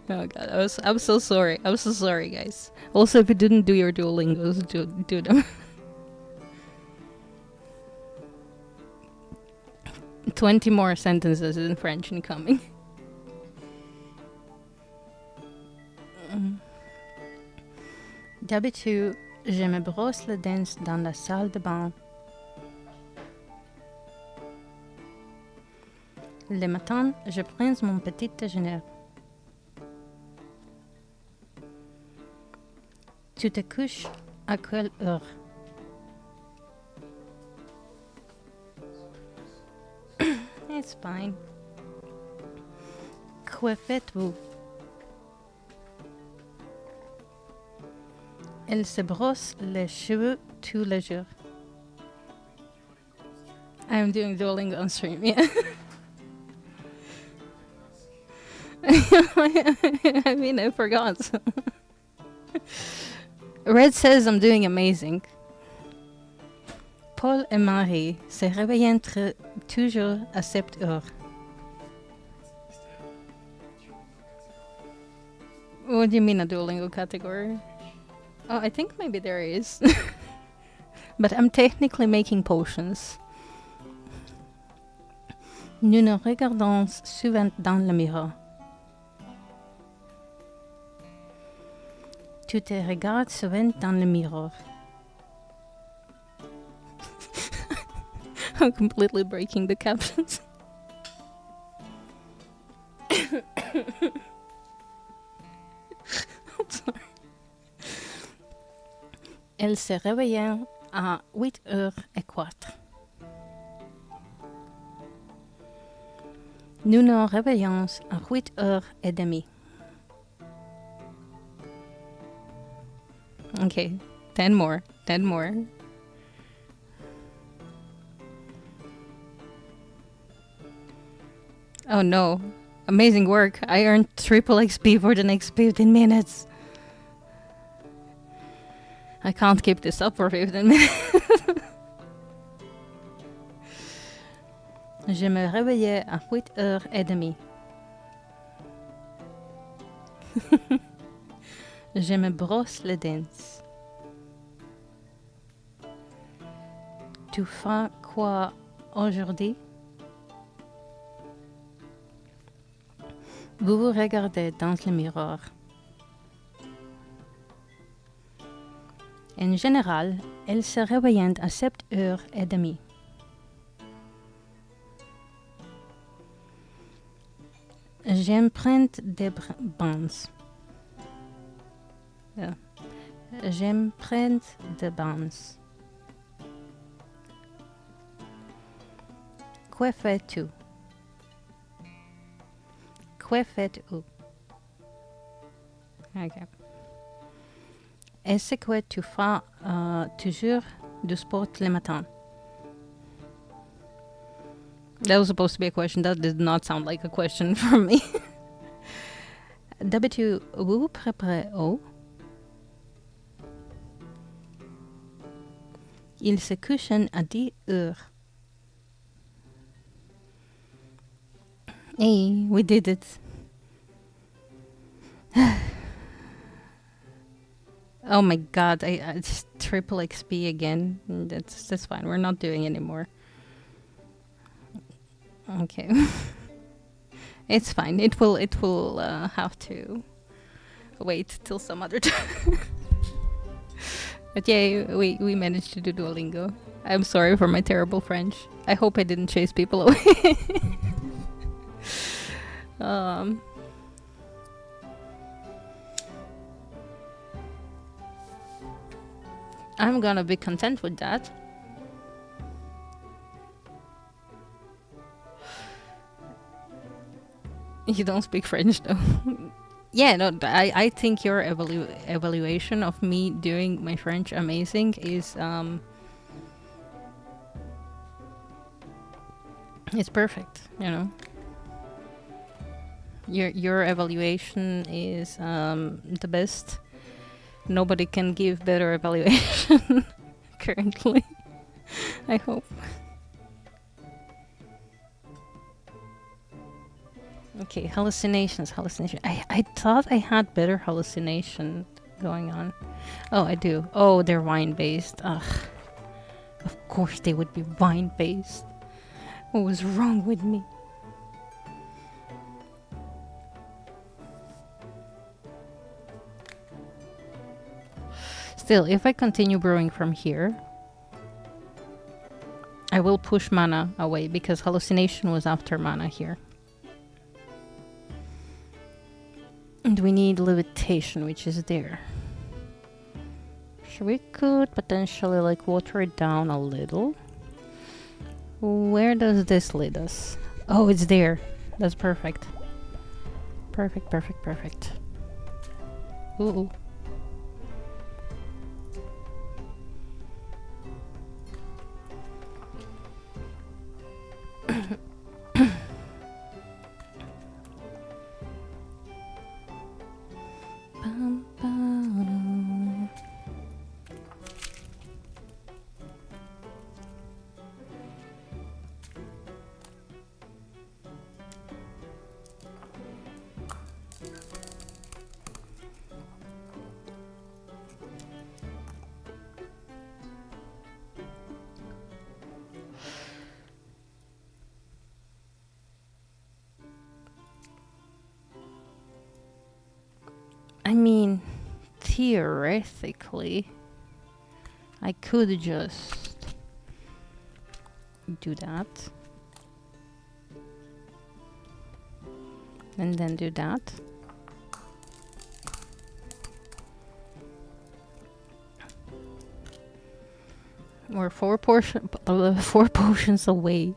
Oh god, I'm so sorry. I'm so sorry, guys. Also, if you didn't do your Duolingos, do them. 20 more sentences in French incoming. D'habitude, je me brosse les dents dans la salle de bain. Le matin, je prends mon petit déjeuner. Tu te couches à quelle heure? It's fine. Que faites-vous? Elle se brosse les cheveux tous les jours. I'm doing Duolingo on stream, yeah. I mean, I forgot. Red says I'm doing amazing. Paul et Marie se réveillent toujours à 7 heures. What do you mean a Duolingo category? Oh, I think maybe there is. But I'm technically making potions. Nous nous regardons souvent dans le miroir. Tu te regardes souvent dans le miroir. I'm completely breaking the captions. I'm sorry. Elle se réveillait à 8h15. Nous nous réveillons à 8h30. Okay, 10 more. Oh no. Amazing work. I earned triple XP for the next 15 minutes. I can't keep this up for 15 minutes. Je me réveillais à 8h30. Je me brosse les dents. Tu fais quoi aujourd'hui? Vous vous regardez dans le miroir. En général, elle se réveille à 7h30. J'aime prendre des bains. J'aime prendre des bains. Que fais-tu? Que faites-vous? Okay. Est-ce que tu fais toujours du sport le matin? That was supposed to be a question. That did not sound like a question from me. D'habitude, vous préparez où? Ils se couchent à 10 heures. Hey, we did it. Oh my god, I just triple XP again. That's fine. We're not doing anymore. Okay. It's fine. It will have to wait till some other time. But yeah, we managed to do Duolingo. I'm sorry for my terrible French. I hope I didn't chase people away. um, I'm gonna be content with that. You don't speak French though. Yeah, no, I think your evaluation of me doing my French amazing is it's perfect, you know. Your evaluation is the best. Nobody can give better evaluation currently. I hope. Okay, hallucinations. I thought I had better hallucination going on. Oh, I do. Oh, they're wine-based. Ugh. Of course they would be wine-based. What was wrong with me? Still, if I continue brewing from here, I will push mana away because hallucination was after mana here. And we need levitation, which is there. So we could potentially like water it down a little. Where does this lead us? Oh, it's there. That's perfect. Perfect. Ooh. I mean, theoretically, I could just do that. And then do that. We're four potions away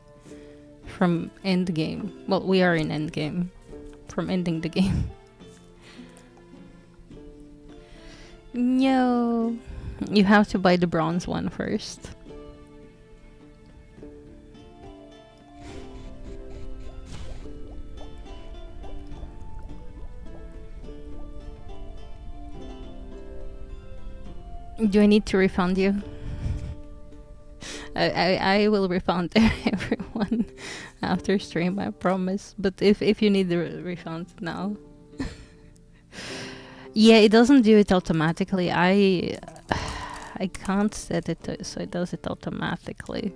from end game. Well, we are in end game. From ending the game. No. You have to buy the bronze one first. Do I need to refund you? I will refund everyone after stream, I promise. But if you need the refund now. Yeah, it doesn't do it automatically. I can't set it so it does it automatically.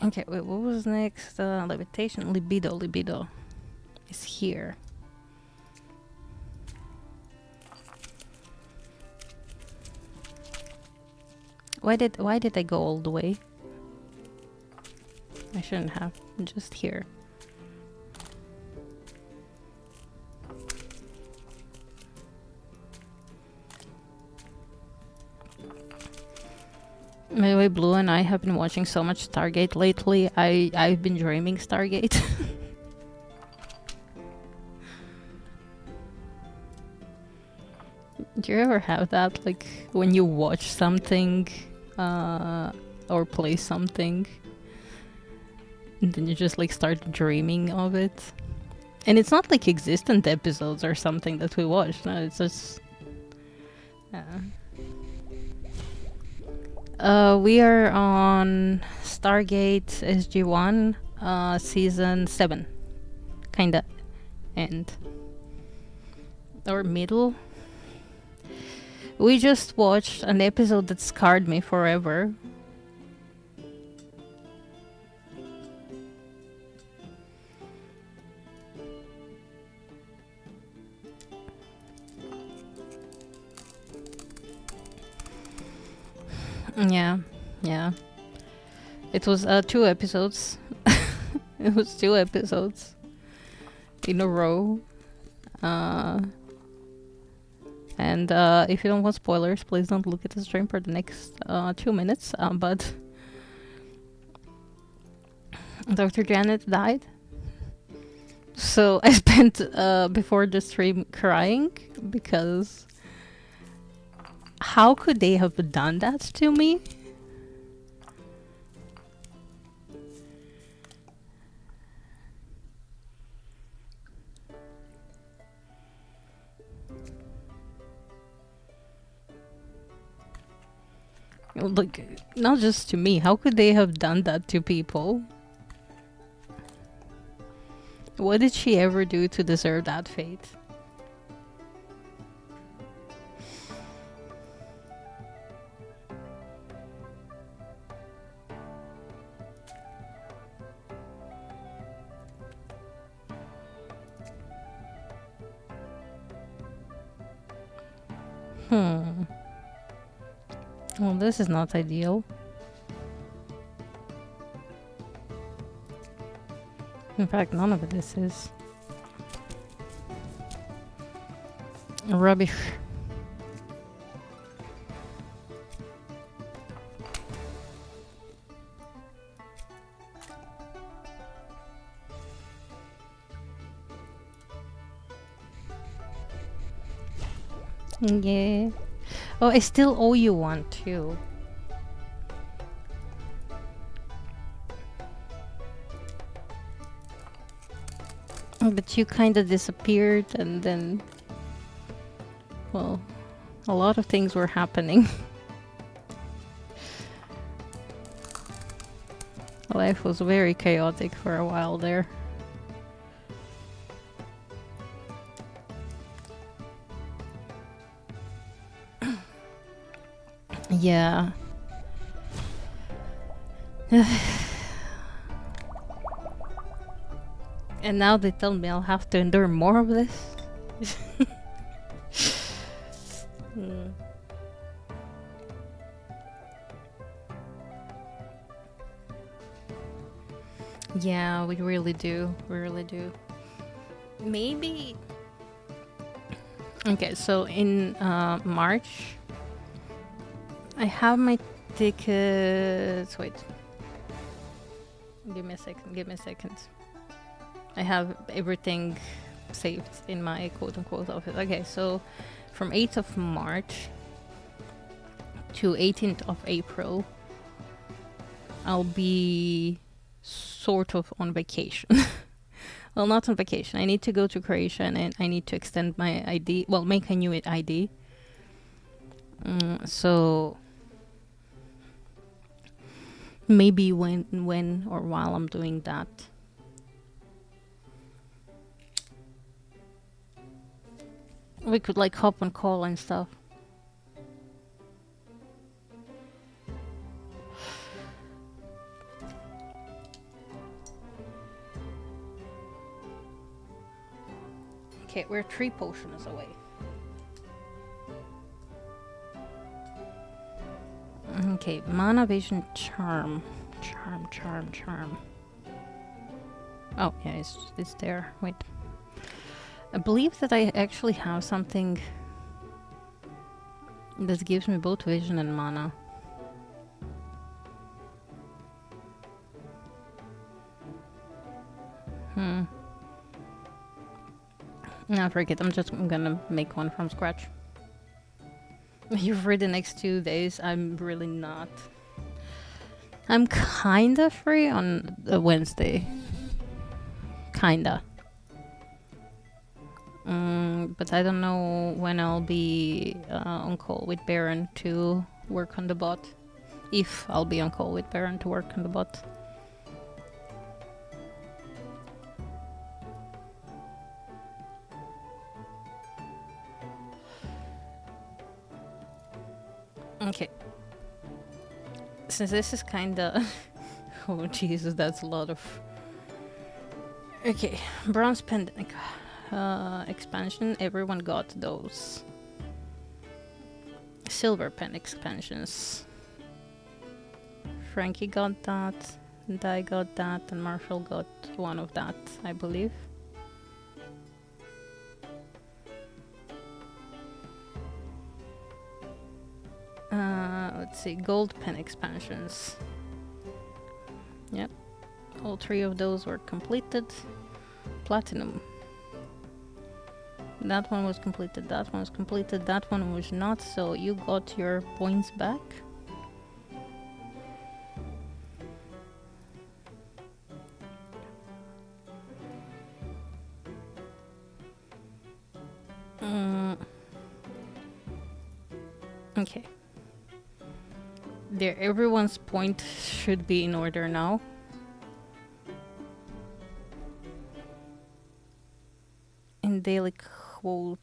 Okay, wait, what was next? Levitation, libido is here. Why did I go all the way? I shouldn't have. Just here. By the way, Blue and I have been watching so much Stargate lately. I've been dreaming Stargate. Do you ever have that, like when you watch something or play something and then you just like start dreaming of it? And it's not like existent episodes or something that we watch. No, it's just we are on Stargate SG-1 season 7, kinda end or middle. We just watched an episode that scarred me forever. Yeah, yeah. It was 2 episodes. It was 2 episodes in a row. And if you don't want spoilers, please don't look at the stream for the next 2 minutes. But Dr. Janet died. So I spent before the stream crying because how could they have done that to me? Like, not just to me. How could they have done that to people? What did she ever do to deserve that fate? Well, this is not ideal. In fact, none of this is. Rubbish. Yeah. Oh, I still owe you one too. But you kind of disappeared, and then, well, a lot of things were happening. Life was very chaotic for a while there. Yeah. And now they tell me I'll have to endure more of this. Yeah, we really do. We really do. Maybe. Okay, so in March, I have my tickets. Wait. Give me a second. I have everything saved in my quote-unquote office. Okay, so from 8th of March to 18th of April, I'll be sort of on vacation. Well, not on vacation. I need to go to Croatia and I need to extend my ID. Well, make a new ID. So maybe when or while I'm doing that, we could like hop on call and stuff. Okay, we're 3 potions away. Okay, mana, vision, charm. Charm. Oh, yeah, it's there. Wait. I believe that I actually have something that gives me both vision and mana. No, forget. I'm gonna make one from scratch. You're free the next 2 days. I'm really not. I'm kinda free on a Wednesday. Kinda. But I don't know when I'll be on call with Baron to work on the bot. If I'll be on call with Baron to work on the bot. Okay. Since this is kinda... oh, Jesus, that's a lot of... Okay, bronze pendant expansion. Everyone got those. Silver pen expansions. Frankie got that, and I got that, and Marshall got one of that, I believe. Let's see, gold pen expansions. Yep, all 3 of those were completed. Platinum. That one was completed, that one was completed, that one was not, so you got your points back. Okay. There, everyone's point should be in order now. In daily quote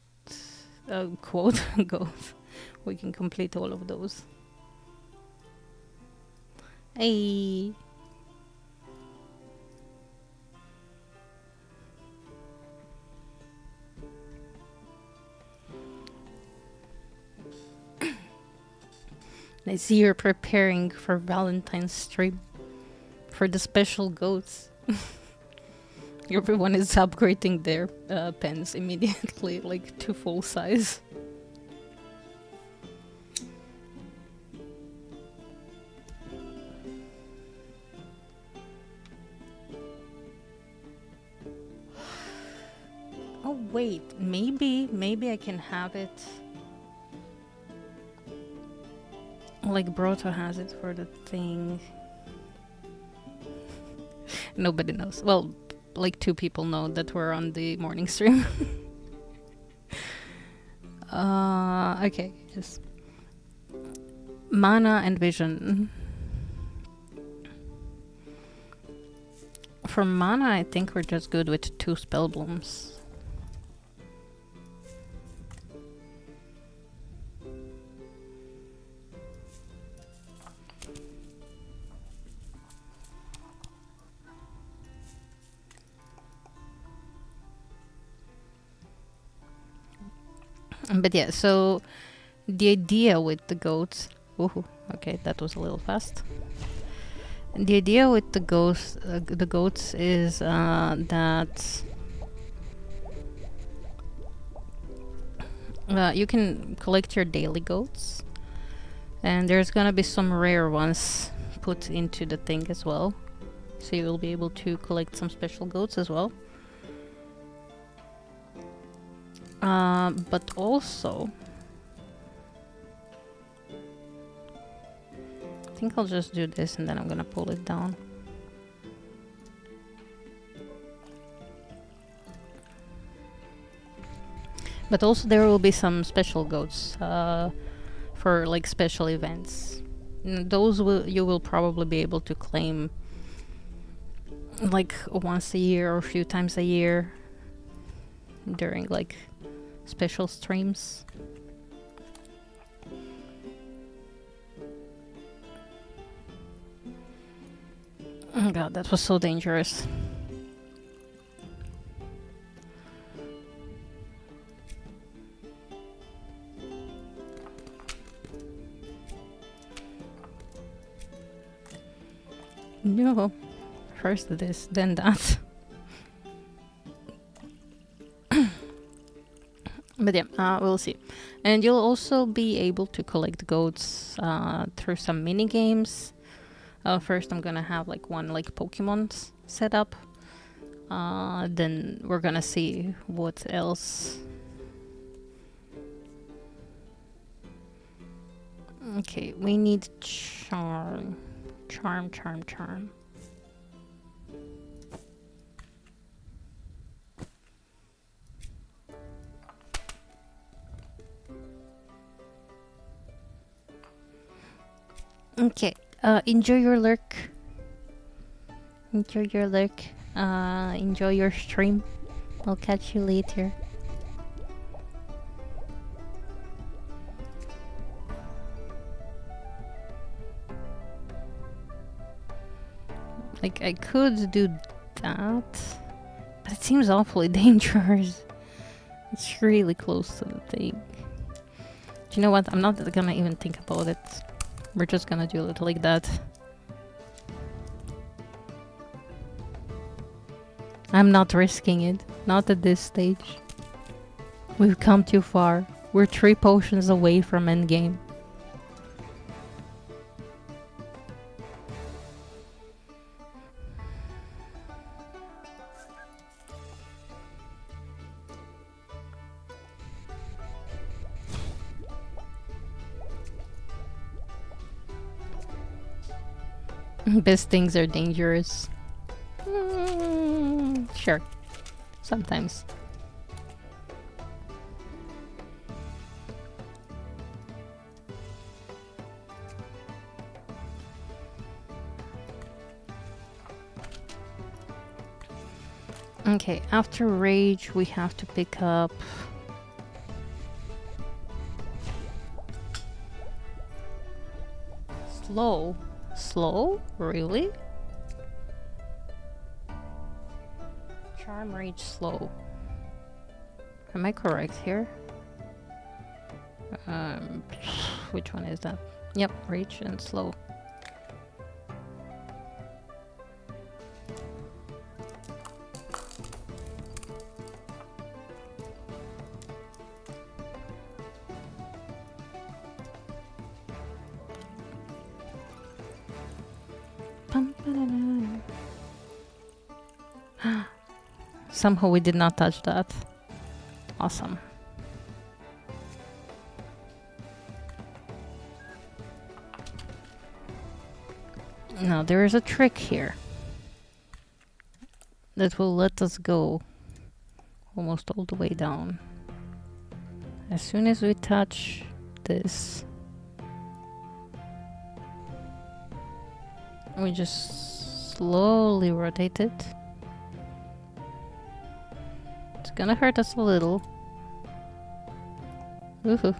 goals, we can complete all of those. Hey. I see you're preparing for Valentine's stream for the special goats. Everyone is upgrading their pens immediately, like to full size. Oh wait, maybe I can have it like Broto has it for the thing. Nobody knows. Well, like 2 people know that we're on the morning stream. Okay, yes. Mana and vision. For mana, I think we're just good with 2 spell blooms. But yeah, so the idea with the goats... Ooh, okay, that was a little fast. The idea with the goats is that you can collect your daily goats, and there's gonna be some rare ones put into the thing as well, so you will be able to collect some special goats as well. But also, I think I'll just do this and then I'm gonna pull it down. But also there will be some special goats for like special events. Those you will probably be able to claim like once a year or a few times a year during like special streams. Oh god, that was so dangerous. No, first this, then that. But yeah, we'll see. And you'll also be able to collect goats through some mini games. First I'm gonna have like one like Pokemon set up. Then we're gonna see what else. Okay, we need charm. Charm. Okay, enjoy your lurk. Enjoy your stream. I'll catch you later. Like, I could do that, but it seems awfully dangerous. It's really close to the thing. Do you know what? I'm not gonna even think about it. We're just gonna do it like that. I'm not risking it. Not at this stage. We've come too far. We're 3 potions away from endgame. Best things are dangerous. Sure. Sometimes. Okay, after rage we have to pick up slow. Slow? Really? Charm rage slow. Am I correct here? Which one is that? Yep, rage and slow. Somehow we did not touch that. Awesome. Now there is a trick here that will let us go almost all the way down. As soon as we touch this, we just slowly rotate it. It's gonna hurt us a little. Woohoo.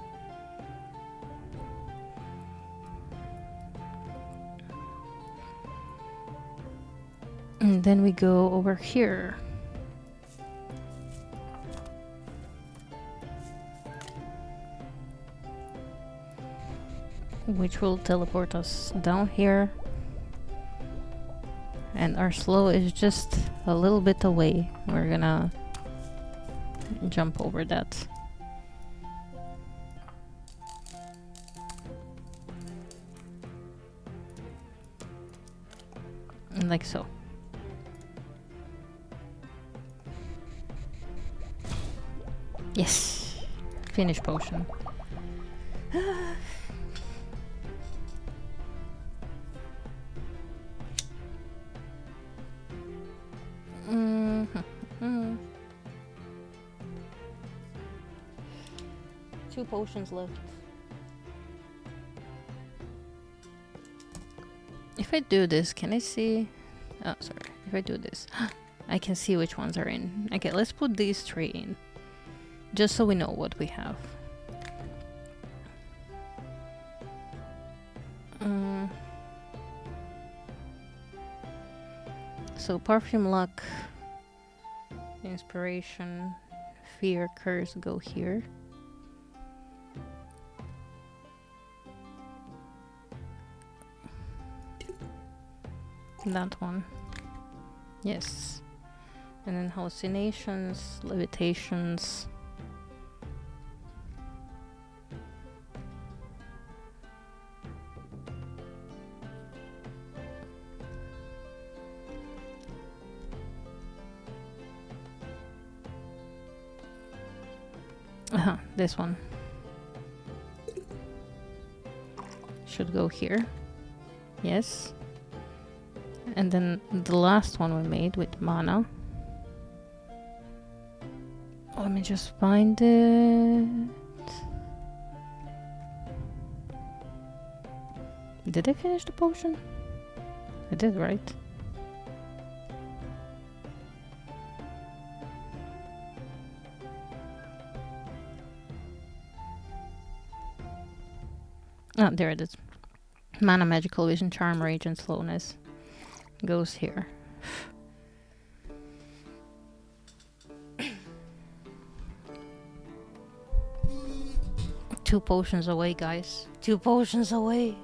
And then we go over here. Which will teleport us down here. And our slow is just a little bit away. We're gonna jump over that. And like so. Yes! Finish potion. Two potions left. If I do this, can I see? Oh, sorry. If I do this, I can see which ones are in. Okay, let's put these 3 in. Just so we know what we have. So perfume, luck, inspiration, fear, curse go here. That one. Yes. And then hallucinations, levitations. This one should go here. Yes. And then the last one we made with mana. Let me just find it. Did I finish the potion? I did, right? Oh, there it is. Mana, magical vision, charm, rage, and slowness. goes here. Two potions away, guys. 2 potions away.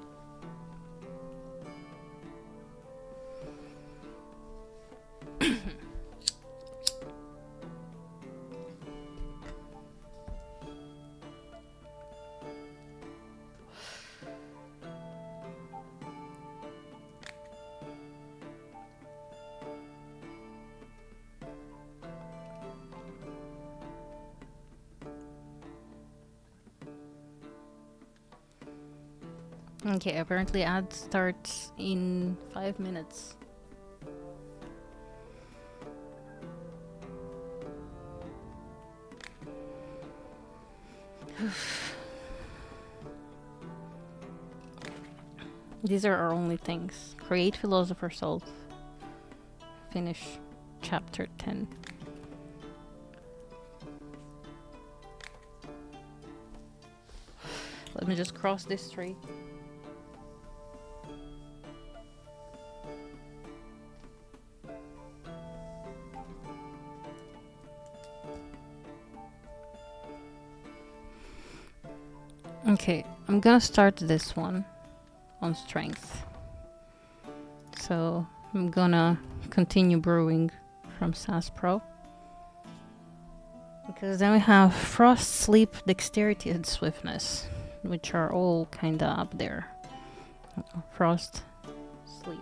Okay, apparently ad starts in 5 minutes. These are our only things. Create Philosopher's Soul. Finish chapter 10. Let me just cross this tree. Okay, I'm gonna start this one on strength. So I'm gonna continue brewing from SAS Pro. Because then we have Frost, Sleep, Dexterity, and Swiftness, which are all kinda up there. Frost, Sleep.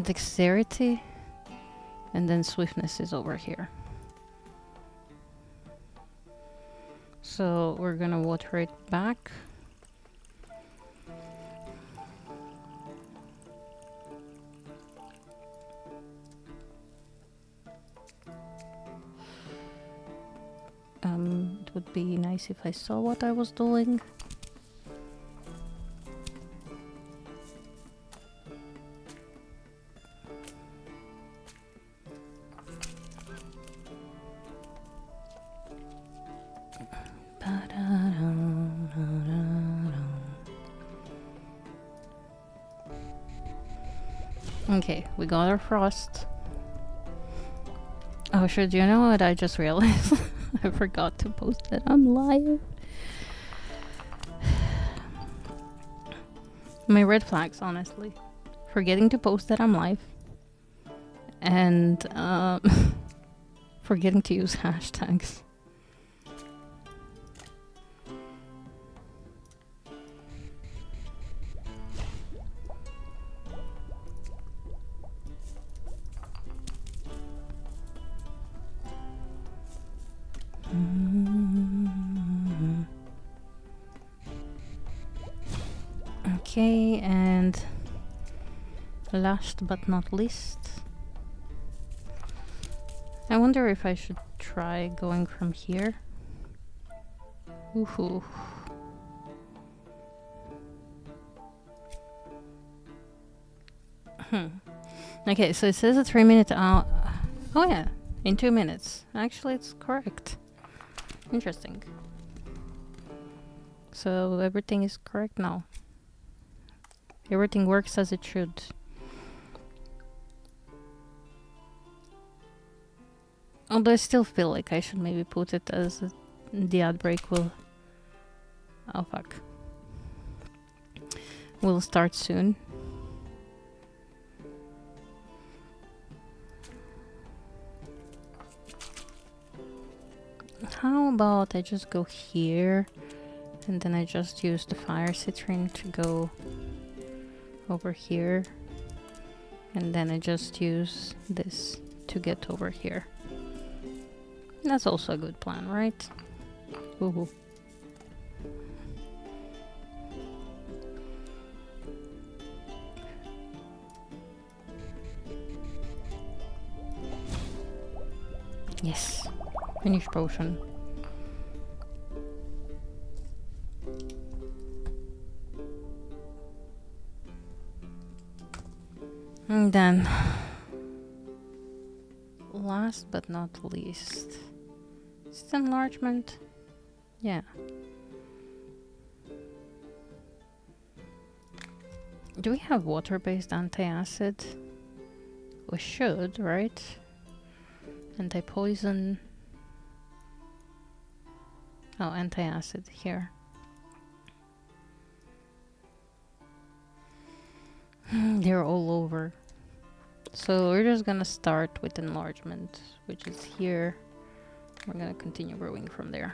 Dexterity, and then Swiftness is over here. So we're gonna water it back. It would be nice if I saw what I was doing. Okay, we got our frost. Oh shit, you know what I just realized? I forgot to post that I'm live. My red flags, honestly. Forgetting to post that I'm live. And forgetting to use hashtags. Okay, and last but not least, I wonder if I should try going from here. Ooh. Okay, so it says a 3-minute out. Oh yeah, in 2 minutes. Actually, it's correct. Interesting. So everything is correct now. Everything works as it should. Although I still feel like I should maybe put it as the ad break will... Oh fuck. Will start soon. How about I just go here and then I just use the fire citrine to go over here, and then I just use this to get over here. That's also a good plan, right? Woohoo. Yes, finish potion. And then, last but not least, is it enlargement? Yeah. Do we have water-based anti-acid? We should, right? Anti-poison. Oh, anti-acid here. They're all over. So we're just gonna start with enlargement, which is here. We're gonna continue brewing from there.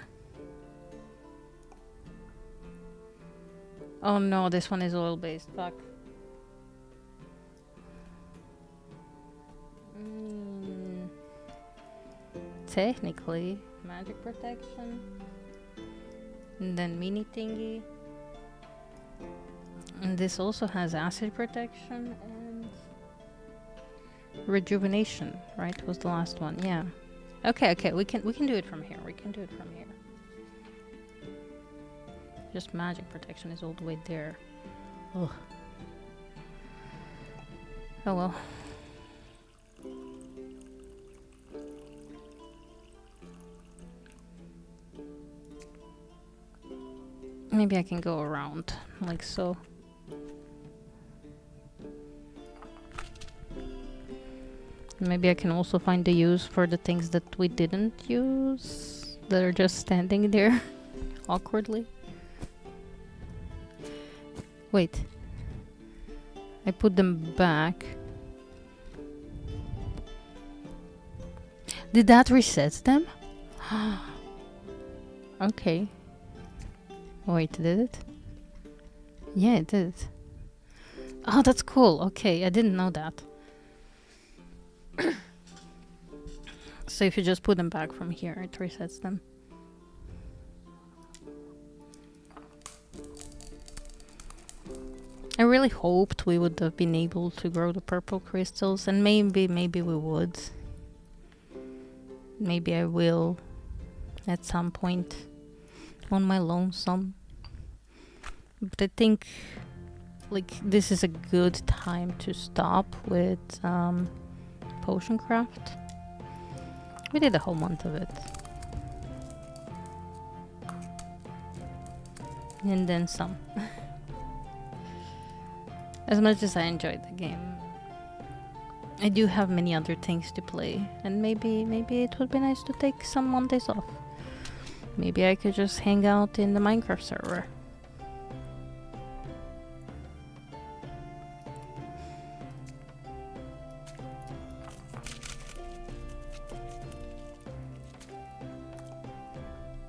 Oh no, this one is oil-based. Fuck. Technically, magic protection. And then mini thingy. And this also has acid protection and rejuvenation, right? Was the last one, yeah. Okay, we can do it from here. We can do it from here. Just magic protection is all the way there. Ugh. Oh well. Maybe I can go around, like so. Maybe I can also find the use for the things that we didn't use, that are just standing there awkwardly. Wait. I put them back. Did that reset them? Okay. Wait, did it? Yeah, it did. Oh, that's cool. Okay, I didn't know that. So if you just put them back from here, it resets them. I really hoped we would have been able to grow the purple crystals, and maybe we would. Maybe I will at some point on my lonesome. But I think like this is a good time to stop with potion craft. We did a whole month of it. And then some. As much as I enjoyed the game, I do have many other things to play, and maybe it would be nice to take some Mondays off. Maybe I could just hang out in the Minecraft server.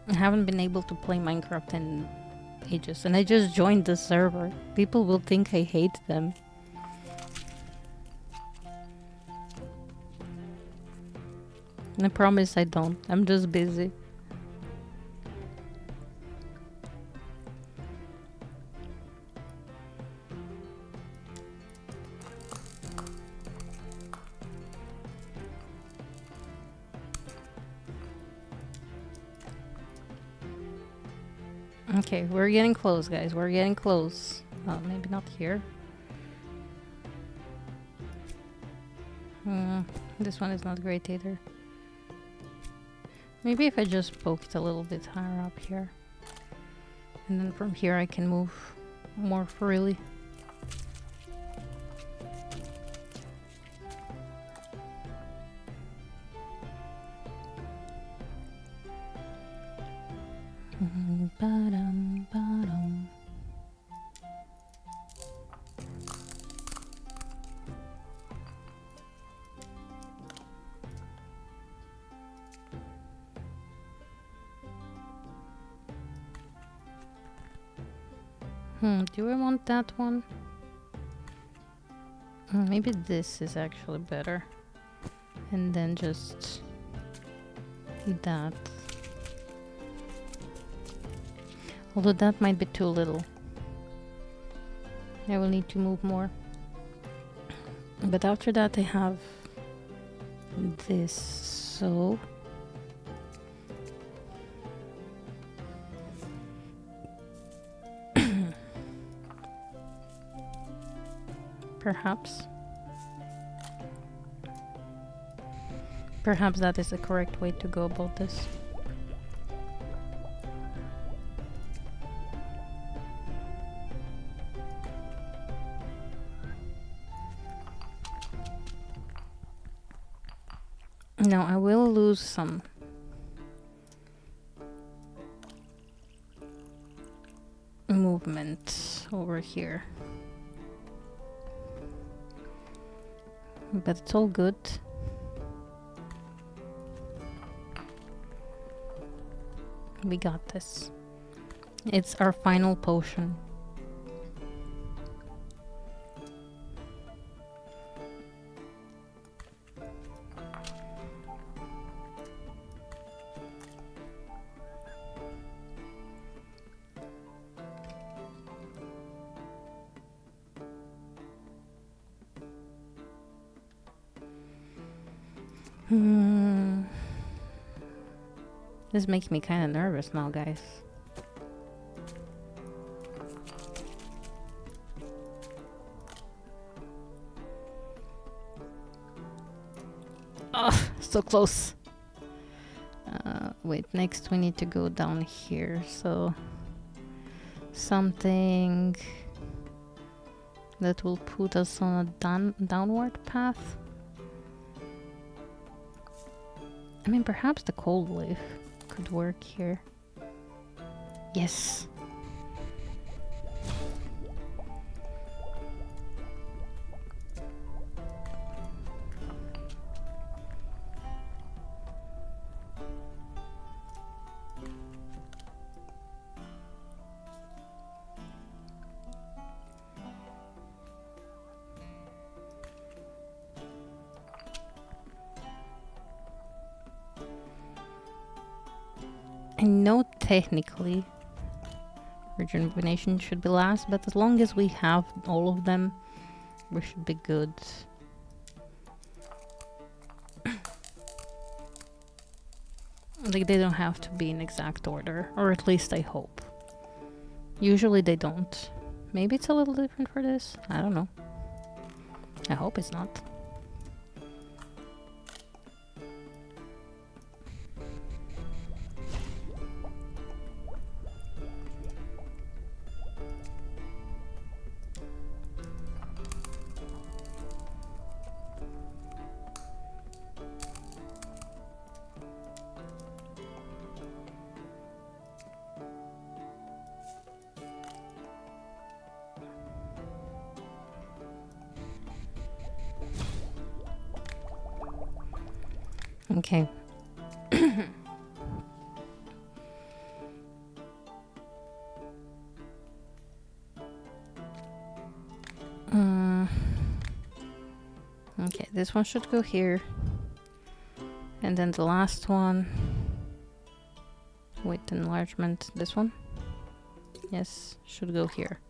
I haven't been able to play Minecraft in ages, and I just joined the server. People will think I hate them. And I promise I don't. I'm just busy. Okay, we're getting close, guys. We're getting close. Maybe not here. This one is not great either. Maybe if I just poke it a little bit higher up here. And then from here I can move more freely. Do I want that one? Maybe this is actually better. And then just that. Although that might be too little. I will need to move more. But after that I have this, so... Perhaps that is the correct way to go about this. No, I will lose some. Movement over here. But it's all good. We got this. It's our final potion. This makes me kind of nervous now, guys. Oh, so close. Wait, next we need to go down here, so something that will put us on a downward path. I mean, perhaps the cold leaf could work here. Yes. I know technically rejuvenation should be last, but as long as we have all of them, we should be good. Like, they don't have to be in exact order, or at least I hope. Usually they don't. Maybe it's a little different for this. I don't know. I hope it's not. Okay. Okay, this one should go here. And then the last one. With enlargement, this one. Yes, should go here.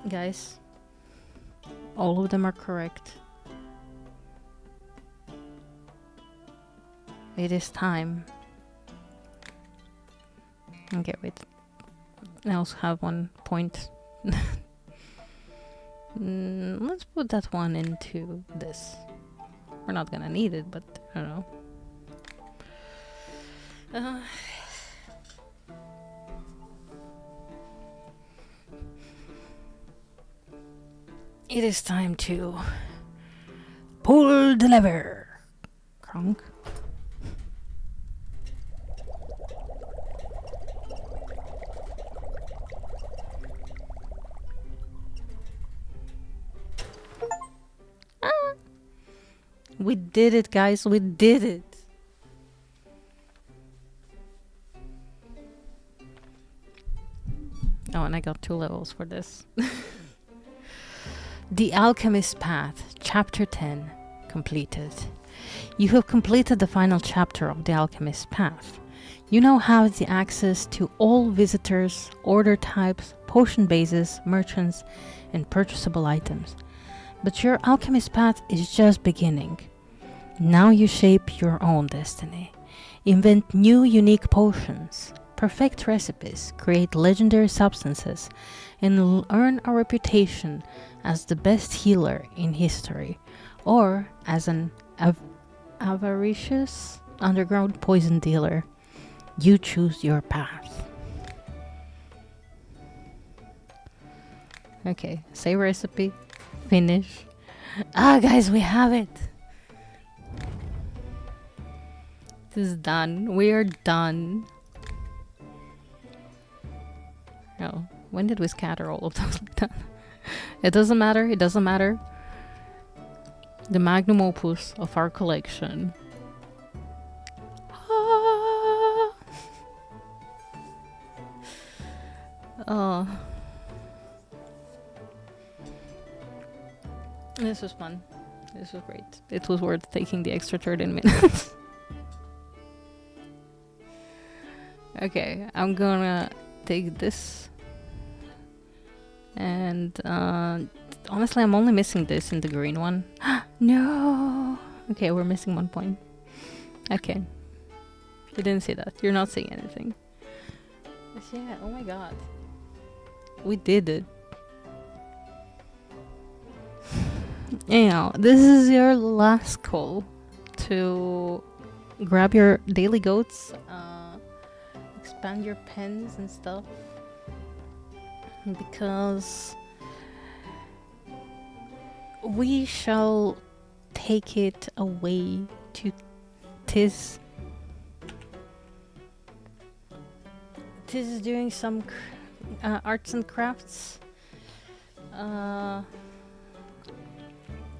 Guys, all of them are correct. It is time. Okay, wait. I also have one point. Let's put that one into this. We're not gonna need it, but I don't know. It is time to pull the lever. Kronk. We did it, guys. We did it. Oh, and I got 2 levels for this. The Alchemist's Path, Chapter 10, completed. You have completed the final chapter of the Alchemist's Path. You now have the access to all visitors, order types, potion bases, merchants, and purchasable items. But your Alchemist's Path is just beginning. Now you shape your own destiny. Invent new unique potions, perfect recipes, create legendary substances, and earn a reputation as the best healer in history, or as an avaricious underground poison dealer. You choose your path. Okay, say recipe, finish. Ah, guys, we have it. This is done. We are done. Oh, when did we scatter all of those? It doesn't matter. It doesn't matter. The magnum opus of our collection. Ah. Oh. This was fun. This was great. It was worth taking the extra 13 minutes. Okay, I'm gonna take this. And honestly, I'm only missing this in the green one. No! Okay, we're missing 1 point. Okay. You didn't see that. You're not seeing anything. Yeah, oh my god. We did it. Anyhow, this is your last call to grab your daily goats, expand your pens and stuff, because we shall take it away to Tiz. Tiz is doing some arts and crafts.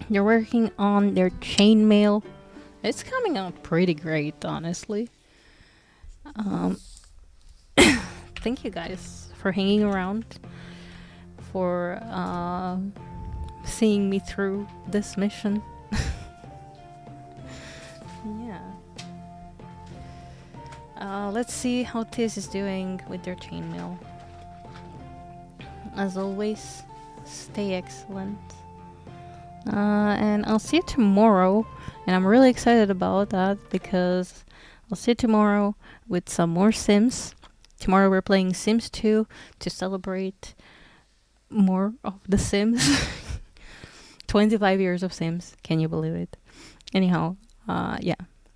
They're working on their chainmail. It's coming out pretty great, honestly. Thank you guys for hanging around, for seeing me through this mission. Yeah. Let's see how Tiz is doing with their chainmail. As always, stay excellent. And I'll see you tomorrow, and I'm really excited about that because I'll see you tomorrow with some more Sims. Tomorrow we're playing Sims 2 to celebrate more of the Sims. 25 years of Sims, can you believe it? Anyhow, yeah,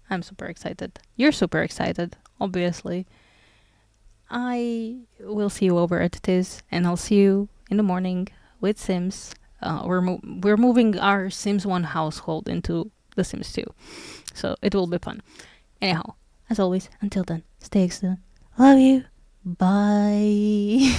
I'm super excited. You're super excited, obviously. I will see you over at Tiz, and I'll see you in the morning with Sims. We're moving our Sims 1 household into the Sims 2, so it will be fun. Anyhow, as always, until then, stay excellent. Love you. Bye.